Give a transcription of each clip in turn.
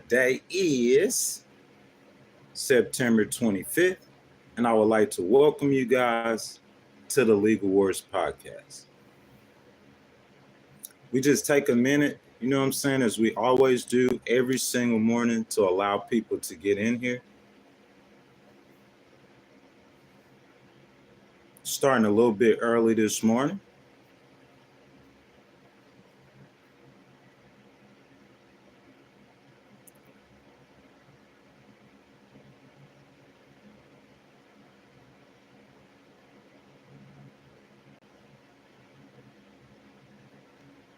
Today is September 25th, and I would like to welcome you guys to the Legal Wars podcast. We just take a minute, you know what I'm saying, as we always do every single morning to allow people to get in here. Starting a little bit early this morning.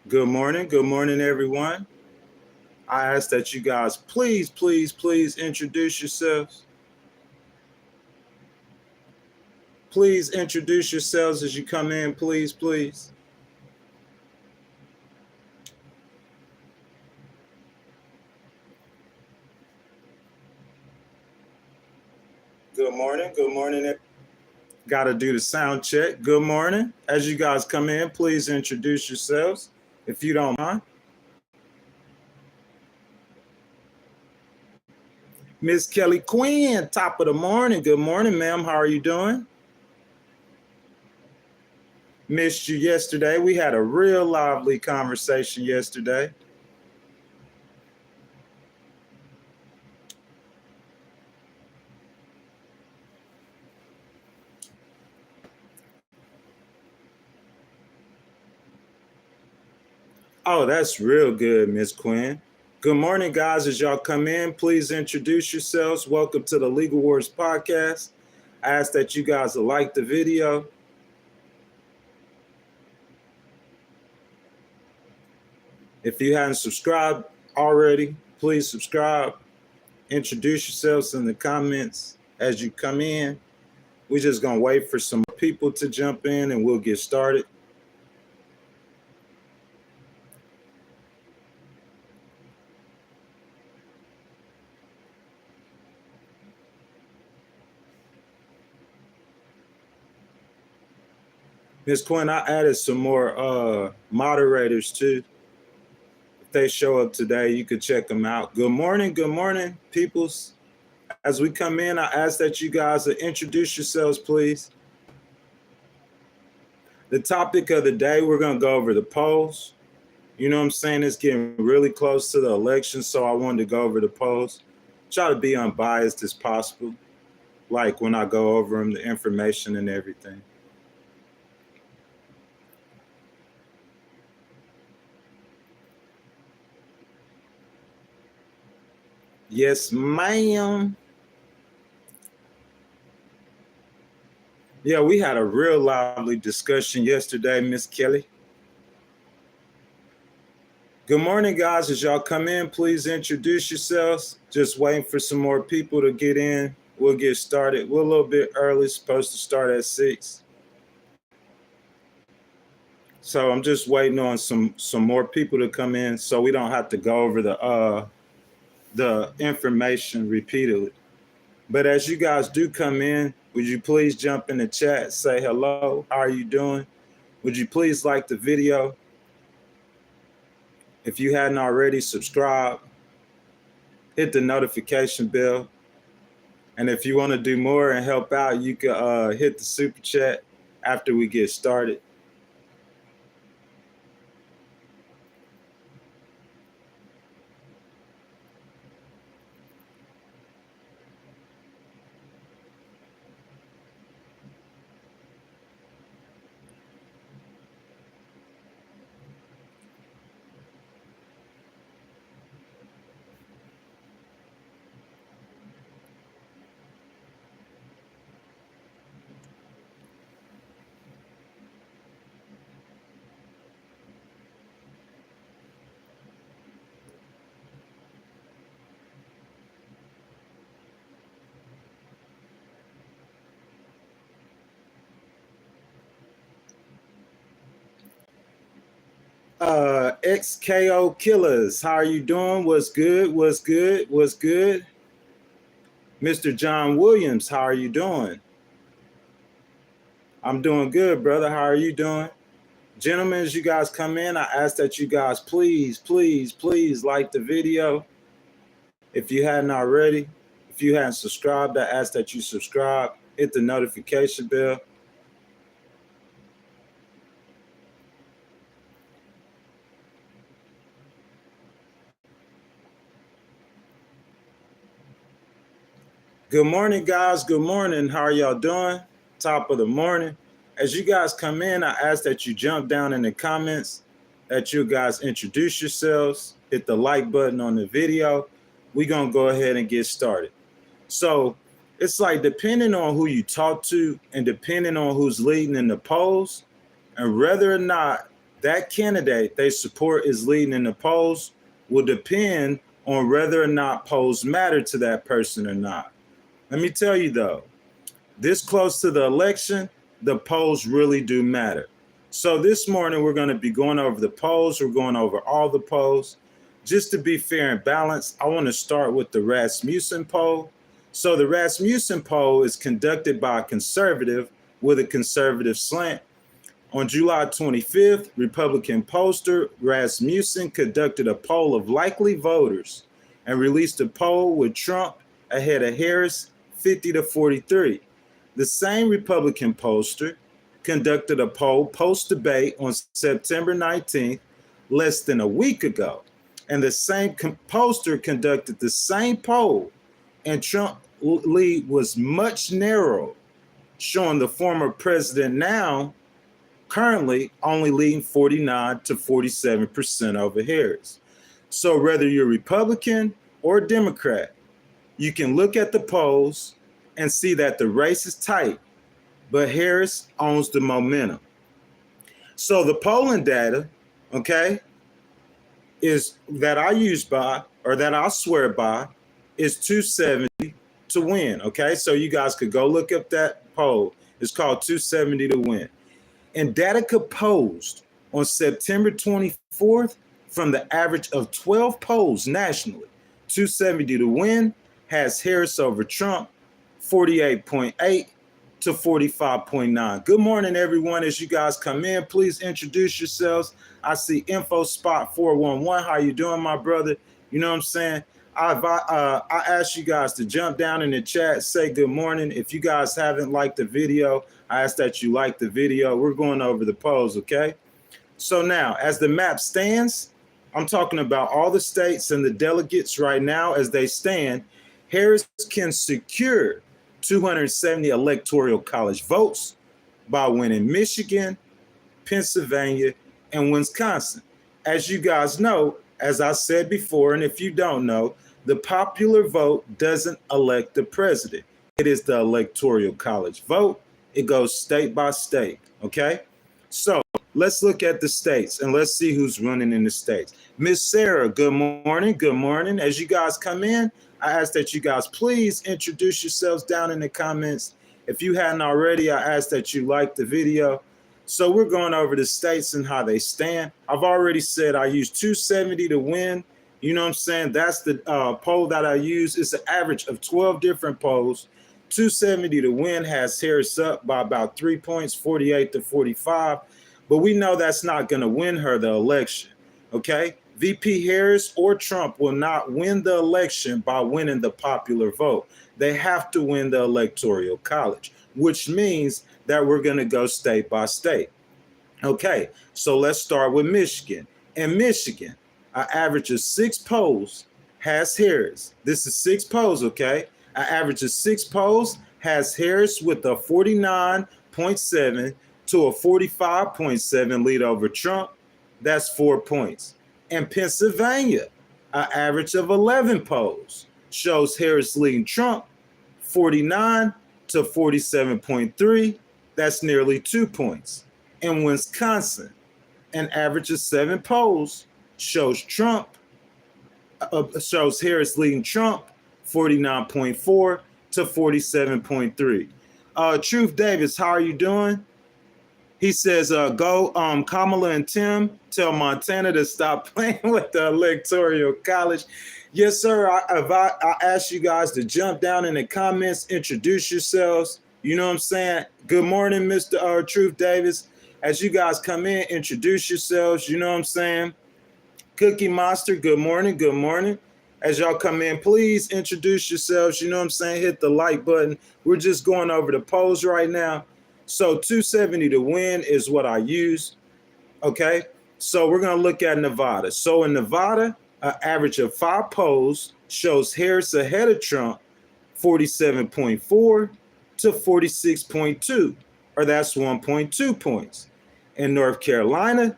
Good morning, everyone. I ask that you guys please introduce yourselves. Please introduce yourselves as you come in, please. Good morning. Got to do the sound check. Good morning. As you guys come in, please introduce yourselves, if you don't mind. Miss Kelly Quinn, top of the morning. Good morning, ma'am. How are you doing? Missed you yesterday. We had a real lively conversation yesterday. Oh, that's real good, Miss Quinn. Good morning, guys. As y'all come in, please introduce yourselves. Welcome to the Legal Wars podcast. I ask that you guys will like the video. If you haven't subscribed already, please subscribe. Introduce yourselves in the comments as you come in. We're just going to wait for some people to jump in and we'll get started. Ms. Quinn, I added some more moderators too. If they show up today, you could check them out. Good morning, peoples. As we come in, I ask that you guys introduce yourselves, please. The topic of the day, we're going to go over the polls. You know what I'm saying? It's getting really close to the election, so I wanted to go over the polls. Try to be unbiased as possible, like when I go over them, the information and everything. Yes, ma'am. Yeah, we had a real lively discussion yesterday, Miss Kelly. Good morning, guys. As y'all come in, please introduce yourselves. Just waiting for some more people to get in. We'll get started. We're a little bit early, supposed to start at 6. So I'm just waiting on some more people to come in so we don't have to go over the information repeatedly. But as you guys do come in, would you please jump in the chat, say hello, how are you doing? Would you please like the video? If you hadn't already, subscribe, hit the notification bell. And if you want to do more and help out, you can hit the super chat after we get started. XKO Killers, how are you doing? What's good? Mr. John Williams, how are you doing? I'm doing good, brother. How are you doing? Gentlemen, as you guys come in, I ask that you guys please like the video. If you hadn't already, if you hadn't subscribed, I ask that you subscribe, hit the notification bell. Good morning, guys. Good morning. How are y'all doing? Top of the morning. As you guys come in, I ask that you jump down in the comments, that you guys introduce yourselves, hit the like button on the video. We're going to go ahead and get started. So it's like depending on who you talk to and depending on who's leading in the polls and whether or not that candidate they support is leading in the polls will depend on whether or not polls matter to that person or not. Let me tell you though, this close to the election, the polls really do matter. So this morning, we're going to be going over the polls. We're going over all the polls. Just to be fair and balanced, I want to start with the Rasmussen poll. So the Rasmussen poll is conducted by a conservative with a conservative slant. On July 25th, Republican pollster Rasmussen conducted a poll of likely voters and released a poll with Trump ahead of Harris 50-43. The same Republican pollster conducted a poll post-debate on September 19th, less than a week ago. And the same pollster conducted the same poll, and Trump's lead was much narrower, showing the former president now currently only leading 49 to 47% over Harris. So whether you're Republican or Democrat, you can look at the polls and see that the race is tight, but Harris owns the momentum. So the polling data, okay, is that I use by, or that I swear by, is 270 to win, okay? So you guys could go look up that poll. It's called 270 to win. And data composed on September 24th from the average of 12 polls nationally, 270 to win has Harris over Trump, 48.8 to 45.9. Good morning, everyone. As you guys come in, please introduce yourselves. I see Info Spot 411. How you doing, my brother? You know what I'm saying? I asked you guys to jump down in the chat, say good morning. If you guys haven't liked the video, I ask that you like the video. We're going over the polls, okay? So now, as the map stands, I'm talking about all the states and the delegates right now as they stand. Harris can secure 270 electoral college votes by winning Michigan, Pennsylvania, and Wisconsin. As you guys know, as I said before, and if you don't know, the popular vote doesn't elect the president. It is the electoral college vote. It goes state by state, okay? So let's look at the states and let's see who's running in the states. Miss Sarah, good morning. Good morning. As you guys come in, I ask that you guys please introduce yourselves down in the comments. If you hadn't already, I ask that you like the video. So we're going over the states and how they stand. I've already said I use 270 to win. You know what I'm saying? That's the poll that I use. It's an average of 12 different polls. 270 to win has Harris up by about 3 points, 48 to 45. But we know that's not going to win her the election, okay? VP Harris or Trump will not win the election by winning the popular vote. They have to win the electoral college, which means that we're going to go state by state. Okay, so let's start with Michigan. In Michigan, an average of 6 polls has Harris. This is 6 polls, okay? An average of 6 polls has Harris with a 49.7 to a 45.7 lead over Trump. That's 4 points. In Pennsylvania, an average of 11 polls shows Harris leading Trump 49 to 47.3. That's nearly 2 points. In Wisconsin, an average of 7 polls shows Harris leading Trump 49.4 to 47.3. Truth Davis, how are you doing? He says, go Kamala and Tim, tell Montana to stop playing with the Electoral College. Yes, sir. I asked you guys to jump down in the comments, introduce yourselves. You know what I'm saying? Good morning, Mr. Truth Davis. As you guys come in, introduce yourselves. You know what I'm saying? Cookie Monster, good morning. Good morning. As y'all come in, please introduce yourselves. You know what I'm saying? Hit the like button. We're just going over the polls right now. So 270 to win is what I use. Okay. So we're going to look at Nevada. So in Nevada, an average of 5 polls shows Harris ahead of Trump 47.4 to 46.2, or that's 1.2 points. In North Carolina,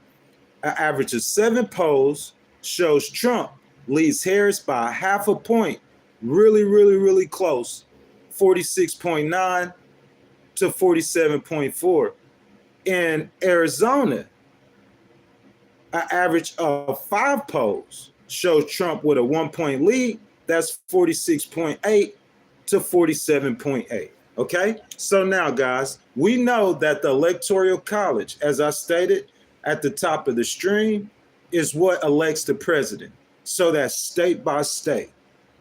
an average of 7 polls shows Trump leads Harris by a half a point, really, really, really close, 46.9 to 47.4. In Arizona, an average of 5 polls shows Trump with a 1-point lead. That's 46.8 to 47.8. Okay, so now, guys, we know that the Electoral College, as I stated at the top of the stream, is what elects the president. So that's state by state.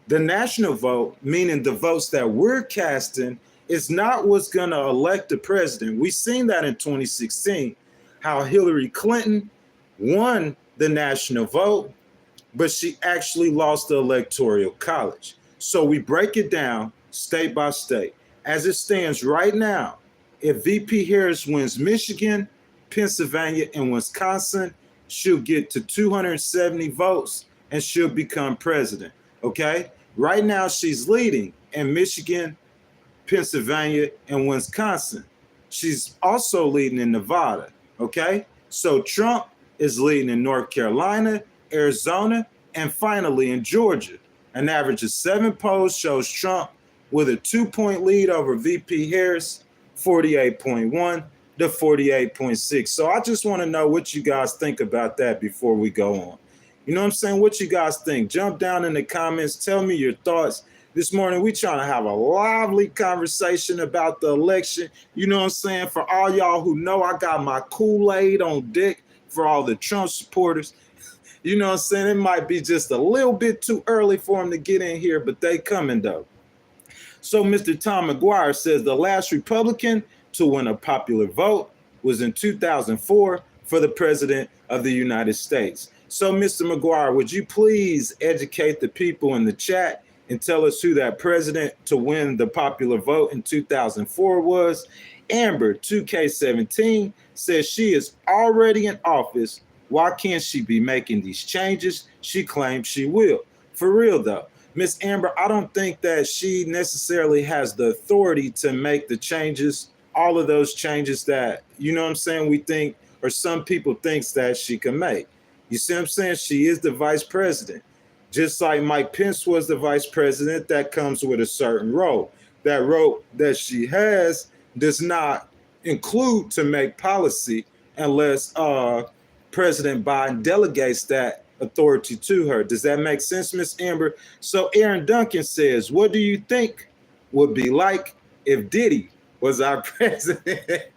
The national vote, meaning the votes that we're casting, is not what's going to elect the president. We've seen that in 2016, how Hillary Clinton won the national vote, but she actually lost the Electoral College. So we break it down state by state. As it stands right now, if VP Harris wins Michigan, Pennsylvania, and Wisconsin, she'll get to 270 votes and she'll become president. Okay? Right now, she's leading in Michigan, Pennsylvania, and Wisconsin. She's also leading in Nevada. Okay? So Trump is leading in North Carolina, Arizona, and finally in Georgia. An average of 7 polls shows Trump with a 2-point lead over VP Harris, 48.1 to 48.6. So I just want to know what you guys think about that before we go on. You know what I'm saying? What you guys think? Jump down in the comments. Tell me your thoughts. This morning, we trying to have a lively conversation about the election. You know what I'm saying? For all y'all who know, I got my Kool-Aid on deck for all the Trump supporters. You know what I'm saying? It might be just a little bit too early for them to get in here, but they coming though. So Mr. Tom McGuire says the last Republican to win a popular vote was in 2004 for the president of the United States. So Mr. McGuire, would you please educate the people in the chat and tell us who that president to win the popular vote in 2004 was? Amber 2K17 says she is already in office. Why can't she be making these changes? She claims she will. For real though. Miss Amber, I don't think that she necessarily has the authority to make the changes, all of those changes that, you know what I'm saying, we think, or some people thinks that she can make. You see what I'm saying? She is the vice president. Just like Mike Pence was the vice president, that comes with a certain role. That role that she has does not include to make policy unless President Biden delegates that authority to her. Does that make sense, Miss Amber? So Aaron Duncan says, what do you think would be like if Diddy was our president?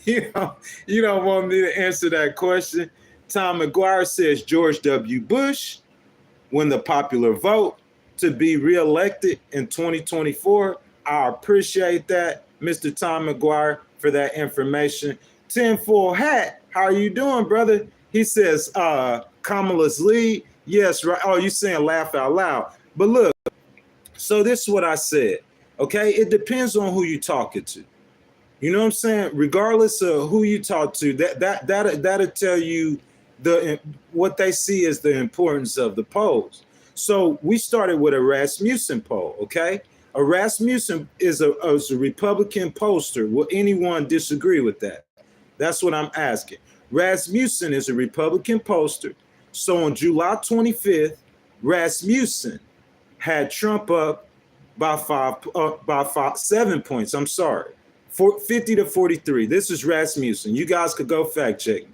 You don't want me to answer that question. Tom McGuire says George W. Bush won the popular vote to be reelected in 2024. I appreciate that, Mr. Tom McGuire, for that information. Tinfoil Hat, how are you doing, brother? He says, Kamala's lead. Yes, right. Oh, you saying laugh out loud. But look, so this is what I said. Okay, it depends on who you're talking to. You know what I'm saying? Regardless of who you talk to, that'll tell you what they see as the importance of the polls. So we started with a Rasmussen poll. Okay, a Rasmussen is a Republican pollster. Will anyone disagree with that? That's what I'm asking. Rasmussen is a Republican pollster. So on July 25th, Rasmussen had Trump up by 7 points. I'm sorry, 50 to 43. This is Rasmussen. You guys could go fact check me.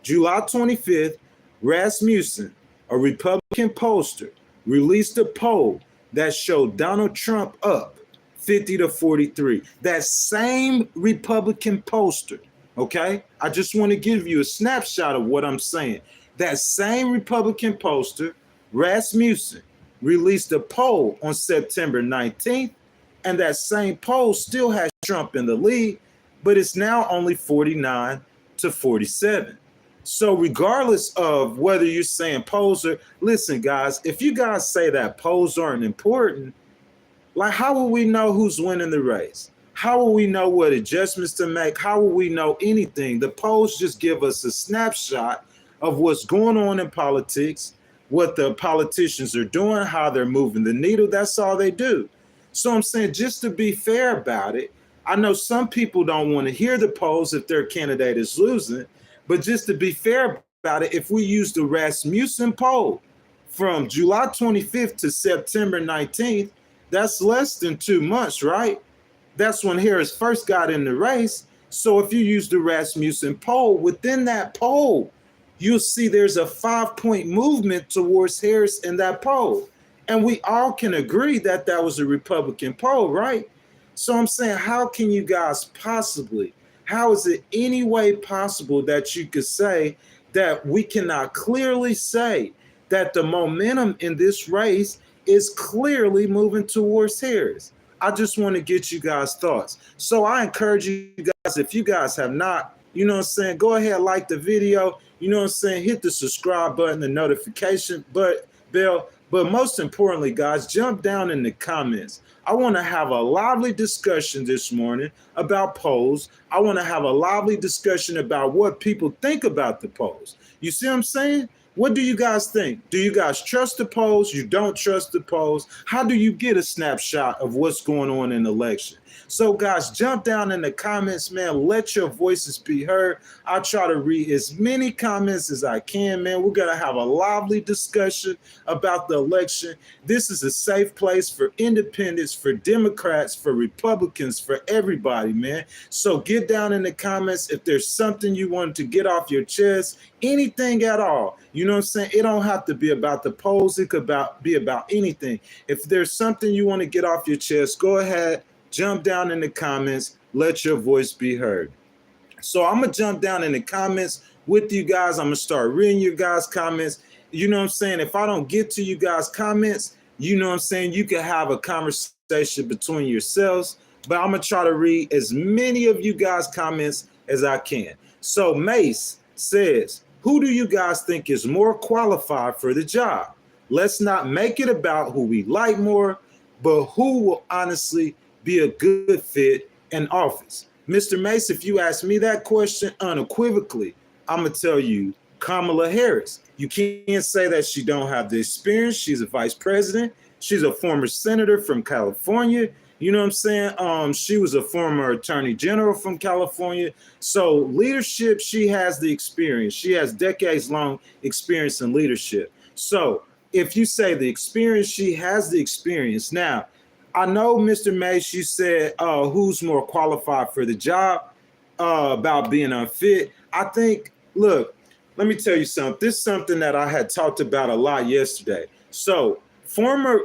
July 25th, Rasmussen, a Republican pollster, released a poll that showed Donald Trump up 50 to 43. That same Republican pollster, okay? I just want to give you a snapshot of what I'm saying. That same Republican pollster, Rasmussen, released a poll on September 19th, and that same poll still has Trump in the lead, but it's now only 49 to 47. So regardless of whether you're saying polls or, listen, guys, if you guys say that polls aren't important, like, how will we know who's winning the race? How will we know what adjustments to make? How will we know anything? The polls just give us a snapshot of what's going on in politics, what the politicians are doing, how they're moving the needle. That's all they do. So I'm saying, just to be fair about it, I know some people don't want to hear the polls if their candidate is losing, but just to be fair about it, if we use the Rasmussen poll from July 25th to September 19th, that's less than 2 months, right? That's when Harris first got in the race. So if you use the Rasmussen poll, within that poll, you'll see there's a 5-point movement towards Harris in that poll. And we all can agree that that was a Republican poll, right? So I'm saying, how can you guys possibly, how is it any way possible that you could say that we cannot clearly say that the momentum in this race is clearly moving towards Harris? I just want to get you guys' thoughts. So I encourage you guys, if you guys have not, you know what I'm saying, go ahead, like the video, you know what I'm saying, hit the subscribe button, the notification bell. But most importantly, guys, jump down in the comments. I want to have a lively discussion this morning about polls. I want to have a lively discussion about what people think about the polls. You see what I'm saying? What do you guys think? Do you guys trust the polls? You don't trust the polls? How do you get a snapshot of what's going on in the election? So guys, jump down in the comments, man. Let your voices be heard. I'll try to read as many comments as I can, man. We're going to have a lively discussion about the election. This is a safe place for independents, for Democrats, for Republicans, for everybody, man. So get down in the comments if there's something you want to get off your chest, anything at all. You know what I'm saying? It don't have to be about the polls. It could be about anything. If there's something you want to get off your chest, go ahead. Jump down in the comments. Let your voice be heard. So I'm going to jump down in the comments with you guys. I'm going to start reading your guys' comments. You know what I'm saying? If I don't get to you guys' comments, you know what I'm saying, you can have a conversation between yourselves. But I'm going to try to read as many of you guys' comments as I can. So Mace says, who do you guys think is more qualified for the job? Let's not make it about who we like more, but who will honestly be a good fit in office. Mr. Mace, if you ask me that question unequivocally, I'm going to tell you Kamala Harris. You can't say that she don't have the experience. She's a vice president. She's a former senator from California. You know what I'm saying? She was a former attorney general from California. So leadership, she has the experience. She has decades-long experience in leadership. So if you say the experience, she has the experience. Now, I know, Mr. Mace, you said who's more qualified for the job about being unfit. I think, look, let me tell you something. This is something that I had talked about a lot yesterday. So former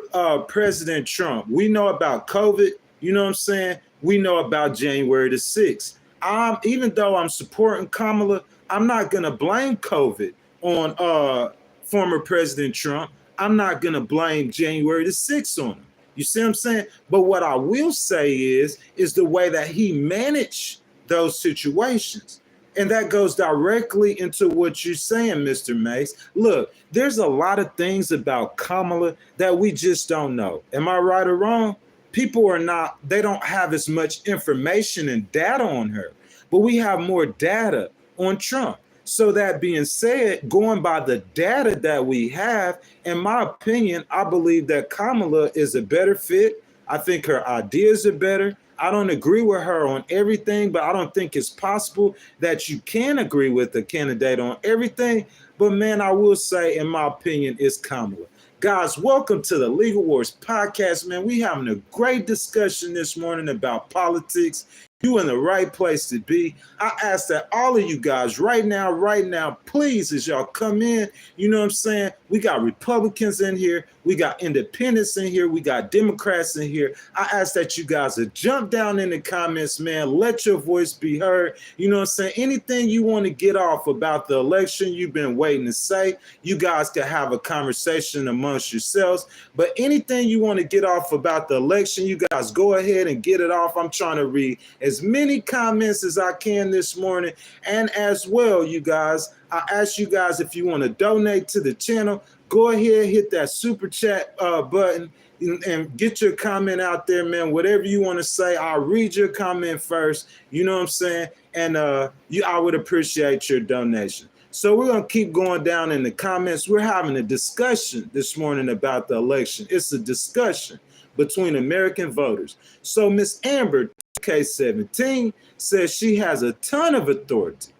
President Trump, we know about COVID. You know what I'm saying? We know about January the 6th. Even though I'm supporting Kamala, I'm not going to blame COVID on former President Trump. I'm not going to blame January the 6th on him. You see what I'm saying? But what I will say is the way that he managed those situations. And that goes directly into what you're saying, Mr. Mace. Look, there's a lot of things about Kamala that we just don't know. Am I right or wrong? People are not, they don't have as much information and data on her, but we have more data on Trump. So that being said, going by the data that we have, in my opinion, I believe that Kamala is a better fit. I think her ideas are better. I don't agree with her on everything, but I don't think it's possible that you can agree with a candidate on everything. But man, I will say, in my opinion, it's Kamala. Guys, welcome to the Legal Wars podcast, man. We having a great discussion this morning about politics. You in the right place to be. I ask that all of you guys right now, please, as y'all come in, you know what I'm saying? We got Republicans in here. We got independents in here. We got Democrats in here. I ask that you guys would jump down in the comments, man. Let your voice be heard. You know what I'm saying? Anything you want to get off about the election you've been waiting to say, you guys can have a conversation amongst yourselves. But anything you want to get off about the election, you guys go ahead and get it off. I'm trying to read as many comments as I can this morning. And as well, you guys, I ask you guys, if you want to donate to the channel, go ahead, hit that super chat button and get your comment out there, man. Whatever you want to say, I'll read your comment first. You know what I'm saying? And I would appreciate your donation. So we're going to keep going down in the comments. We're having a discussion this morning about the election. It's a discussion between American voters. So Miss Amber, K17, says she has a ton of authority,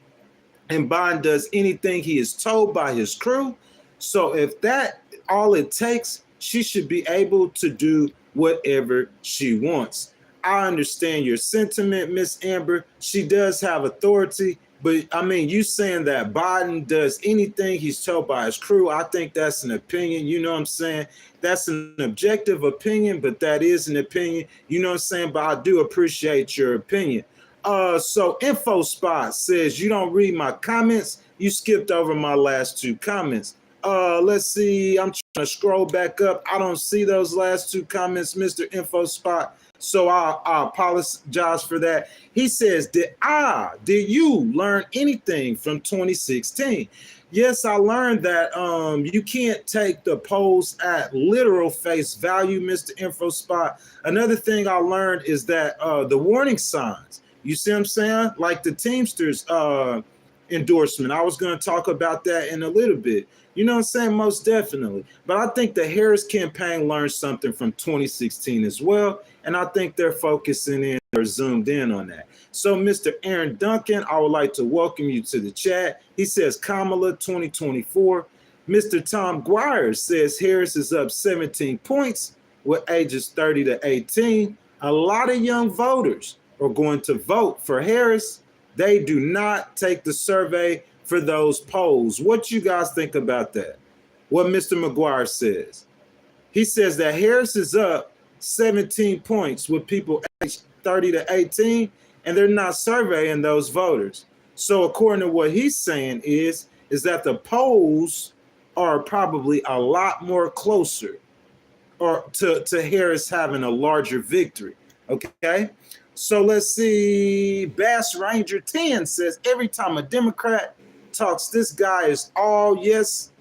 and Biden does anything he is told by his crew. So if that all it takes, she should be able to do whatever she wants. I understand your sentiment, Miss Amber. She does have authority, but I mean, you saying that Biden does anything he's told by his crew, I think that's an opinion. You know what I'm saying? That's an objective opinion, but that is an opinion. You know what I'm saying? But I do appreciate your opinion. So InfoSpot says you don't read my comments. You skipped over my last two comments. Let's see. I'm trying to scroll back up. I don't see those last two comments, Mr. InfoSpot. So I apologize for that. He says, did you learn anything from 2016? Yes, I learned that you can't take the polls at literal face value, Mr. InfoSpot. Another thing I learned is that the warning signs, you see what I'm saying? Like the Teamsters endorsement. I was going to talk about that in a little bit. You know what I'm saying? Most definitely. But I think the Harris campaign learned something from 2016 as well. And I think they're focusing in or zoomed in on that. So Mr. Aaron Duncan, I would like to welcome you to the chat. He says Kamala 2024. Mr. Tom Guire says Harris is up 17 points with ages 30 to 18. A lot of young voters are going to vote for Harris. They do not take the survey for those polls. What you guys think about that? What Mr. McGuire says. He says that Harris is up 17 points with people aged 30 to 18, and they're not surveying those voters. So according to what he's saying is that the polls are probably a lot more closer or to Harris having a larger victory. Okay. So let's see. Bass Ranger 10 says every time a Democrat talks, this guy is all yes.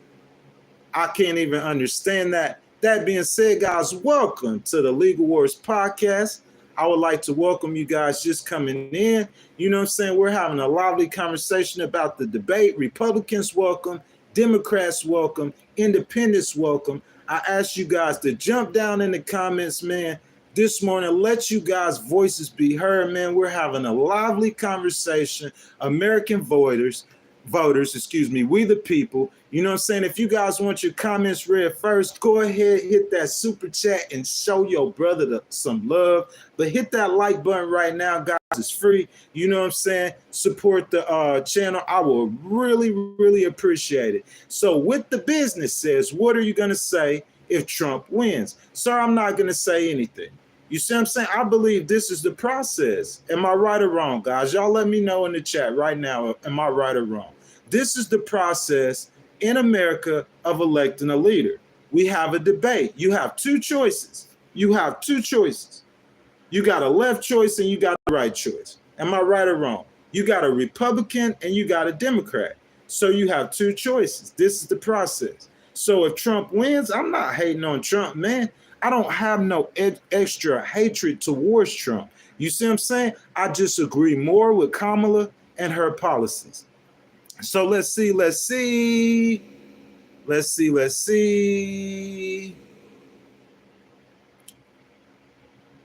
I can't even understand that. That being said, guys, welcome to the Legal Wars podcast. I would like to welcome you guys just coming in. You know what I'm saying? We're having a lively conversation about the debate. Republicans welcome, Democrats welcome, independents welcome. I ask you guys to jump down in the comments, man, this morning. Let you guys' voices be heard, man. We're having a lively conversation. American voters, we the people. You know what I'm saying? If you guys want your comments read first, go ahead, hit that super chat and show your brother some love. But hit that like button right now, guys. It's free. You know what I'm saying? Support the channel. I will really, really appreciate it. So with the business says, what are you going to say if Trump wins? Sir, I'm not going to say anything. You see what I'm saying? I believe this is the process. Am I right or wrong, guys? Y'all let me know in the chat right now. Am I right or wrong? This is the process in America of electing a leader. We have a debate. You have two choices. You got a left choice and you got a right choice. Am I right or wrong? You got a Republican and you got a Democrat. So you have two choices. This is the process. So if Trump wins, I'm not hating on Trump, man. I don't have no extra hatred towards Trump. You see what I'm saying? I just agree more with Kamala and her policies. So let's see.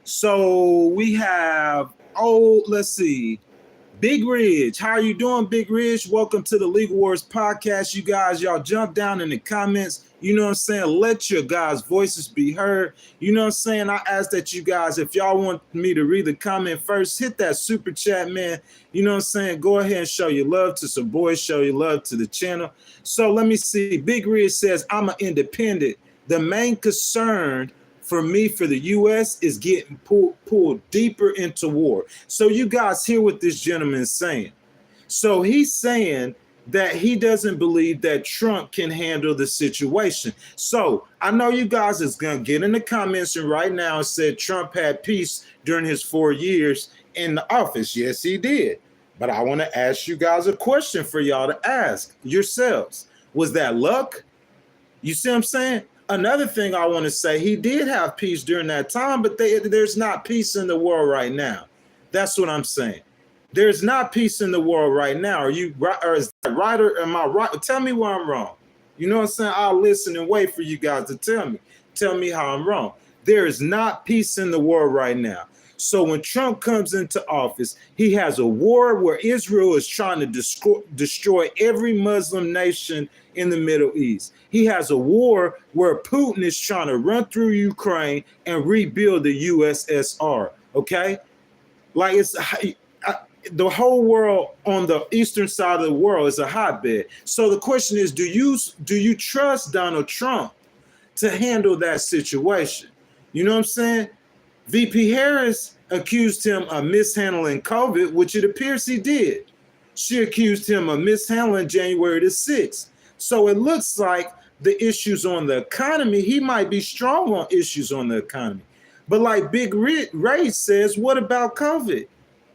So we have, let's see. Big Ridge, how are you doing, Big Ridge? Welcome to the Legal Wars podcast. You guys, y'all jump down in the comments. You know what I'm saying? Let your guys' voices be heard. You know what I'm saying? I ask that you guys, if y'all want me to read the comment first, hit that super chat, man. You know what I'm saying? Go ahead and show your love to some boys, show your love to the channel. So let me see. Big Ridge says, I'm an independent. The main concern for me, for the U.S., is getting pulled deeper into war. So you guys hear what this gentleman is saying. So he's saying that he doesn't believe that Trump can handle the situation. So I know you guys is going to get in the comments and right now said Trump had peace during his 4 years in the office? Yes, he did. But I want to ask you guys a question for y'all to ask yourselves. Was that luck? You see what I'm saying? Another thing I want to say, he did have peace during that time, but there's not peace in the world right now. That's what I'm saying. There's not peace in the world right now. Are you right, or is that right, or am I right? Tell me where I'm wrong. You know what I'm saying? I'll listen and wait for you guys to tell me how I'm wrong. There is not peace in the world right now. So when Trump comes into office, he has a war where Israel is trying to destroy every Muslim nation in the Middle East. He has a war where Putin is trying to run through Ukraine and rebuild the USSR. Okay, like it's the whole world on the eastern side of the world is a hotbed. So the question is, do you trust Donald Trump to handle that situation? You know what I'm saying? VP Harris accused him of mishandling COVID, which it appears he did. She accused him of mishandling January the 6th. So it looks like the issues on the economy, he might be strong on issues on the economy. But like Big Ray says, what about COVID?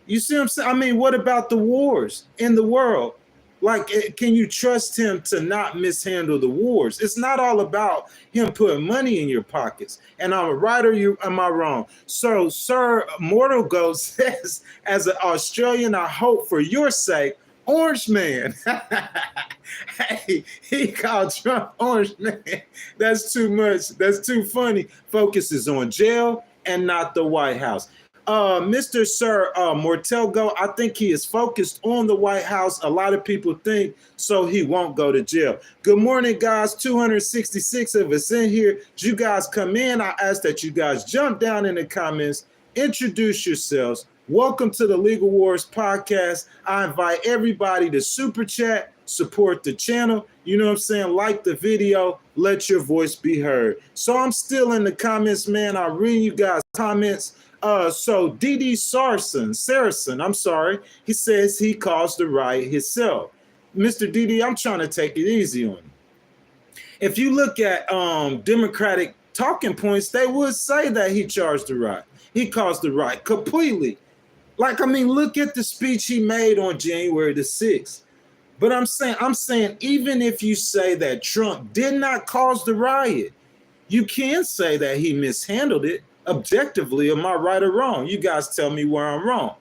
You see what I'm saying? I mean, what about the wars in the world? Like, can you trust him to not mishandle the wars? It's not all about him putting money in your pockets. And I'm a writer, am I wrong? So, Sir Mortal Ghost says, as an Australian, I hope for your sake, Orange Man. Hey, he called Trump Orange Man. That's too much. That's too funny. Focuses on jail and not the White House. Mr. Sir Mortelgo, I think he is focused on the White House. A lot of people think so he won't go to jail. Good morning, guys. 266 of us in here. As you guys come in, I ask that you guys jump down in the comments, introduce yourselves. Welcome to the Legal Wars podcast. I invite everybody to super chat, support the channel. You know what I'm saying? Like the video, let your voice be heard. So I'm still in the comments, man. I read you guys' comments. So DD Saracen, I'm sorry. He says he caused the riot himself. Mr. DD, I'm trying to take it easy on you. If you look at Democratic talking points, they would say that he charged the riot. He caused the riot completely. Like, I mean, look at the speech he made on January the 6th. But I'm saying, even if you say that Trump did not cause the riot, you can say that he mishandled it. Objectively, am I right or wrong? You guys tell me where I'm wrong.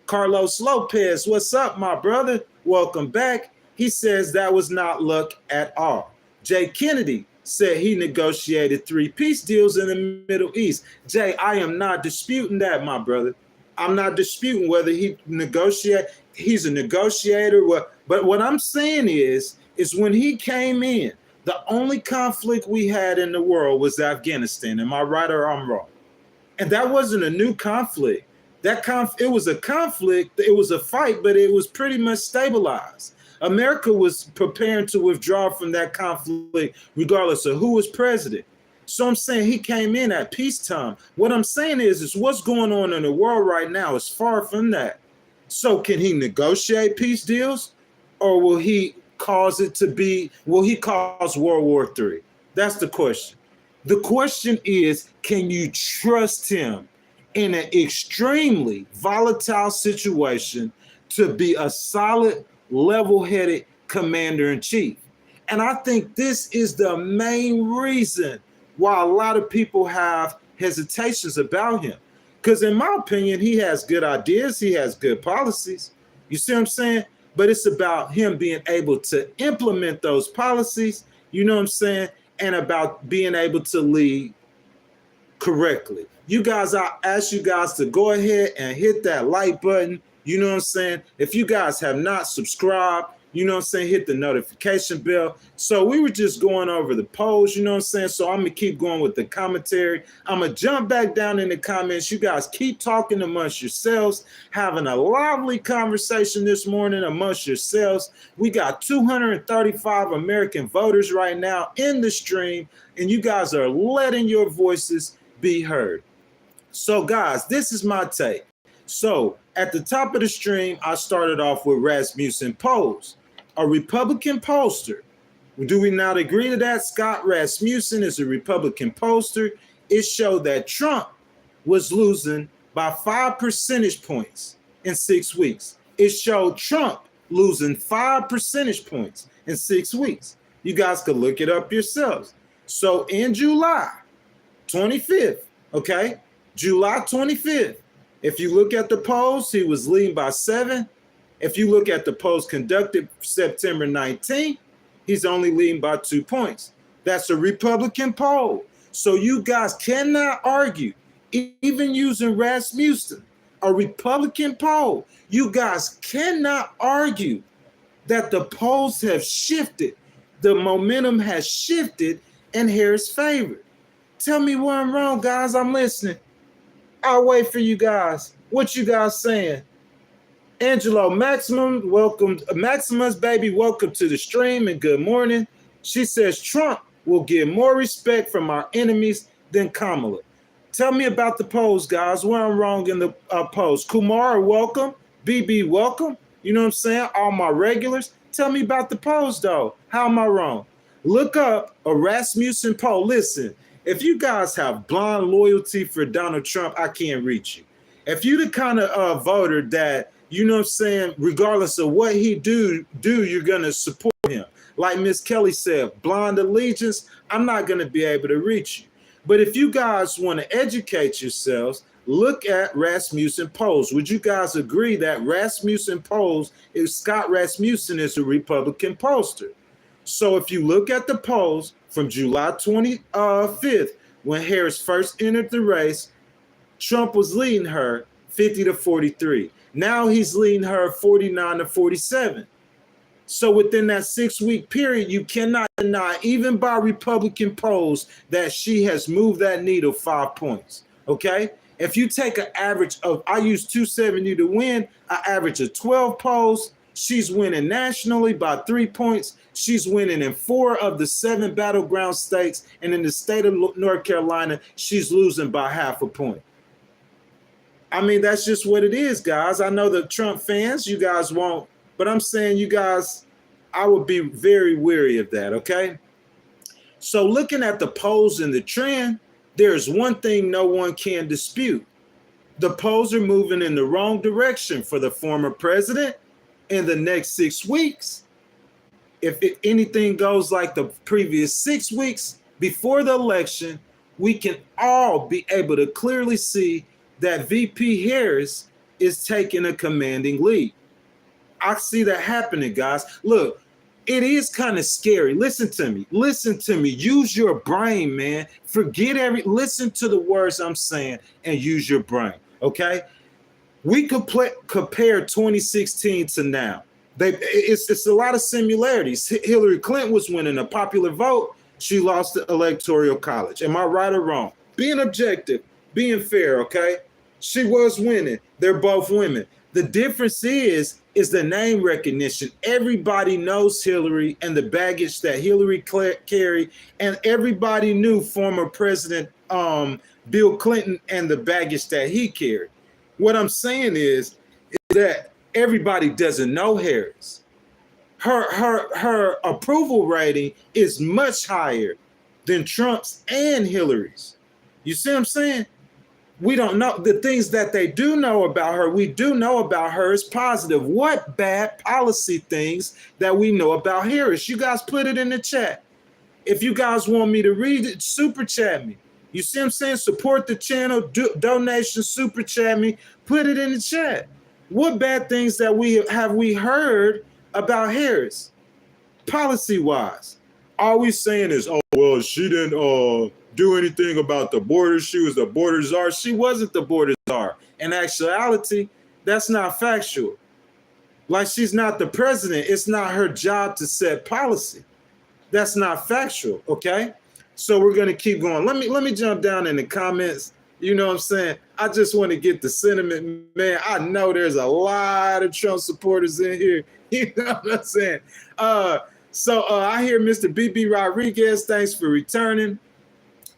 Carlos Lopez, what's up, my brother? Welcome back. He says that was not luck at all. Jay Kennedy said he negotiated 3 peace deals in the Middle East. Jay, I am not disputing that, my brother. I'm not disputing whether he negotiated. He's a negotiator. But what I'm saying is when he came in, the only conflict we had in the world was Afghanistan. Am I right or I'm wrong? And that wasn't a new conflict. It was a conflict, it was a fight, but it was pretty much stabilized. America was preparing to withdraw from that conflict regardless of who was president. So I'm saying he came in at peacetime. What I'm saying is what's going on in the world right now is far from that. So can he negotiate peace deals, or will he cause World War III? That's the question. The question is, can you trust him in an extremely volatile situation to be a solid, level-headed commander-in-chief? And I think this is the main reason why a lot of people have hesitations about him. Because in my opinion, he has good ideas, he has good policies. You see what I'm saying? But it's about him being able to implement those policies, you know what I'm saying? And about being able to lead correctly. You guys, I ask you guys to go ahead and hit that like button. You know what I'm saying? If you guys have not subscribed, you know what I'm saying, hit the notification bell. So we were just going over the polls, you know what I'm saying? So I'm going to keep going with the commentary. I'm going to jump back down in the comments. You guys keep talking amongst yourselves, having a lively conversation this morning amongst yourselves. We got 235 American voters right now in the stream, and you guys are letting your voices be heard. So guys, this is my take. So at the top of the stream, I started off with Rasmussen polls, a Republican pollster. Do we not agree to that? Scott Rasmussen is a Republican pollster. It showed that Trump was losing by 5 percentage points in 6 weeks. It showed Trump losing 5 percentage points in 6 weeks. You guys could look it up yourselves. So in July 25th, okay, July 25th, if you look at the polls, he was leading by 7. If you look at the polls conducted September 19th, he's only leading by 2 points. That's a Republican poll. So you guys cannot argue, even using Rasmussen, a Republican poll. You guys cannot argue that the polls have shifted. The momentum has shifted in Harris' favor. Tell me where I'm wrong, guys. I'm listening. I'll wait for you guys. What you guys saying? Angelo Maximum, welcome. Maximus, baby, welcome to the stream and good morning. She says Trump will get more respect from our enemies than Kamala. Tell me about the polls, guys. Where I'm wrong in the polls. Kumar, welcome. BB, welcome. You know what I'm saying? All my regulars. Tell me about the polls, though. How am I wrong? Look up a Rasmussen poll. Listen, if you guys have blind loyalty for Donald Trump, I can't reach you. If you the kind of voter that, you know what I'm saying, regardless of what he do, you're going to support him. Like Miss Kelly said, blind allegiance, I'm not going to be able to reach you. But if you guys want to educate yourselves, look at Rasmussen polls. Would you guys agree that Rasmussen polls, if Scott Rasmussen is a Republican pollster? So if you look at the polls from July 25th, when Harris first entered the race, Trump was leading her 50-43. Now he's leading her 49-47. So within that 6-week period, you cannot deny, even by Republican polls, that she has moved that needle 5 points. Okay? If you take an average of, I use 270 to win, I average of 12 polls. She's winning nationally by 3 points. She's winning in 4 of the 7 battleground states. And in the state of North Carolina, she's losing by half a point. I mean, that's just what it is, guys. I know the Trump fans, you guys won't, but I'm saying you guys, I would be very wary of that, okay? So looking at the polls and the trend, there's one thing no one can dispute. The polls are moving in the wrong direction for the former president in the next 6 weeks. If anything goes like the previous 6 weeks before the election, we can all be able to clearly see that VP Harris is taking a commanding lead. I see that happening, guys. Look, it is kind of scary. Listen to me. Listen to me. Use your brain, man. Listen to the words I'm saying and use your brain, okay? We could compare 2016 to now. It's a lot of similarities. Hillary Clinton was winning a popular vote. She lost the Electoral College. Am I right or wrong? Being objective, being fair, okay? She was winning. They're both women. The difference is the name recognition. Everybody knows Hillary and the baggage that Hillary carried, and everybody knew former President Bill Clinton and the baggage that he carried. What I'm saying is that everybody doesn't know Harris. Her approval rating is much higher than Trump's and Hillary's. You see what I'm saying? We don't know the things that they do know about her. We do know about her is positive. What bad policy things that we know about Harris? You guys put it in the chat. If you guys want me to read it, super chat me. You see what I'm saying? Support the channel, donation, super chat me, put it in the chat. What bad things that we heard about Harris, policy-wise? All we saying is, oh, well, she didn't do anything about the border. She was the border czar. She wasn't the border czar. In actuality, that's not factual. Like, she's not the president. It's not her job to set policy. That's not factual, okay? So we're going to keep going. Let me jump down in the comments. You know what I'm saying? I just want to get the sentiment, man. I know there's a lot of Trump supporters in here. You know what I'm saying? So I hear Mr. BB Rodriguez. Thanks for returning.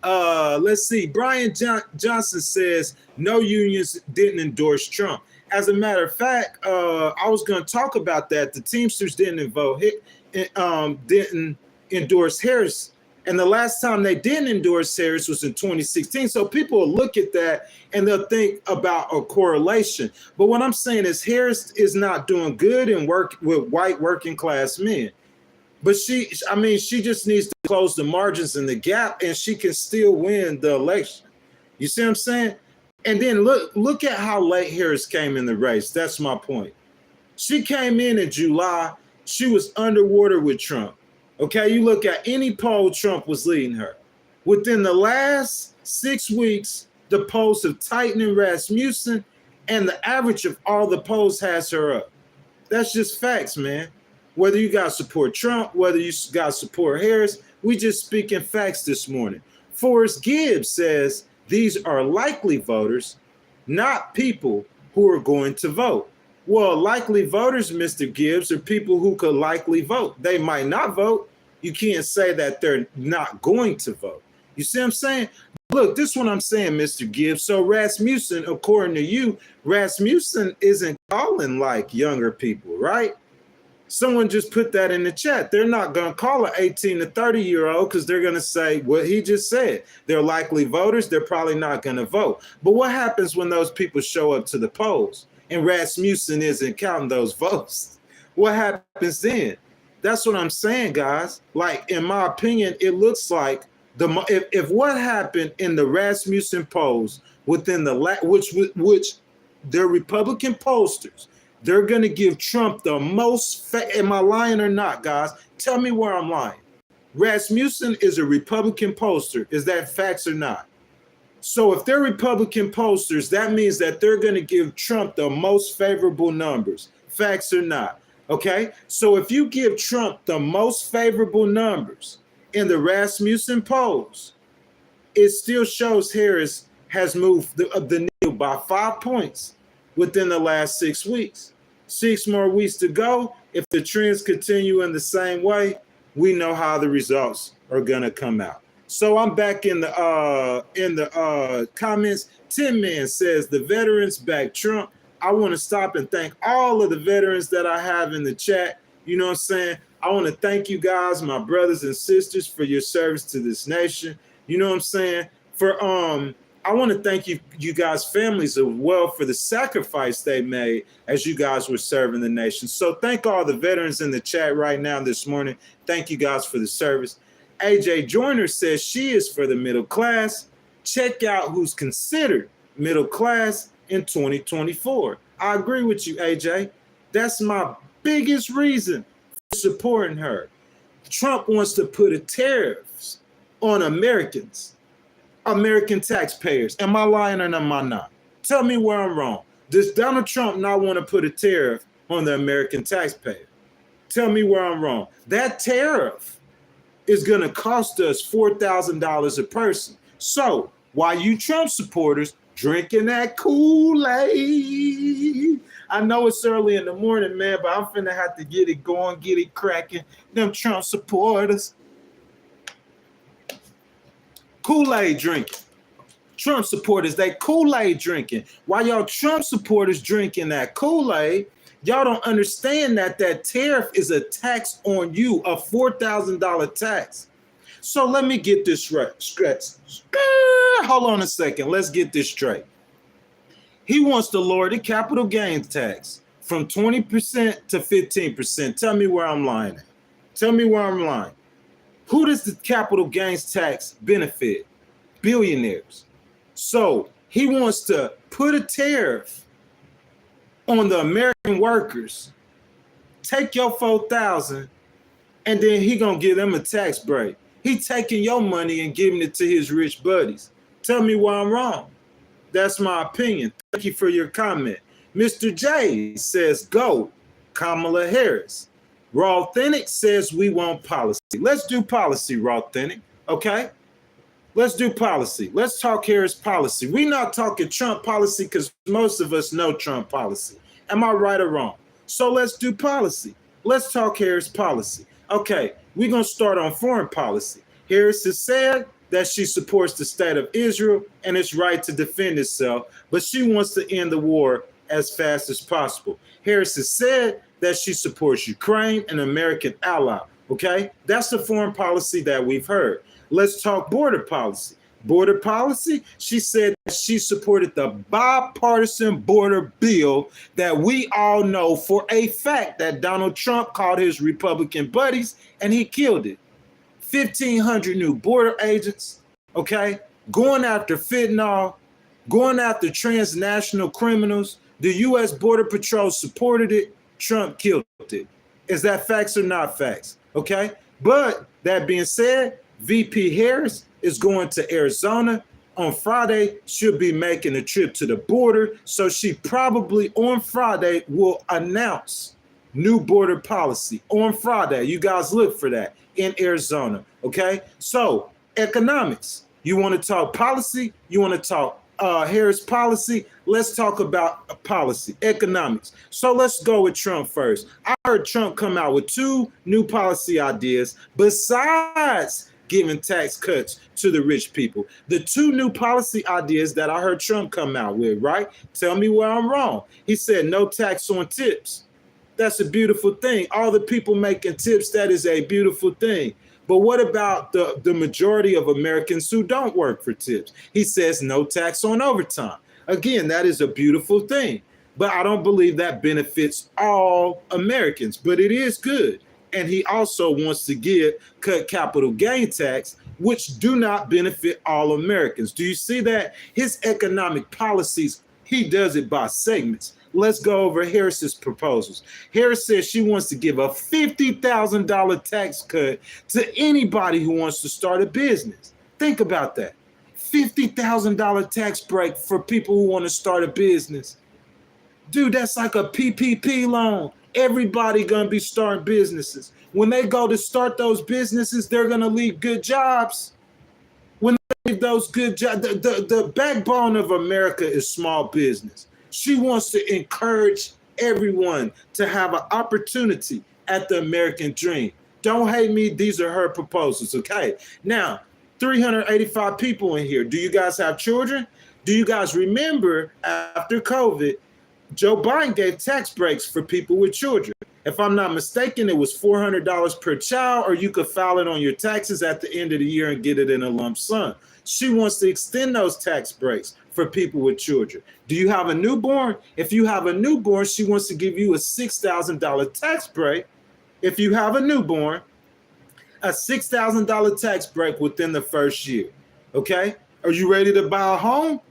Let's see. Brian Johnson says no unions didn't endorse Trump. As a matter of fact, I was going to talk about that. The Teamsters didn't endorse Harris. And the last time they didn't endorse Harris was in 2016. So people will look at that and they'll think about a correlation. But what I'm saying is Harris is not doing good in work with white working class men. But she just needs to close the margins and the gap, and she can still win the election. You see what I'm saying? And then look at how late Harris came in the race. That's my point. She came in July. She was underwater with Trump. Okay, you look at any poll, Trump was leading her. Within the last 6 weeks, the polls have tightened in Rasmussen, and the average of all the polls has her up. That's just facts, man. Whether you got to support Trump, whether you got to support Harris, we just speaking facts this morning. Forrest Gibbs says these are likely voters, not people who are going to vote. Well, likely voters, Mr. Gibbs, are people who could likely vote. They might not vote. You can't say that they're not going to vote. You see what I'm saying? Look, this is what I'm saying, Mr. Gibbs. So Rasmussen, according to you, Rasmussen isn't calling like younger people, right? Someone just put that in the chat. They're not going to call an 18 to 30-year-old because they're going to say what he just said. They're likely voters. They're probably not going to vote. But what happens when those people show up to the polls and Rasmussen isn't counting those votes? What happens then? That's what I'm saying, guys. Like, in my opinion, it looks like if what happened in the Rasmussen polls within which they're Republican pollsters, they're going to give Trump the most. Am I lying or not, guys? Tell me where I'm lying. Rasmussen is a Republican pollster. Is that facts or not? So if they're Republican pollsters, that means that they're going to give Trump the most favorable numbers. Facts or not? Okay. So if you give Trump the most favorable numbers in the Rasmussen polls, it still shows Harris has moved the needle by 5 points within the last 6 weeks. 6 more weeks to go. If the trends continue in the same way, we know how the results are gonna come out. So I'm back in the comments. Tim Man says the veterans back Trump. I want to stop and thank all of the veterans that I have in the chat. You know what I'm saying? I want to thank you guys, my brothers and sisters, for your service to this nation. You know what I'm saying? I want to thank you guys' families as well for the sacrifice they made as you guys were serving the nation. So thank all the veterans in the chat right now this morning. Thank you guys for the service. AJ Joyner says she is for the middle class. Check out who's considered middle class in 2024. I agree with you, AJ. That's my biggest reason for supporting her. Trump wants to put a tariffs on Americans. American taxpayers. Am I lying or am I not? Tell me where I'm wrong. Does Donald Trump not want to put a tariff on the American taxpayer? Tell me where I'm wrong. That tariff is going to cost us $4,000 a person. So why you Trump supporters drinking that Kool-Aid? I know it's early in the morning, man, but I'm finna have to get it going, get it cracking. Them Trump supporters. Kool-Aid drinking. Trump supporters, they Kool-Aid drinking. While y'all Trump supporters drinking that Kool-Aid, y'all don't understand that tariff is a tax on you, a $4,000 tax. So let me get this straight. Hold on a second. Let's get this straight. He wants to lower the capital gains tax from 20% to 15%. Tell me where I'm lying at. Tell me where I'm lying. Who does the capital gains tax benefit? Billionaires. So he wants to put a tariff on the American workers, take your $4,000, and then he gonna give them a tax break. He taking your money and giving it to his rich buddies. Tell me why I'm wrong. That's my opinion. Thank you for your comment. Mr. J says, go, Kamala Harris. Raw Authentic says we want policy. Let's do policy, Raw Authentic. Okay? Let's do policy. Let's talk Harris policy. We're not talking Trump policy because most of us know Trump policy. Am I right or wrong? So let's do policy. Let's talk Harris policy. Okay, we're going to start on foreign policy. Harris has said that she supports the state of Israel and its right to defend itself, but she wants to end the war as fast as possible. Harris has said that she supports Ukraine, an American ally. Okay, that's the foreign policy that we've heard. Let's talk border policy. Border policy, she said she supported the bipartisan border bill that we all know for a fact that Donald Trump called his Republican buddies and he killed it. 1,500 new border agents, okay, going after fentanyl, going after transnational criminals. The U.S. Border Patrol supported it. Trump killed it. Is that facts or not facts? Okay. But that being said, VP Harris is going to Arizona on Friday. She'll be making a trip to the border. So she probably on Friday will announce new border policy on Friday. You guys look for that in Arizona. Okay. So economics. You want to talk policy? You want to talk Harris policy? Let's talk about policy, economics. So let's go with Trump first. I heard Trump come out with 2 new policy ideas besides giving tax cuts to the rich people. The 2 new policy ideas that I heard Trump come out with, right? Tell me where I'm wrong. He said no tax on tips. That's a beautiful thing. All the people making tips, that is a beautiful thing. But what about the majority of Americans who don't work for tips? He says no tax on overtime. Again, that is a beautiful thing. But I don't believe that benefits all Americans, but it is good. And he also wants to cut capital gain tax, which do not benefit all Americans. Do you see that? His economic policies, he does it by segments. Let's go over Harris's proposals. Harris says she wants to give a $50,000 tax cut to anybody who wants to start a business. Think about that. $50,000 tax break for people who want to start a business. Dude, that's like a PPP loan. Everybody going to be starting businesses. When they go to start those businesses, they're going to leave good jobs. When they leave those good jobs, the backbone of America is small business. She wants to encourage everyone to have an opportunity at the American dream. Don't hate me. These are her proposals, okay? Now, 385 people in here. Do you guys have children? Do you guys remember after COVID, Joe Biden gave tax breaks for people with children? If I'm not mistaken, it was $400 per child, or you could file it on your taxes at the end of the year and get it in a lump sum. She wants to extend those tax breaks for people with children. Do you have a newborn? If you have a newborn, she wants to give you a $6,000 tax break. If you have a newborn, a $6,000 tax break within the first year. Okay? Are you ready to buy a home?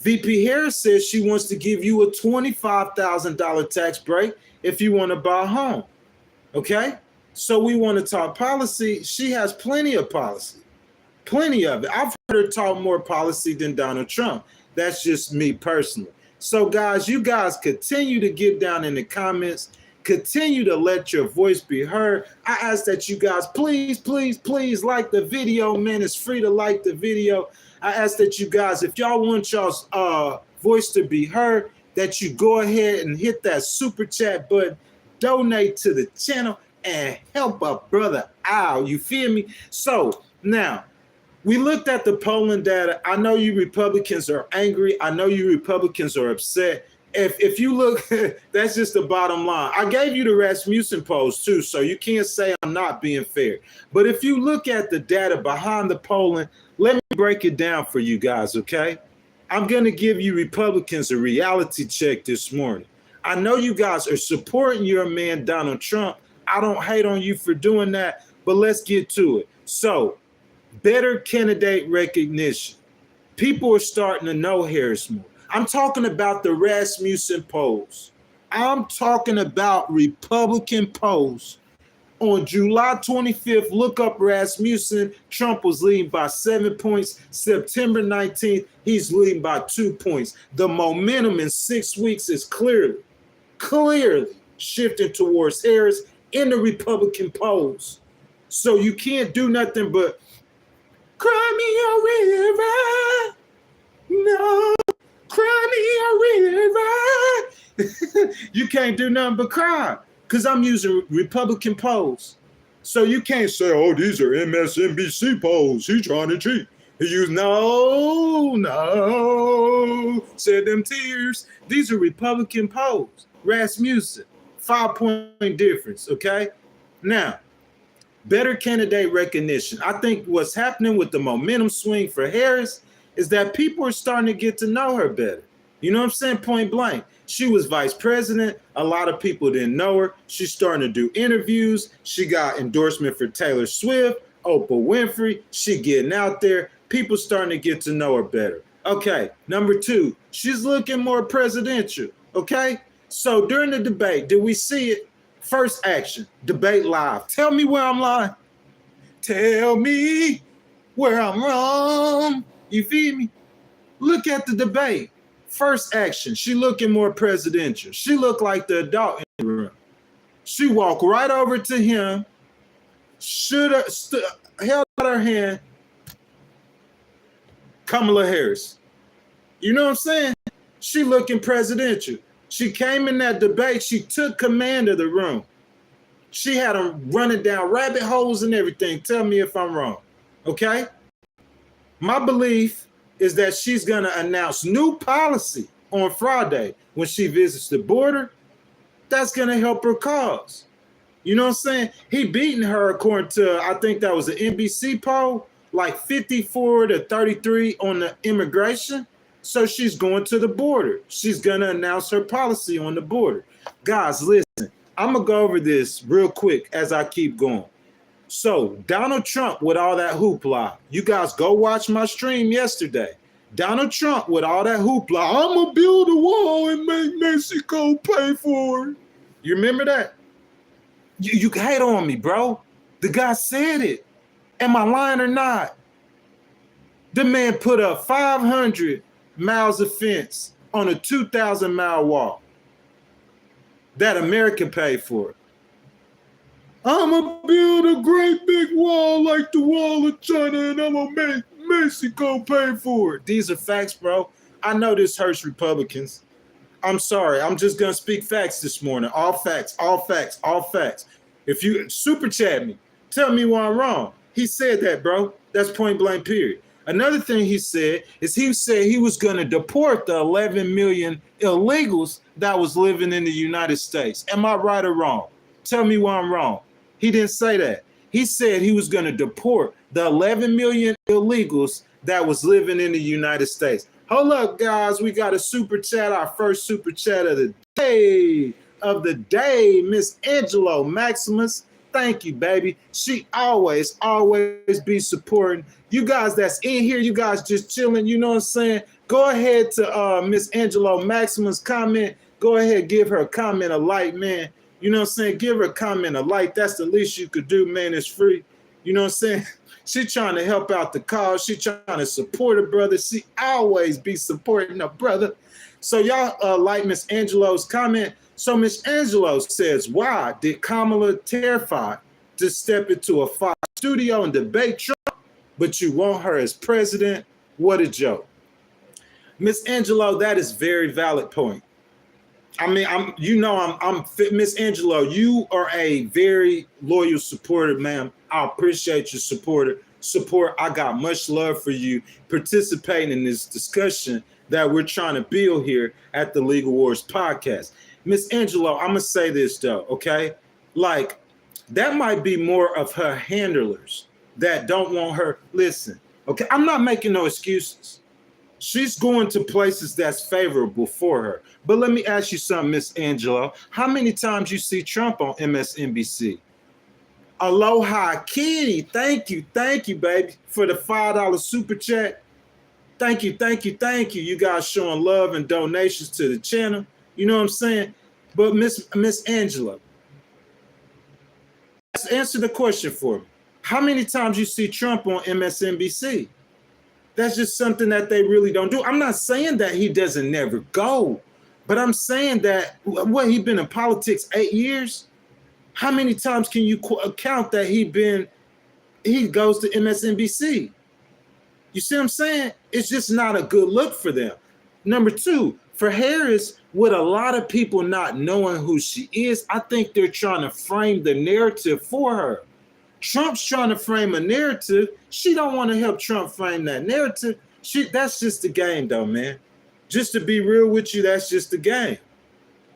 VP Harris says she wants to give you a $25,000 tax break if you want to buy a home. Okay? So we want to talk policy. She has plenty of policy. Plenty of it. I've heard her talk more policy than Donald Trump. That's just me personally. So guys, you guys continue to get down in the comments. Continue to let your voice be heard. I ask that you guys please, please, please like the video, man. It's free to like the video. I ask that you guys, if y'all want y'all's voice to be heard, that you go ahead and hit that super chat button, donate to the channel, and help a brother out. You feel me? So now, we looked at the polling data. I know you Republicans are angry. I know you Republicans are upset. If you look, that's just the bottom line. I gave you the Rasmussen polls too, so you can't say I'm not being fair. But if you look at the data behind the polling, let me break it down for you guys, okay? I'm going to give you Republicans a reality check this morning. I know you guys are supporting your man, Donald Trump. I don't hate on you for doing that, but let's get to it. So, better candidate recognition. People are starting to know Harris more. I'm talking about the Rasmussen polls. I'm talking about Republican polls. On July 25th, look up Rasmussen. Trump was leading by 7 points. September 19th, he's leading by 2 points. The momentum in 6 weeks is clearly shifting towards Harris in the Republican polls. So you can't do nothing but cry me a river. No, cry me a river. You can't do nothing but cry because I'm using Republican polls. So you can't say, oh, these are MSNBC polls. He's trying to cheat. He used, no. Said them tears. These are Republican polls. Rasmussen, 5-point difference, okay? Now, better candidate recognition. I think what's happening with the momentum swing for Harris is that people are starting to get to know her better. You know what I'm saying? Point blank. She was vice president. A lot of people didn't know her. She's starting to do interviews. She got endorsement for Taylor Swift, Oprah Winfrey. She getting out there. People starting to get to know her better. Okay, number two, she's looking more presidential. Okay, so during the debate, did we see it? First action, debate live. Tell me where I'm lying. Tell me where I'm wrong. You feel me? Look at the debate. First action, she looking more presidential. She looked like the adult in the room. She walked right over to him, held out her hand. Kamala Harris. You know what I'm saying? She looking presidential. She came in that debate. She took command of the room. She had them running down rabbit holes and everything. Tell me if I'm wrong. Okay? My belief is that she's going to announce new policy on Friday when she visits the border. That's going to help her cause. You know what I'm saying? He beating her according to, I think that was an NBC poll, like 54 to 33 on the immigration. So she's going to the border. She's going to announce her policy on the border. Guys, listen, I'm going to go over this real quick as I keep going. So Donald Trump with all that hoopla, you guys go watch my stream yesterday. Donald Trump with all that hoopla, I'm going to build a wall and make Mexico pay for it. You remember that? You hate on me, bro. The guy said it. Am I lying or not? The man put up 500 miles of fence on a 2,000-mile wall that America paid for. I'm going to build a great big wall like the wall of China, and I'm going to make Mexico pay for it. These are facts, bro. I know this hurts Republicans. I'm sorry. I'm just going to speak facts this morning. All facts, all facts, all facts. If you super chat me, tell me why I'm wrong. He said that, bro. That's point blank, period. Another thing he said is he said he was going to deport the 11 million illegals that was living in the United States. Am I right or wrong? Tell me why I'm wrong. He didn't say that. He said he was going to deport the 11 million illegals that was living in the United States. Hold up, guys. We got a super chat, our first super chat of the day. Miss Angelo Maximus. Thank you, baby. She always be supporting. You guys that's in here, you guys just chilling, you know what I'm saying? Go ahead to Miss Angelo Maximus comment. Go ahead, give her a comment, a like, man. You know what I'm saying? Give her a comment, a like. That's the least you could do, man. It's free. You know what I'm saying? She trying to help out the cause. She trying to support her brother. She always be supporting her brother. So y'all like Miss Angelo's comment. So Miss Angelo says, why did Kamala terrified to step into a Fox studio and debate Trump, but you want her as president? What a joke. Miss Angelo, that is very valid point. I mean, I'm Miss Angelo, you are a very loyal supporter, ma'am. I appreciate your support. I got much love for you participating in this discussion that we're trying to build here at the Legal Wars podcast. Miss Angelo, I'm going to say this, though, okay? Like, that might be more of her handlers that don't want her. Listen, okay? I'm not making no excuses. She's going to places that's favorable for her. But let me ask you something, Miss Angelo. How many times you see Trump on MSNBC? Aloha Kitty. Thank you, baby, for the $5 super chat. Thank you. You guys showing love and donations to the channel. You know what I'm saying? But Miss Angela, answer the question for me. How many times you see Trump on MSNBC? That's just something that they really don't do. I'm not saying that he doesn't never go, but I'm saying that, he been in politics 8 years? How many times can you count that he goes to MSNBC? You see what I'm saying? It's just not a good look for them. Number two, for Harris, with a lot of people not knowing who she is, I think they're trying to frame the narrative for her. Trump's trying to frame a narrative. She don't want to help Trump frame that narrative. That's just the game, though, man. Just to be real with you, that's just the game.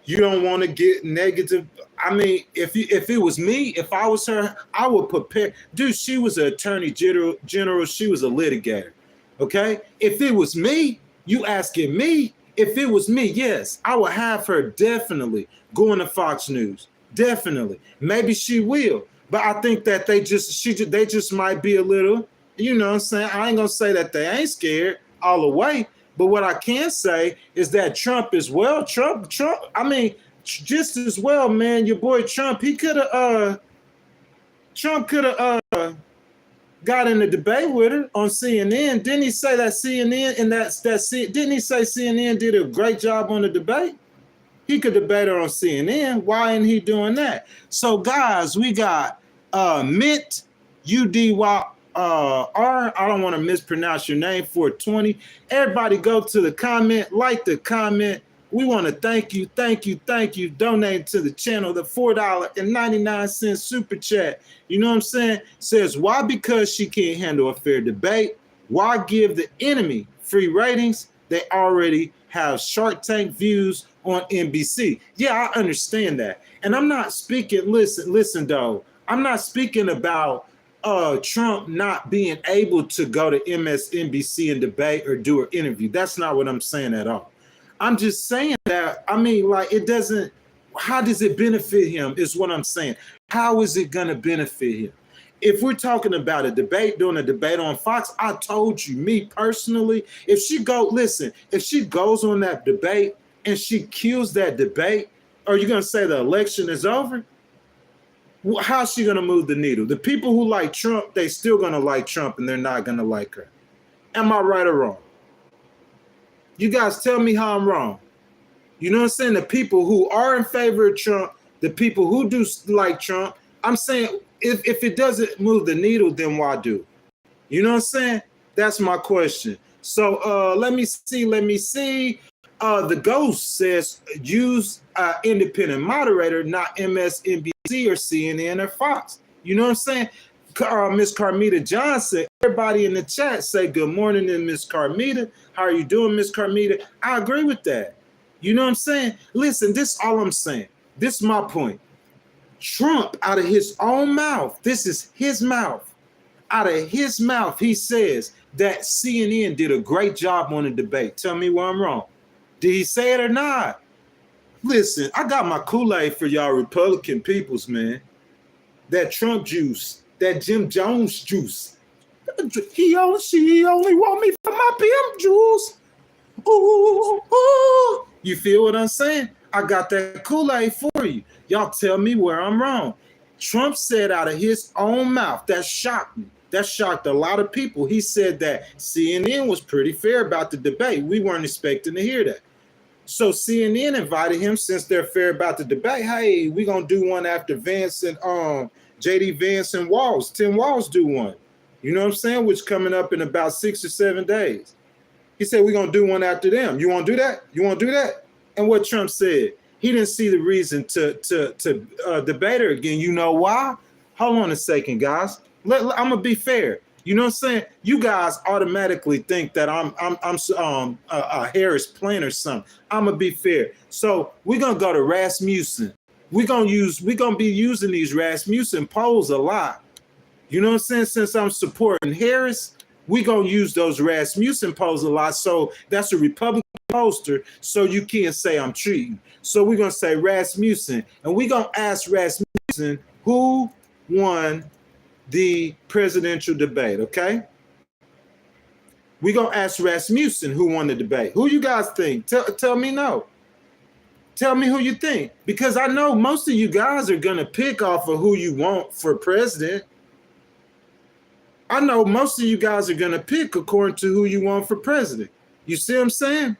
You don't want to get negative. I mean, if it was me, if I was her, I would prepare. Dude, she was an attorney general. She was a litigator. Okay, if it was me, you asking me. If it was me, yes, I would have her definitely going to Fox News. Definitely, maybe she will. But I think that they just might be a little. You know what I'm saying? I ain't gonna say that they ain't scared all the way. But what I can say is that Trump as well. Trump. I mean, just as well, man. Your boy Trump. He could have. Trump could have got in a debate with her on CNN. Didn't he say that CNN and didn't he say CNN did a great job on the debate? He could debate her on CNN. Why ain't he doing that? So, guys, we got Mint UDY. I don't want to mispronounce your name, 420. Everybody go to the comment, like the comment. We want to thank you, donate to the channel, the $4.99 super chat. You know what I'm saying? Says, why? Because she can't handle a fair debate. Why give the enemy free ratings? They already have Shark Tank views on NBC. Yeah, I understand that. And I'm not speaking, listen, though. I'm not speaking about Trump not being able to go to MSNBC and debate or do an interview. That's not what I'm saying at all. I'm just saying that, I mean, like, it doesn't, how does it benefit him is what I'm saying. How is it going to benefit him? If we're talking about a debate, doing a debate on Fox, I told you, me personally, if she goes on that debate and she kills that debate, are you going to say the election is over? How's she going to move the needle? The people who like Trump, they still going to like Trump and they're not going to like her. Am I right or wrong? You guys tell me how I'm wrong. You know what I'm saying? The people who are in favor of Trump, the people who do like Trump, I'm saying if it doesn't move the needle, then why do? You know what I'm saying? That's my question. So let me see. The Ghost says use independent moderator, not MSNBC or CNN or Fox. You know what I'm saying? Miss Carmita Johnson, everybody in the chat say good morning to Miss Carmita. How are you doing, Miss Carmita? I agree with that. You know what I'm saying? Listen, this is all I'm saying. This is my point. Trump, out of his own mouth, this is his mouth. Out of his mouth, he says that CNN did a great job on the debate. Tell me where I'm wrong. Did he say it or not? Listen, I got my Kool-Aid for y'all Republican peoples, man. That Trump juice, that Jim Jones juice. She only want me for my pimp juice. Ooh, ooh. You feel what I'm saying? I got that Kool-Aid for you. Y'all tell me where I'm wrong. Trump said out of his own mouth, that shocked me. That shocked a lot of people. He said that CNN was pretty fair about the debate. We weren't expecting to hear that. So CNN invited him, since they're fair about the debate. Hey, we're going to do one after Vance and JD Vance and Walls. Tim Walls do one. You know what I'm saying? Which coming up in about 6 or 7 days. He said, we're going to do one after them. You want to do that? You want to do that? And what Trump said, he didn't see the reason to debate her again. You know why? Hold on a second, guys. I'm going to be fair. You know what I'm saying? You guys automatically think that I'm a Harris plan or something. I'm going to be fair. So we're going to go to Rasmussen. We're going to be using these Rasmussen polls a lot. You know what I'm saying? Since I'm supporting Harris, we're going to use those Rasmussen polls a lot. So that's a Republican poster, so you can't say I'm cheating. So we're going to say Rasmussen, and we're going to ask Rasmussen who won the presidential debate, okay? We're going to ask Rasmussen who won the debate. Who you guys think? Tell me no. Tell me who you think. Because I know most of you guys are going to pick off of who you want for president. I know most of you guys are going to pick according to who you want for president. You see what I'm saying?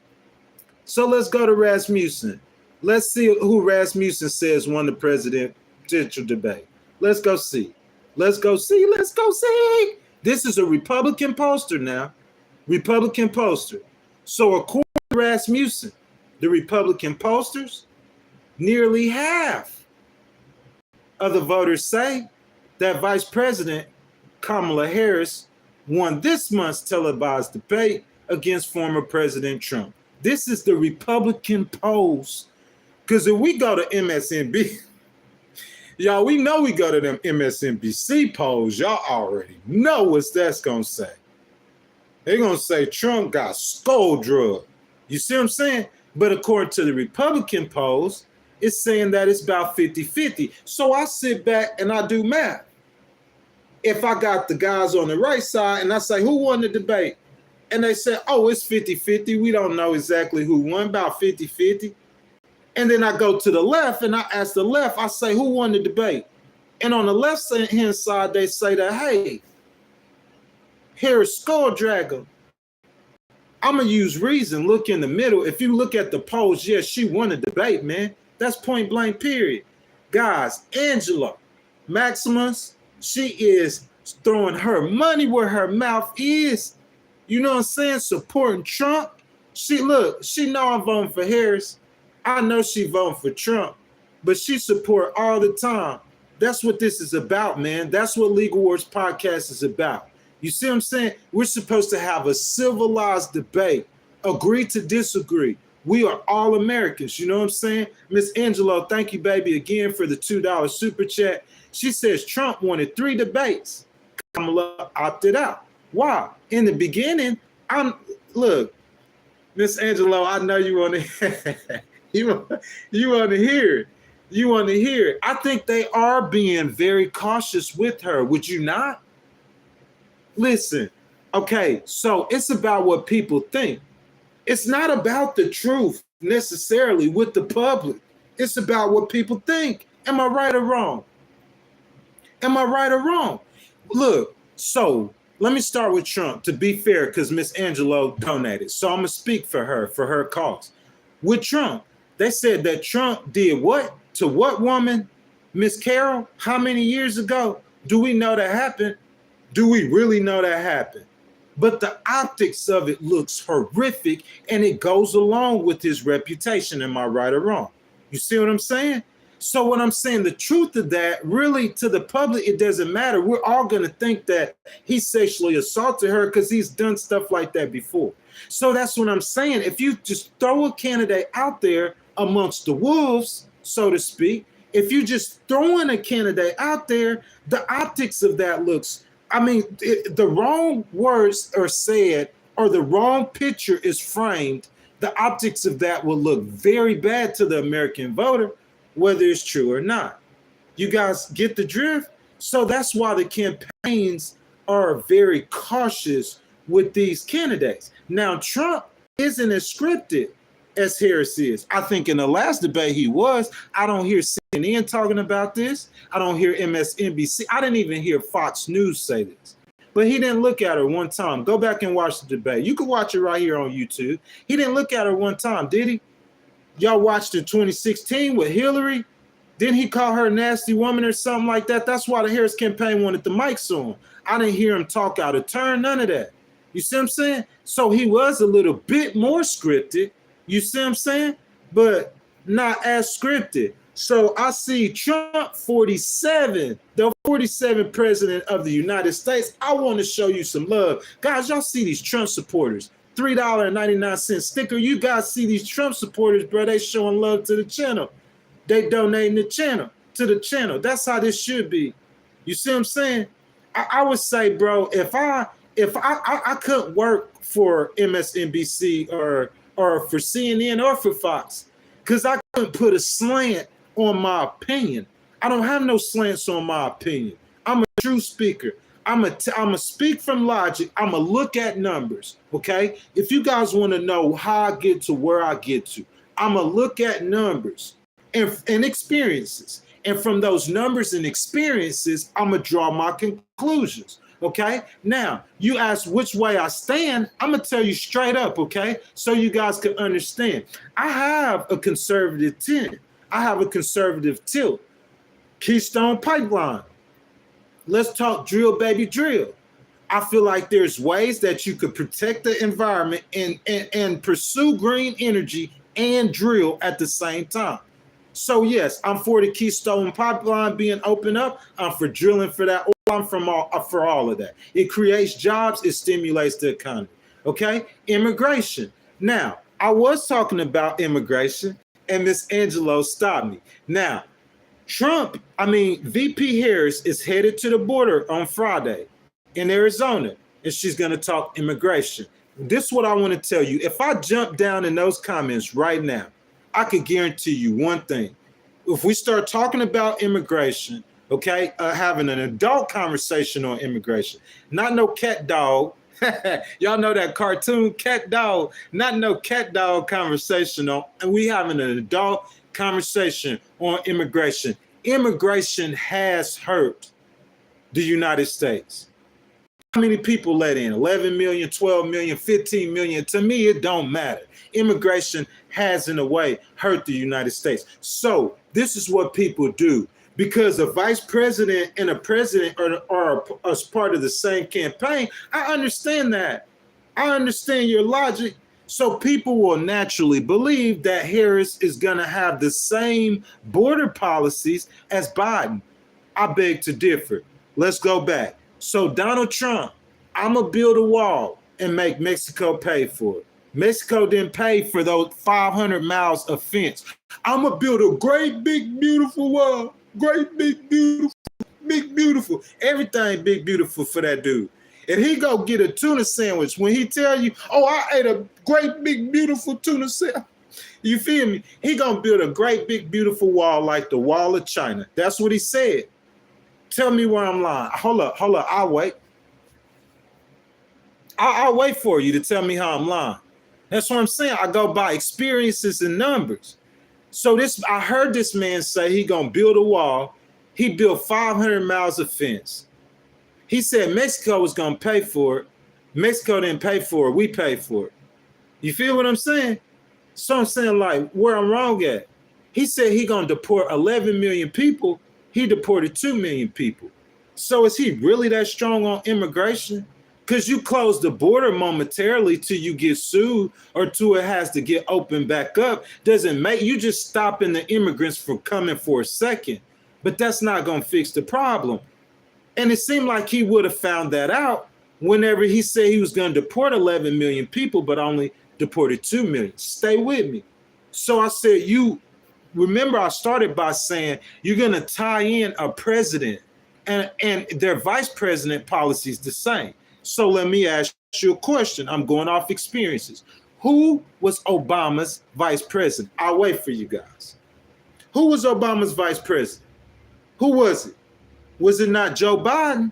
So let's go to Rasmussen. Let's see who Rasmussen says won the presidential debate. Let's go see. Let's go see. Let's go see. This is a Republican poster now. Republican poster. So according to Rasmussen, the Republican posters, nearly half of the voters say that Vice President Kamala Harris won this month's televised debate against former President Trump. This is the Republican polls Because if we go to MSNB, y'all, we know we go to them MSNBC polls. Y'all already know what that's going to say. They're going to say Trump got skull drug. You see what I'm saying? But according to the Republican polls, it's saying that it's about 50-50. So I sit back and I do math. If I got the guys on the right side and I say, who won the debate? And they say, oh, it's 50-50. We don't know exactly who won, about 50-50. And then I go to the left and I ask the left, I say, who won the debate? And on the left-hand side, they say that, hey, Harris Skull Dragger. I'm going to use reason, look in the middle. If you look at the polls, yes, she won the debate, man. That's point blank, period. Guys, Angela Maximus, she is throwing her money where her mouth is. You know what I'm saying? Supporting Trump. She know I'm voting for Harris. I know she voting for Trump, but she support all the time. That's what this is about, man. That's what Legal Wars Podcast is about. You see what I'm saying? We're supposed to have a civilized debate, agree to disagree. We are all Americans. You know what I'm saying? Miss Angelo, thank you, baby, again for the $2 super chat. She says Trump wanted 3 debates. Kamala opted out. Why? In the beginning, look, Miss Angelo, I know you want to you want to hear it. You want to hear it. I think they are being very cautious with her. Would you not? Listen, okay, so it's about what people think. It's not about the truth necessarily with the public. It's about what people think. Am I right or wrong? Am I right or wrong? Look, so let me start with Trump, to be fair, because Miss Angelo donated. So I'm going to speak for her cause. With Trump, they said that Trump did what? To what woman? Miss Carol? How many years ago? Do we know that happened? Do we really know that happened? But the optics of it looks horrific, and it goes along with his reputation. Am I right or wrong? You see what I'm saying? So what I'm saying, the truth of that, really, to the public, it doesn't matter. We're all going to think that he sexually assaulted her because he's done stuff like that before. So that's what I'm saying. If you just throw a candidate out there amongst the wolves, so to speak, if you just throwing a candidate out there, the optics of that looks, the wrong words are said or the wrong picture is framed, the optics of that will look very bad to the American voter, whether it's true or not. You guys get the drift? So that's why the campaigns are very cautious with these candidates. Now, Trump isn't as scripted as Harris is. I think in the last debate he was. I don't hear CNN talking about this. I don't hear MSNBC. I didn't even hear Fox News say this. But he didn't look at her one time. Go back and watch the debate. You can watch it right here on YouTube. He didn't look at her one time, did he? Y'all watched in 2016 with Hillary? Didn't he call her a nasty woman or something like that? That's why the Harris campaign wanted the mics on. I didn't hear him talk out of turn, none of that. You see what I'm saying? So he was a little bit more scripted. You see what I'm saying? But not as scripted. So I see Trump 47, the 47th president of the United States. I want to show you some love. Guys, y'all see these Trump supporters. $3.99 sticker. You guys see these Trump supporters, bro. They showing love to the channel. They donating to the channel. That's how this should be. You see what I'm saying? I would say, bro, if I couldn't work for MSNBC or for CNN or for Fox, because I couldn't put a slant on my opinion. I don't have no slants on my opinion. I'm a true speaker. I'm a speak from logic. I'm a look at numbers, okay? If you guys want to know how I get to where I get to, I'm a look at numbers and experiences. And from those numbers and experiences, I'm going to draw my conclusions, okay? Now, you ask which way I stand, I'm going to tell you straight up, okay? So you guys can understand. I have a conservative tint. I have a conservative tilt. Keystone Pipeline. Let's talk drill, baby, drill. I feel like there's ways that you could protect the environment and pursue green energy and drill at the same time. So yes, I'm for the Keystone Pipeline being opened up. I'm for drilling for that. I'm for all of that. It creates jobs. It stimulates the economy. Okay, immigration. Now, I was talking about immigration. and Miss Angelo stopped me. Now, VP Harris is headed to the border on Friday in Arizona, and she's going to talk immigration. This is what I want to tell you. If I jump down in those comments right now, I could guarantee you one thing. If we start talking about immigration, okay, having an adult conversation on immigration, not no cat dog. Y'all know that cartoon cat dog, not no cat dog conversation on, and we having an adult conversation on immigration. Immigration has hurt the United States. How many people let in? 11 million, 12 million, 15 million. To me, it don't matter. Immigration has, in a way, hurt the United States. So this is what people do. Because a vice president and a president are as part of the same campaign, I understand that. I understand your logic. So people will naturally believe that Harris is going to have the same border policies as Biden. I beg to differ. Let's go back. So Donald Trump, I'm going to build a wall and make Mexico pay for it. Mexico didn't pay for those 500 miles of fence. I'm going to build a great, big, beautiful wall. Great, big, beautiful. Everything big, beautiful for that dude. If he go get a tuna sandwich, when he tell you, oh, I ate a great, big, beautiful tuna sandwich, you feel me? He gonna build a great, big, beautiful wall like the Wall of China. That's what he said. Tell me where I'm lying. Hold up. I'll wait. I'll wait for you to tell me how I'm lying. That's what I'm saying. I go by experiences and numbers. So I heard this man say he gonna build a wall. He built 500 miles of fence. He said Mexico was gonna pay for it. Mexico didn't pay for it. We paid for it. You feel what I'm saying? So I'm saying, like, where I'm wrong at. He said he gonna deport 11 million people. He deported 2 million people. So is he really that strong on immigration? Because you close the border momentarily till you get sued or till it has to get opened back up. Doesn't make you just stopping the immigrants from coming for a second. But that's not going to fix the problem. And it seemed like he would have found that out whenever he said he was going to deport 11 million people, but only deported 2 million. Stay with me. So I said, remember I started by saying you're going to tie in a president and their vice president policies the same. So let me ask you a question. I'm going off experiences. Who was Obama's vice president? I'll wait for you guys. Who was Obama's vice president? Who was it? Was it not Joe Biden?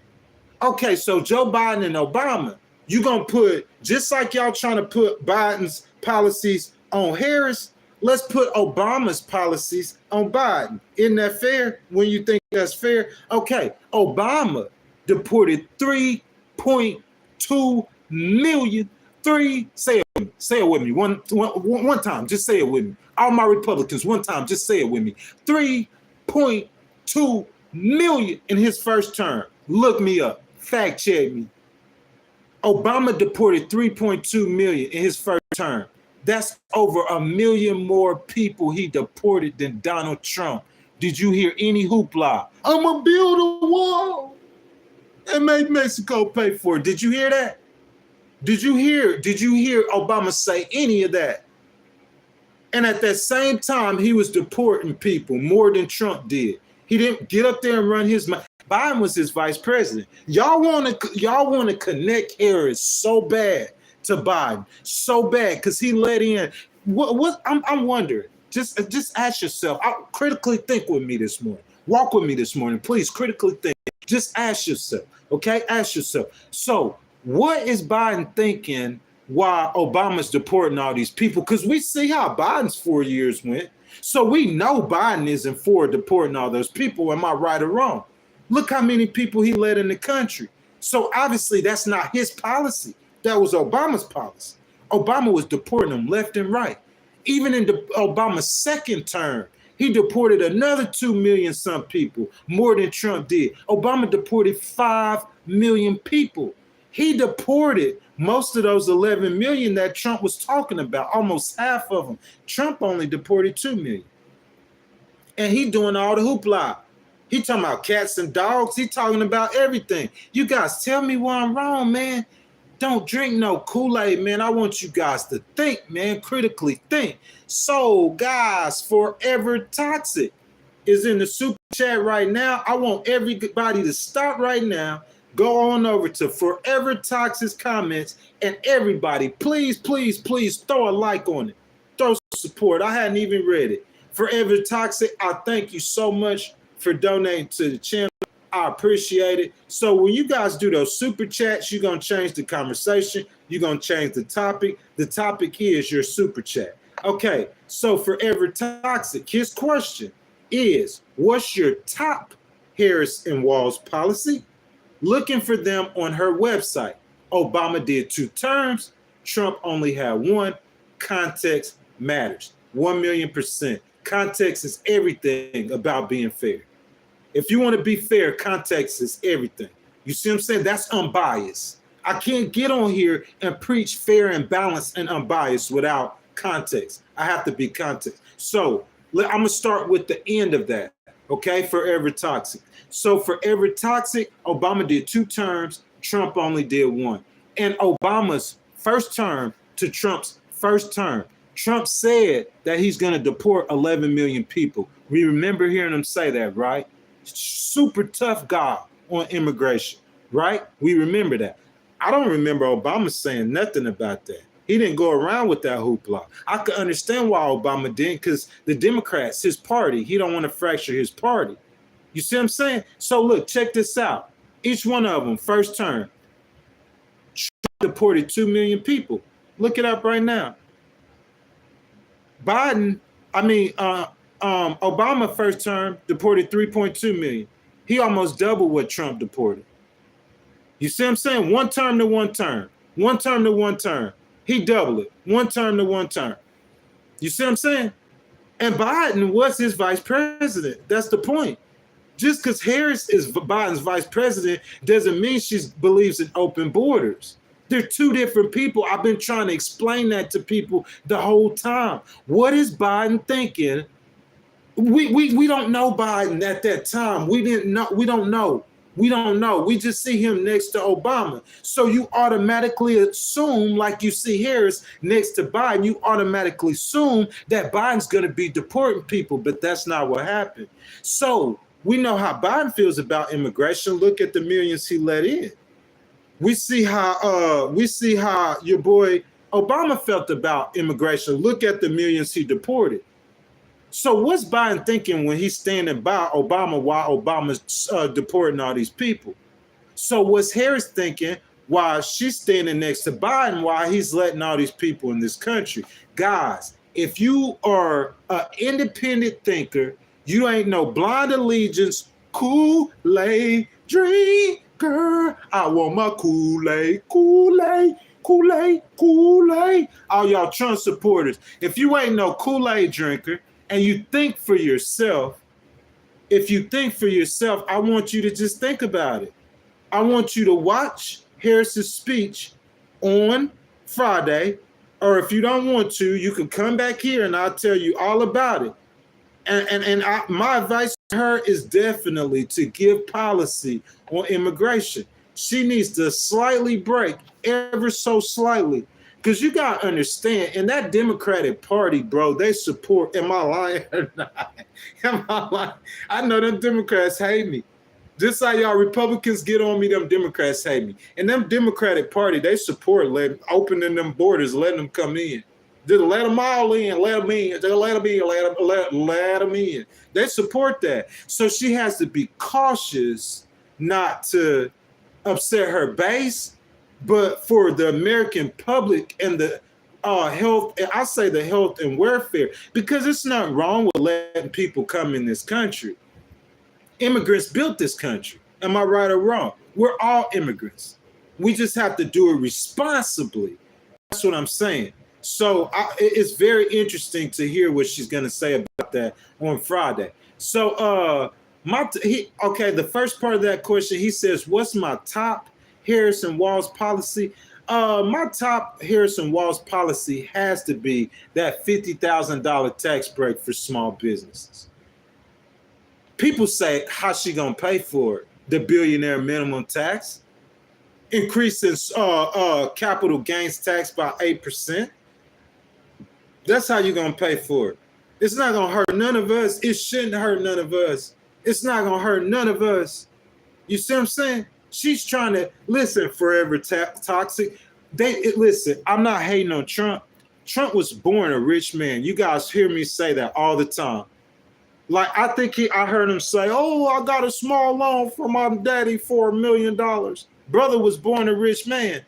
Okay, so Joe Biden and Obama, you're going to put, just like y'all trying to put Biden's policies on Harris, let's put Obama's policies on Biden. Isn't that fair? When you think that's fair? Okay, Obama deported 3.2 million. Say it with me. One time, just say it with me. All my Republicans, one time, just say it with me. 3.2 million in his first term. Look me up. Fact check me. Obama deported 3.2 million in his first term. That's over 1 million more people he deported than Donald Trump. Did you hear any hoopla? I'm gonna build a wall and make Mexico pay for it. Did you hear that? Did you hear Obama say any of that? And at that same time, he was deporting people more than Trump did. He didn't get up there and run his mouth. Biden was his vice president. Y'all want to connect Harris so bad to Biden, so bad, because he let in. What I'm wondering. Just ask yourself. Critically think with me this morning. Walk with me this morning, please. Critically think. Just ask yourself. Okay, ask yourself. So, what is Biden thinking while Obama's deporting all these people? Because we see how Biden's 4 years went. So we know Biden isn't for deporting all those people. Am I right or wrong? Look how many people he let in the country. So obviously that's not his policy. That was Obama's policy. Obama was deporting them left and right. Even in Obama's second term, he deported another 2 million some people, more than Trump did. Obama deported 5 million people. He deported most of those 11 million that Trump was talking about, almost half of them. Trump only deported 2 million. And he doing all the hoopla. He talking about cats and dogs. He talking about everything. You guys tell me why I'm wrong, man. Don't drink no Kool-Aid, man. I want you guys to think, man, critically think. So, guys, Forever Toxic is in the super chat right now. I want everybody to stop right now. Go on over to Forever Toxic's comments, and everybody, please, please, please throw a like on it. Throw support. I hadn't even read it. Forever Toxic, I thank you so much for donating to the channel. I appreciate it. So when you guys do those super chats, you're going to change the conversation. You're going to change the topic. The topic is your super chat. Okay, so Forever Toxic, his question is, what's your top Harris and Walz policy? Looking for them on her website. Obama did 2 terms. Trump only had 1. Context matters. 1,000,000%. Context is everything about being fair. If you want to be fair, context is everything. You see what I'm saying? That's unbiased. I can't get on here and preach fair and balanced and unbiased without context. I have to be context. So I'm going to start with the end of that. Okay, Forever Toxic. So Forever Toxic, Obama did 2 terms. Trump only did 1. And Obama's first term to Trump's first term, Trump said that he's going to deport 11 million people. We remember hearing him say that, right? Super tough guy on immigration, right? We remember that. I don't remember Obama saying nothing about that. He didn't go around with that hoopla. I could understand why Obama didn't, because the Democrats, his party, he don't want to fracture his party. You see what I'm saying? So look, check this out. Each one of them, first term, Trump deported 2 million people. Look it up right now. Obama first term deported 3.2 million. He almost doubled what Trump deported. You see what I'm saying? 1 term to 1 term. 1 term to 1 term. He doubled it. 1 term to 1 term. You see what I'm saying? And Biden was his vice president. That's the point. Just because Harris is Biden's vice president doesn't mean she believes in open borders. They're 2 different people. I've been trying to explain that to people the whole time. What is Biden thinking? We don't know Biden at that time. We didn't know. We don't know. We don't know. We just see him next to Obama. So you automatically assume, like you see Harris next to Biden, you automatically assume that Biden's going to be deporting people, but that's not what happened. So we know how Biden feels about immigration. Look at the millions he let in. We see how your boy Obama felt about immigration. Look at the millions he deported. So what's Biden thinking when he's standing by Obama while Obama's deporting all these people? So what's Harris thinking while she's standing next to Biden while he's letting all these people in this country? Guys, if you are an independent thinker, you ain't no blind allegiance, Kool-Aid drinker. I want my Kool-Aid, Kool-Aid, Kool-Aid, Kool-Aid. All y'all Trump supporters, if you ain't no Kool-Aid drinker, and you think for yourself, if you think for yourself, I want you to just think about it. I want you to watch Harris's speech on Friday, or if you don't want to, you can come back here and I'll tell you all about it. My advice to her is definitely to give policy on immigration. She needs to slightly break, ever so slightly. Because you got to understand, in that Democratic Party, bro, they support, am I lying or not? Am I lying? I know them Democrats hate me. Just like y'all Republicans get on me, them Democrats hate me. And them Democratic Party, they support opening them borders, letting them come in. Just let them all in, let them in, just let them in, let them in. They support that. So she has to be cautious not to upset her base, but for the American public and the health, I say the health and welfare, because it's not wrong with letting people come in this country. Immigrants built this country. Am I right or wrong? We're all immigrants. We just have to do it responsibly. That's what I'm saying. So it's very interesting to hear what she's going to say about that on Friday. So the first part of that question, he says, what's my top Harris and Walz policy? My top Harris and Walz policy has to be that $50,000 tax break for small businesses. People say, how's she gonna pay for it? The billionaire minimum tax? increasing capital gains tax by 8%. That's how you're going to pay for it. It's not going to hurt none of us. It shouldn't hurt none of us. It's not going to hurt none of us. You see what I'm saying? She's trying to, listen, forever toxic. Listen, I'm not hating on Trump. Trump was born a rich man. You guys hear me say that all the time. Like, I think I heard him say, oh, I got a small loan from my daddy for $1 million. Brother was born a rich man.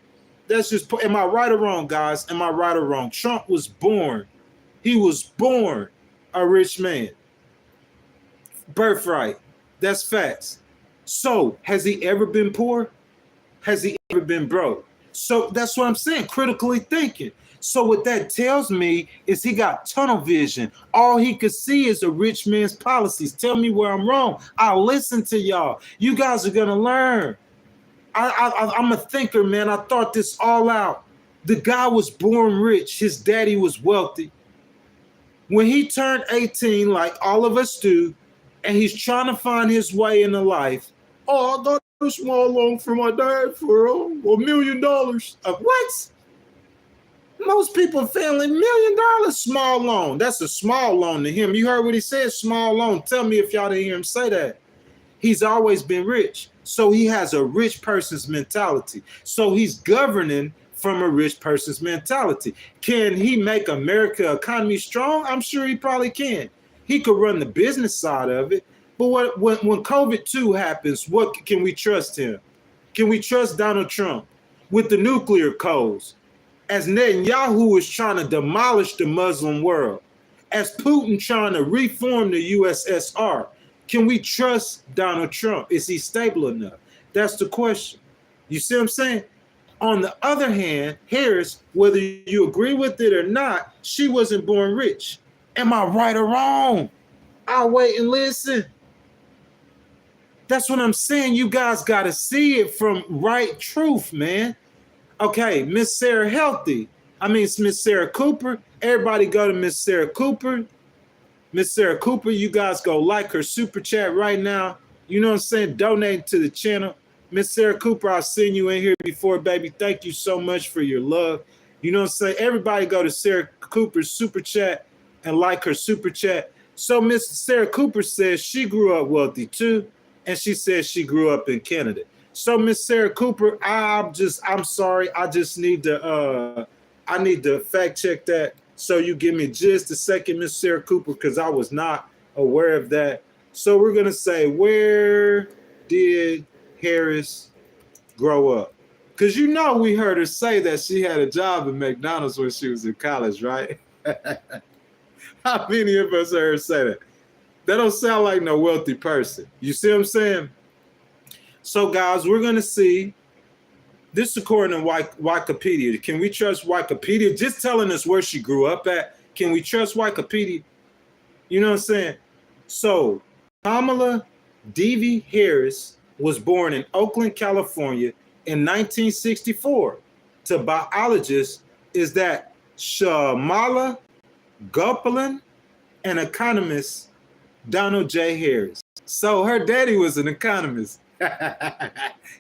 That's just, am I right or wrong, guys? Am I right or wrong? Trump was born. He was born a rich man. Birthright. That's facts. So, has he ever been poor? Has he ever been broke? So, that's what I'm saying, critically thinking. So, what that tells me is he got tunnel vision. All he could see is a rich man's policies. Tell me where I'm wrong. I'll listen to y'all. You guys are going to learn. I'm a thinker, man. I thought this all out. The guy was born rich. His daddy was wealthy. When he turned 18, like all of us do, and he's trying to find his way into life, oh, I got a small loan from my dad for $1 million. What? Most people family, $1 million small loan. That's a small loan to him. You heard what he said, small loan. Tell me if y'all didn't hear him say that. He's always been rich. So he has a rich person's mentality. So he's governing from a rich person's mentality. Can he make America economy strong? I'm sure he probably can. He could run the business side of it. But when COVID-2 happens, what can we trust him? Can we trust Donald Trump with the nuclear codes? As Netanyahu is trying to demolish the Muslim world, as Putin trying to reform the USSR, can we trust Donald Trump? Is he stable enough? That's the question. You see what I'm saying? On the other hand, Harris, whether you agree with it or not, she wasn't born rich. Am I right or wrong? I'll wait and listen. That's what I'm saying. You guys got to see it from right truth, man. Okay, Miss Sarah Miss Sarah Cooper. Everybody go to Miss Sarah Cooper. Miss Sarah Cooper, you guys go like her super chat right now. You know what I'm saying? Donate to the channel. Miss Sarah Cooper, I've seen you in here before, baby. Thank you so much for your love. You know what I'm saying? Everybody go to Sarah Cooper's super chat and like her super chat. So Miss Sarah Cooper says she grew up wealthy too, and she says she grew up in Canada. So Miss Sarah Cooper, I'm sorry. I just need to fact check that. So you give me just a second, Miss Sarah Cooper, because I was not aware of that. So we're going to say, where did Harris grow up? Because you know we heard her say that she had a job at McDonald's when she was in college, right? How many of us heard her say that? That don't sound like no wealthy person. You see what I'm saying? So, guys, we're going to see. This is according to Wikipedia. Can we trust Wikipedia? Just telling us where she grew up at. Can we trust Wikipedia? You know what I'm saying? So, Kamala Devi Harris was born in Oakland, California in 1964. To biologists, is that Shamala Gopalin and economist Donald J. Harris. So her daddy was an economist.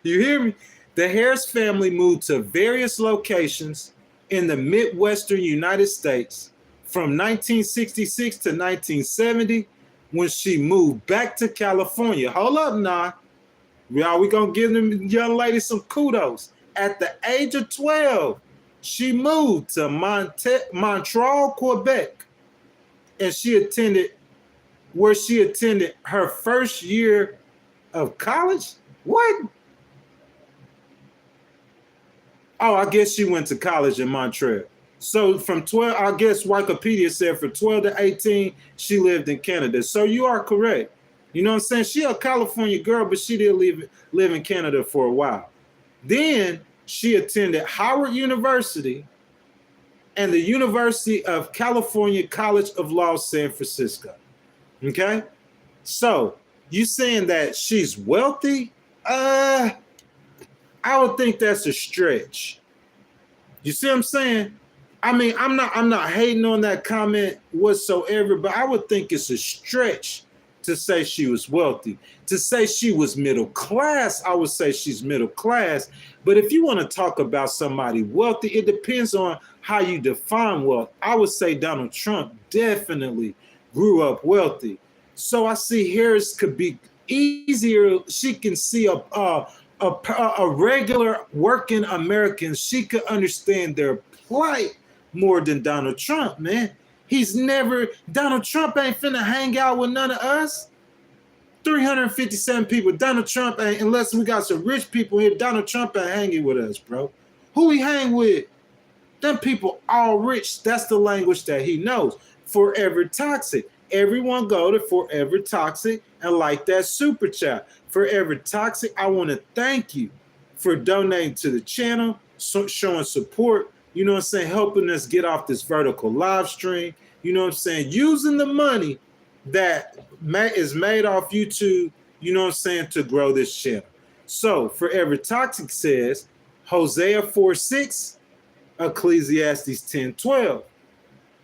You hear me? The Harris family moved to various locations in the Midwestern United States from 1966 to 1970 when she moved back to California. Hold up now. Y'all, we gonna give them young ladies some kudos. At the age of 12, she moved to Montreal, Quebec, and she attended her first year of college. What? Oh, I guess she went to college in Montreal. So from 12, I guess Wikipedia said from 12 to 18, she lived in Canada. So you are correct. You know what I'm saying? She a California girl, but she did live in Canada for a while. Then she attended Howard University and the University of California College of Law, San Francisco. Okay? So you saying that she's wealthy? I would think that's a stretch. You see what I'm saying? I mean, I'm not hating on that comment whatsoever, but I would think it's a stretch to say she was wealthy. To say she was middle class, I would say she's middle class. But if you want to talk about somebody wealthy, it depends on how you define wealth. I would say Donald Trump definitely grew up wealthy. So I see Harris could be easier. She can see a regular working American. She could understand their plight more than Donald Trump, man. Donald Trump ain't finna hang out with none of us. 357 people. Donald Trump ain't, unless we got some rich people here, Donald Trump ain't hanging with us, bro. Who he hang with? Them people all rich. That's the language that he knows. Forever Toxic. Everyone go to Forever Toxic and like that super chat. Forever Toxic, I want to thank you for donating to the channel, showing support, you know what I'm saying, helping us get off this vertical live stream, you know what I'm saying, using the money that is made off YouTube, you know what I'm saying, to grow this channel. So Forever Toxic says, Hosea 4:6, Ecclesiastes 10:12.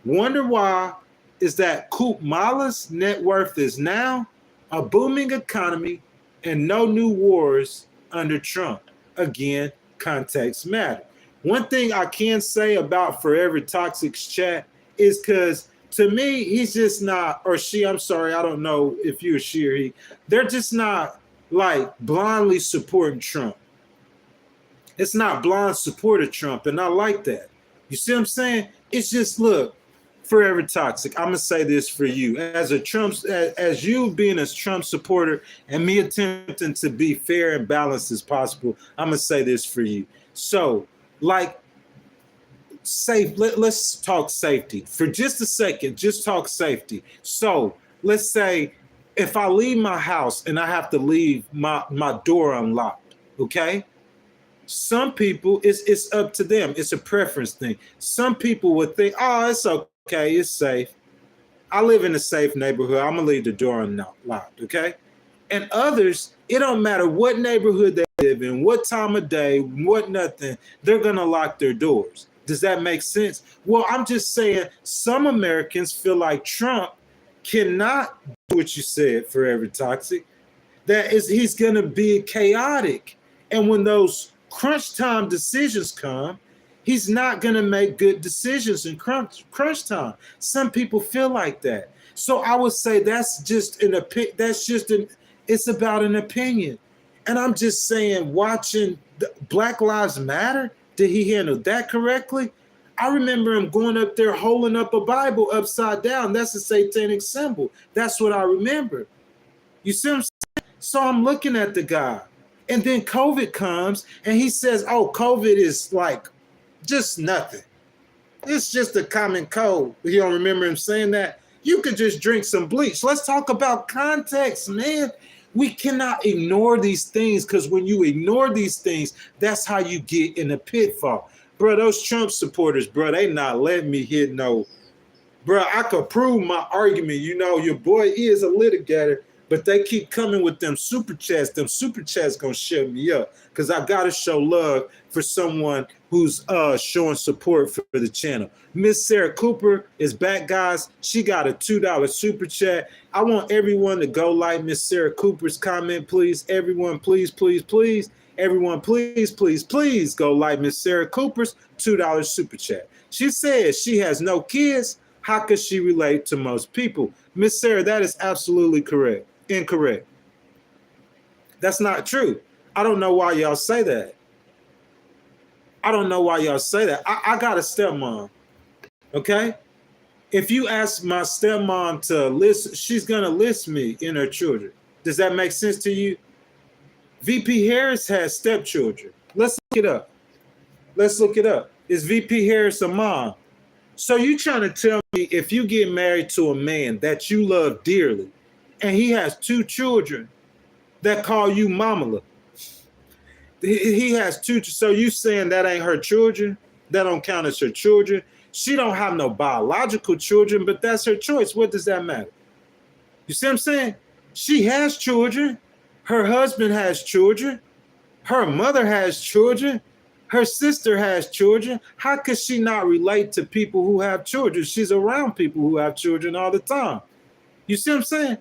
Wonder why is that Kamala's net worth is now a booming economy and no new wars under Trump. Again, context matter. One thing I can say about Forever Toxic's chat is because to me, he's just not, or she, I'm sorry, I don't know if you or she or he, they're just not like blindly supporting Trump. It's not blind support of Trump, and I like that. You see what I'm saying? It's just, look, Forever Toxic, I'm gonna say this for you. As you being a Trump supporter and me attempting to be fair and balanced as possible, I'm gonna say this for you. So, like, let's talk safety. For just a second, just talk safety. So let's say if I leave my house and I have to leave my door unlocked, okay? Some people, it's up to them. It's a preference thing. Some people would think, oh, it's okay, it's safe. I live in a safe neighborhood. I'm gonna leave the door unlocked, okay? And others, it don't matter what neighborhood they live in, what time of day, what nothing, they're gonna lock their doors. Does that make sense? Well, I'm just saying some Americans feel like Trump cannot do what you said, Forever Toxic. That is, he's gonna be chaotic. And when those crunch time decisions come, he's not going to make good decisions in crunch time. Some people feel like that. So I would say that's just it's about an opinion. And I'm just saying, watching Black Lives Matter, did he handle that correctly? I remember him going up there holding up a Bible upside down. That's a satanic symbol. That's what I remember. You see what I'm saying? So I'm looking at the guy. And then COVID comes and he says, oh, COVID is like just nothing. It's just a common cold. You don't remember him saying that? You could just drink some bleach. Let's talk about context, man. We cannot ignore these things, because when you ignore these things, that's how you get in a pitfall. Bro, those Trump supporters, bro, they not letting me hit no. Bro, I could prove my argument. You know, your boy is a litigator. But they keep coming with them super chats. Them super chats gonna shut me up, because I gotta show love for someone who's showing support for the channel. Miss Sarah Cooper is back, guys. She got a $2 super chat. I want everyone to go like Miss Sarah Cooper's comment, please. Everyone, please, please, please. Everyone, please, please, please go like Miss Sarah Cooper's $2 super chat. She says she has no kids. How could she relate to most people? Miss Sarah, that is absolutely correct. Incorrect. That's not true. I don't know why y'all say that. I don't know why y'all say that. I got a stepmom, okay? If you ask my stepmom to list, she's going to list me in her children. Does that make sense to you? VP Harris has stepchildren. Let's look it up. Let's look it up. Is VP Harris a mom? So you trying to tell me if you get married to a man that you love dearly, and he has 2 children that call you Kamala. He has 2. So you saying that ain't her children? That don't count as her children? She don't have no biological children, but that's her choice. What does that matter? You see what I'm saying? She has children. Her husband has children. Her mother has children. Her sister has children. How could she not relate to people who have children? She's around people who have children all the time. You see what I'm saying?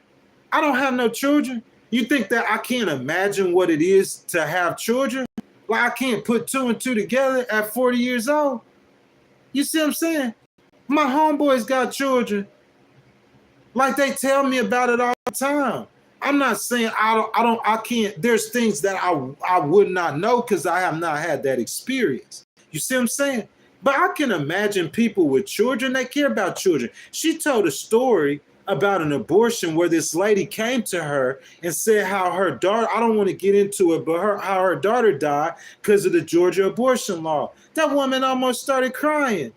I don't have no children. You think that I can't imagine what it is to have children? Like I can't put two and two together at 40 years old. You see what I'm saying? My homeboys got children. Like they tell me about it all the time. I'm not saying I can't. There's things that I would not know because I have not had that experience. You see what I'm saying? But I can imagine people with children, they care about children. She told a story about an abortion where this lady came to her and said how her daughter, I don't want to get into it, but how her daughter died because of the Georgia abortion law. That woman almost started crying.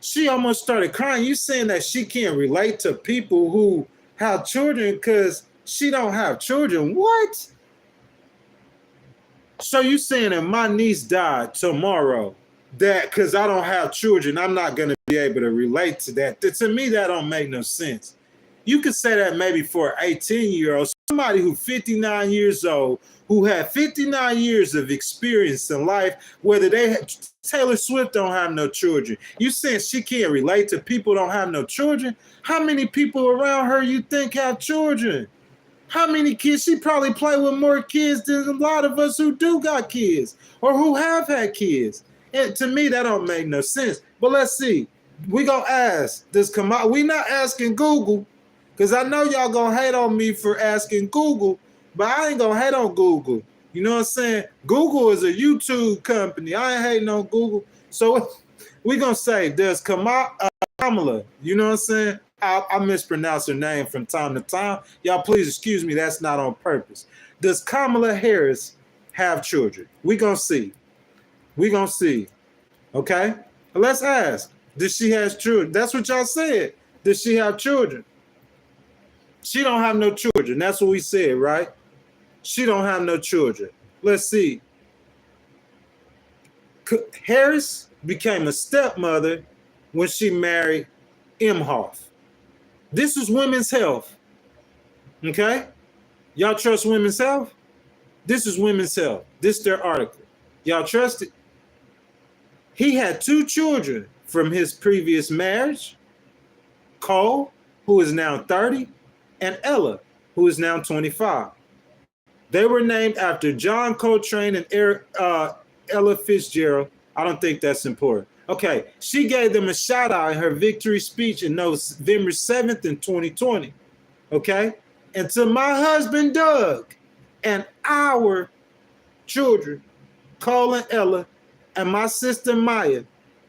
She almost started crying. You saying that she can't relate to people who have children because she don't have children? What? So you saying if my niece died tomorrow, that because I don't have children, I'm not going to be able to relate to that? To me, that don't make no sense. You could say that maybe for an 18-year-old, somebody who's 59 years old, who had 59 years of experience in life, whether they have, Taylor Swift don't have no children. You saying she can't relate to people who don't have no children? How many people around her you think have children? How many kids? She probably play with more kids than a lot of us who do got kids or who have had kids. And to me, that don't make no sense. But let's see. We gonna ask, does Kamala, we not asking Google, because I know y'all gonna hate on me for asking Google, but I ain't gonna hate on Google. You know what I'm saying? Google is a YouTube company. I ain't hating on Google. So we gonna say, does Kamala, you know what I'm saying? I mispronounce her name from time to time. Y'all please excuse me, that's not on purpose. Does Kamala Harris have children? We gonna see. We gonna see. Okay? Let's ask. Does she have children? That's what y'all said. Does she have children? She don't have no children. That's what we said, right? She don't have no children. Let's see. Harris became a stepmother when she married Imhoff. This is women's health. Okay? Y'all trust women's health? This is women's health. This is their article. Y'all trust it? He had 2 children from his previous marriage, Cole, who is now 30, and Ella, who is now 25. They were named after John Coltrane and Ella Fitzgerald. I don't think that's important. Okay, she gave them a shout out in her victory speech in November 7th in 2020. Okay, and to my husband Doug and our children, Cole and Ella, and my sister Maya,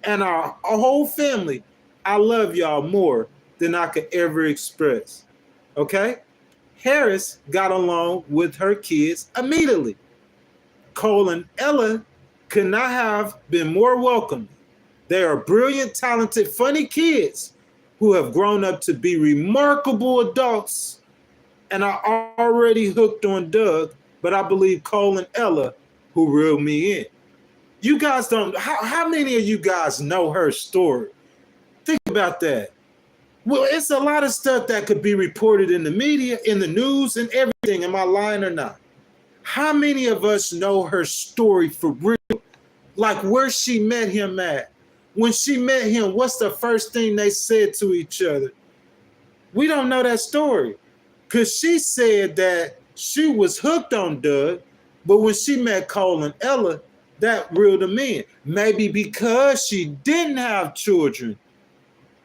and our whole family, I love y'all more than I could ever express. Okay? Harris got along with her kids immediately. Cole and Ella could not have been more welcome. They are brilliant, talented, funny kids who have grown up to be remarkable adults and are already hooked on Doug, but I believe Cole and Ella who reeled me in. You guys don't, how many of you guys know her story? Think about that. Well, it's a lot of stuff that could be reported in the media, in the news, and everything. Am I lying or not? How many of us know her story for real? Like where she met him at. When she met him, what's the first thing they said to each other? We don't know that story. Because she said that she was hooked on Doug, but when she met Cole and Ella, that reeled him in. Maybe because she didn't have children,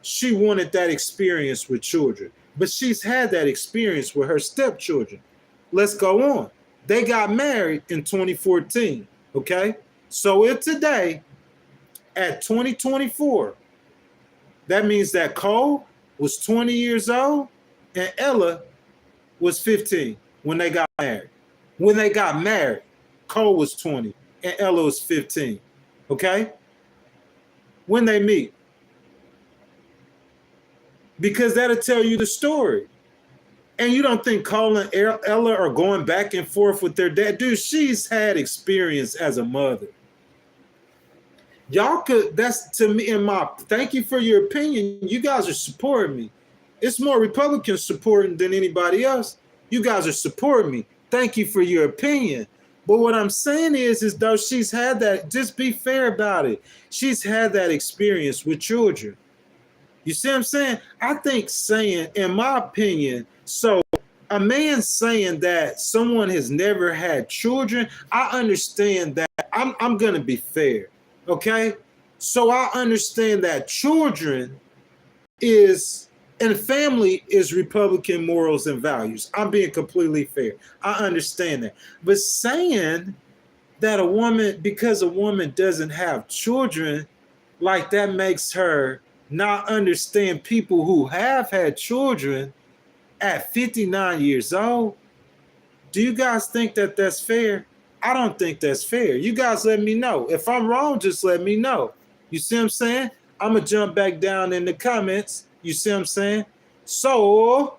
she wanted that experience with children. But she's had that experience with her stepchildren. Let's go on. They got married in 2014, okay? So if today, at 2024, that means that Cole was 20 years old and Ella was 15 when they got married. When they got married, Cole was 20 and Ella was 15, okay? When they meet. Because that'll tell you the story. And you don't think Cole and Ella are going back and forth with their dad? Dude, she's had experience as a mother. Y'all could, that's to me, in my, thank you for your opinion. You guys are supporting me. It's more Republicans supporting than anybody else. You guys are supporting me. Thank you for your opinion. But what I'm saying is though she's had that, just be fair about it. She's had that experience with children. You see what I'm saying? I think saying, in my opinion, so a man saying that someone has never had children, I understand that. I'm gonna be fair, okay? So I understand that children is and family is Republican morals and values. I'm being completely fair. I understand that. But saying that a woman, because a woman doesn't have children, like that makes her not understand people who have had children at 59 years old. Do you guys think that that's fair? I don't think that's fair. You guys let me know. If I'm wrong, just let me know. You see what I'm saying? I'm going to jump back down in the comments. You see what I'm saying? So,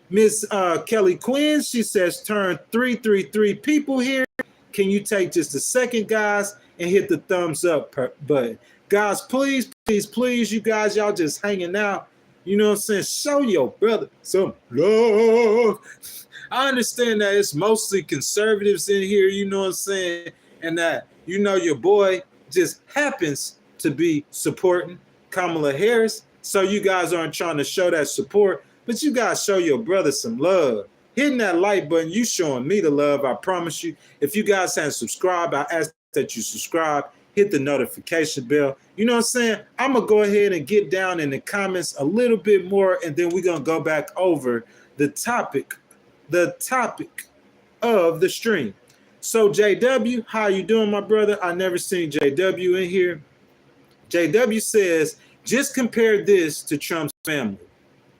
Miss Kelly Quinn, she says, turn 333 people here. Can you take just a second, guys, and hit the thumbs up button? Guys, please, please, please, you guys, y'all just hanging out. You know what I'm saying? Show your brother some love. I understand that it's mostly conservatives in here, you know what I'm saying? And that, you know, your boy just happens to be supporting Kamala Harris. So you guys aren't trying to show that support, but you guys show your brother some love. Hitting that like button, you showing me the love, I promise you. If you guys haven't subscribed, I ask that you subscribe, hit the notification bell. You know what I'm saying? I'm going to go ahead and get down in the comments a little bit more, and then we're going to go back over the topic of the stream. So JW, how you doing, my brother? I never seen JW in here. JW says, just compare this to Trump's family.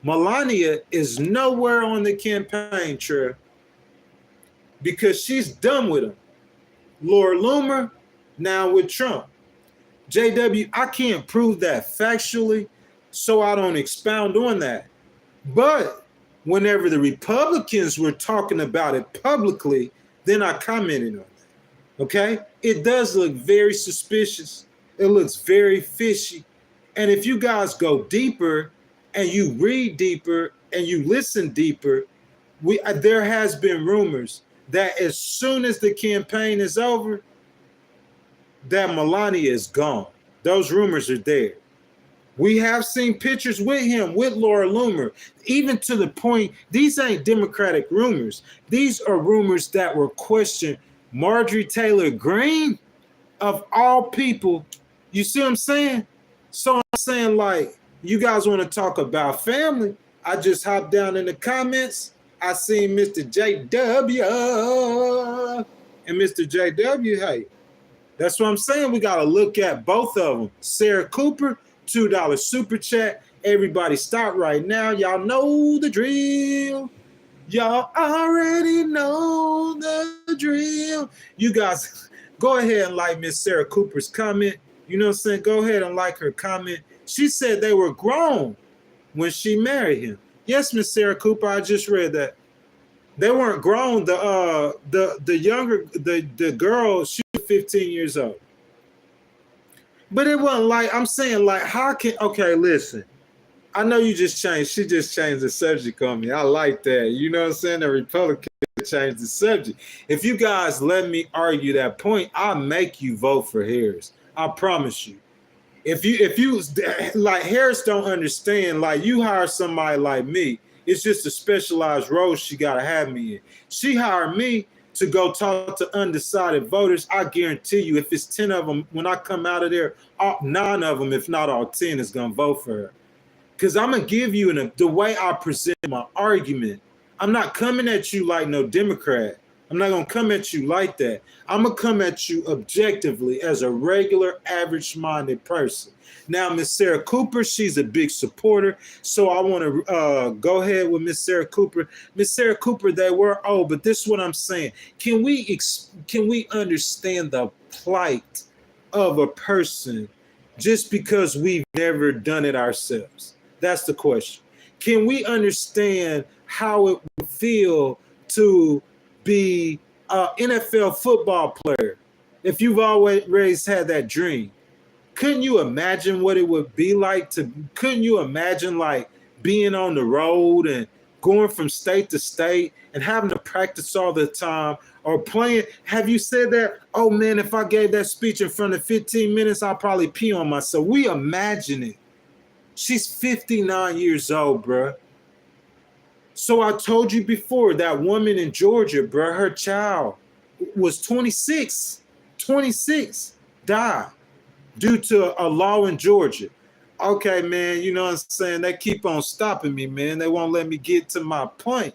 Melania is nowhere on the campaign trail because she's done with him. Laura Loomer, now with Trump. JW, I can't prove that factually, so I don't expound on that. But whenever the Republicans were talking about it publicly, then I commented on it. Okay? It does look very suspicious. It looks very fishy. And if you guys go deeper and you read deeper and you listen deeper, there has been rumors that as soon as the campaign is over, that Melania is gone. Those rumors are there. We have seen pictures with him, with Laura Loomer, even to the point, these ain't Democratic rumors. These are rumors that were questioned. Marjorie Taylor Greene, of all people, you see what I'm saying? So I'm saying, like, you guys want to talk about family? I just hopped down in the comments. I seen Mr. JW. And Mr. JW, hey, that's what I'm saying. We got to look at both of them. Sarah Cooper, $2 super chat. Everybody stop right now. Y'all know the drill. Y'all already know the drill. You guys, go ahead and like Miss Sarah Cooper's comment. You know what I'm saying? Go ahead and like her comment. She said they were grown when she married him. Yes, Miss Sarah Cooper, I just read that. They weren't grown. The girl, she was 15 years old. But it wasn't like, I'm saying, like, how can, okay, listen. I know you just changed. She just changed the subject on me. I like that. You know what I'm saying? The Republicans changed the subject. If you guys let me argue that point, I'll make you vote for Harris. I promise you. If you like, Harris don't understand, like, you hire somebody like me, it's just a specialized role she got to have me in. She hired me to go talk to undecided voters. I guarantee you, if it's 10 of them, when I come out of there, 9 of them, if not all 10, is going to vote for her. Because I'm going to give you the way I present my argument. I'm not coming at you like no Democrat. I'm not going to come at you like that. I'm going to come at you objectively as a regular, average-minded person. Now, Miss Sarah Cooper, she's a big supporter. So I want to go ahead with Miss Sarah Cooper. Miss Sarah Cooper, they were old, but this is what I'm saying. Can we understand the plight of a person just because we've never done it ourselves? That's the question. Can we understand how it would feel to be an NFL football player if you've always had that dream? Couldn't you imagine what it would be like couldn't you imagine, like, being on the road and going from state to state and having to practice all the time, or playing? Have you said that? Oh man, if I gave that speech in front of 15 minutes, I'll probably pee on myself. We imagine it. She's 59 years old, bruh. So I told you before, that woman in Georgia, bruh, her child was 26. 26 died due to a law in Georgia. Okay, man, you know what I'm saying? They keep on stopping me, man. They won't let me get to my point.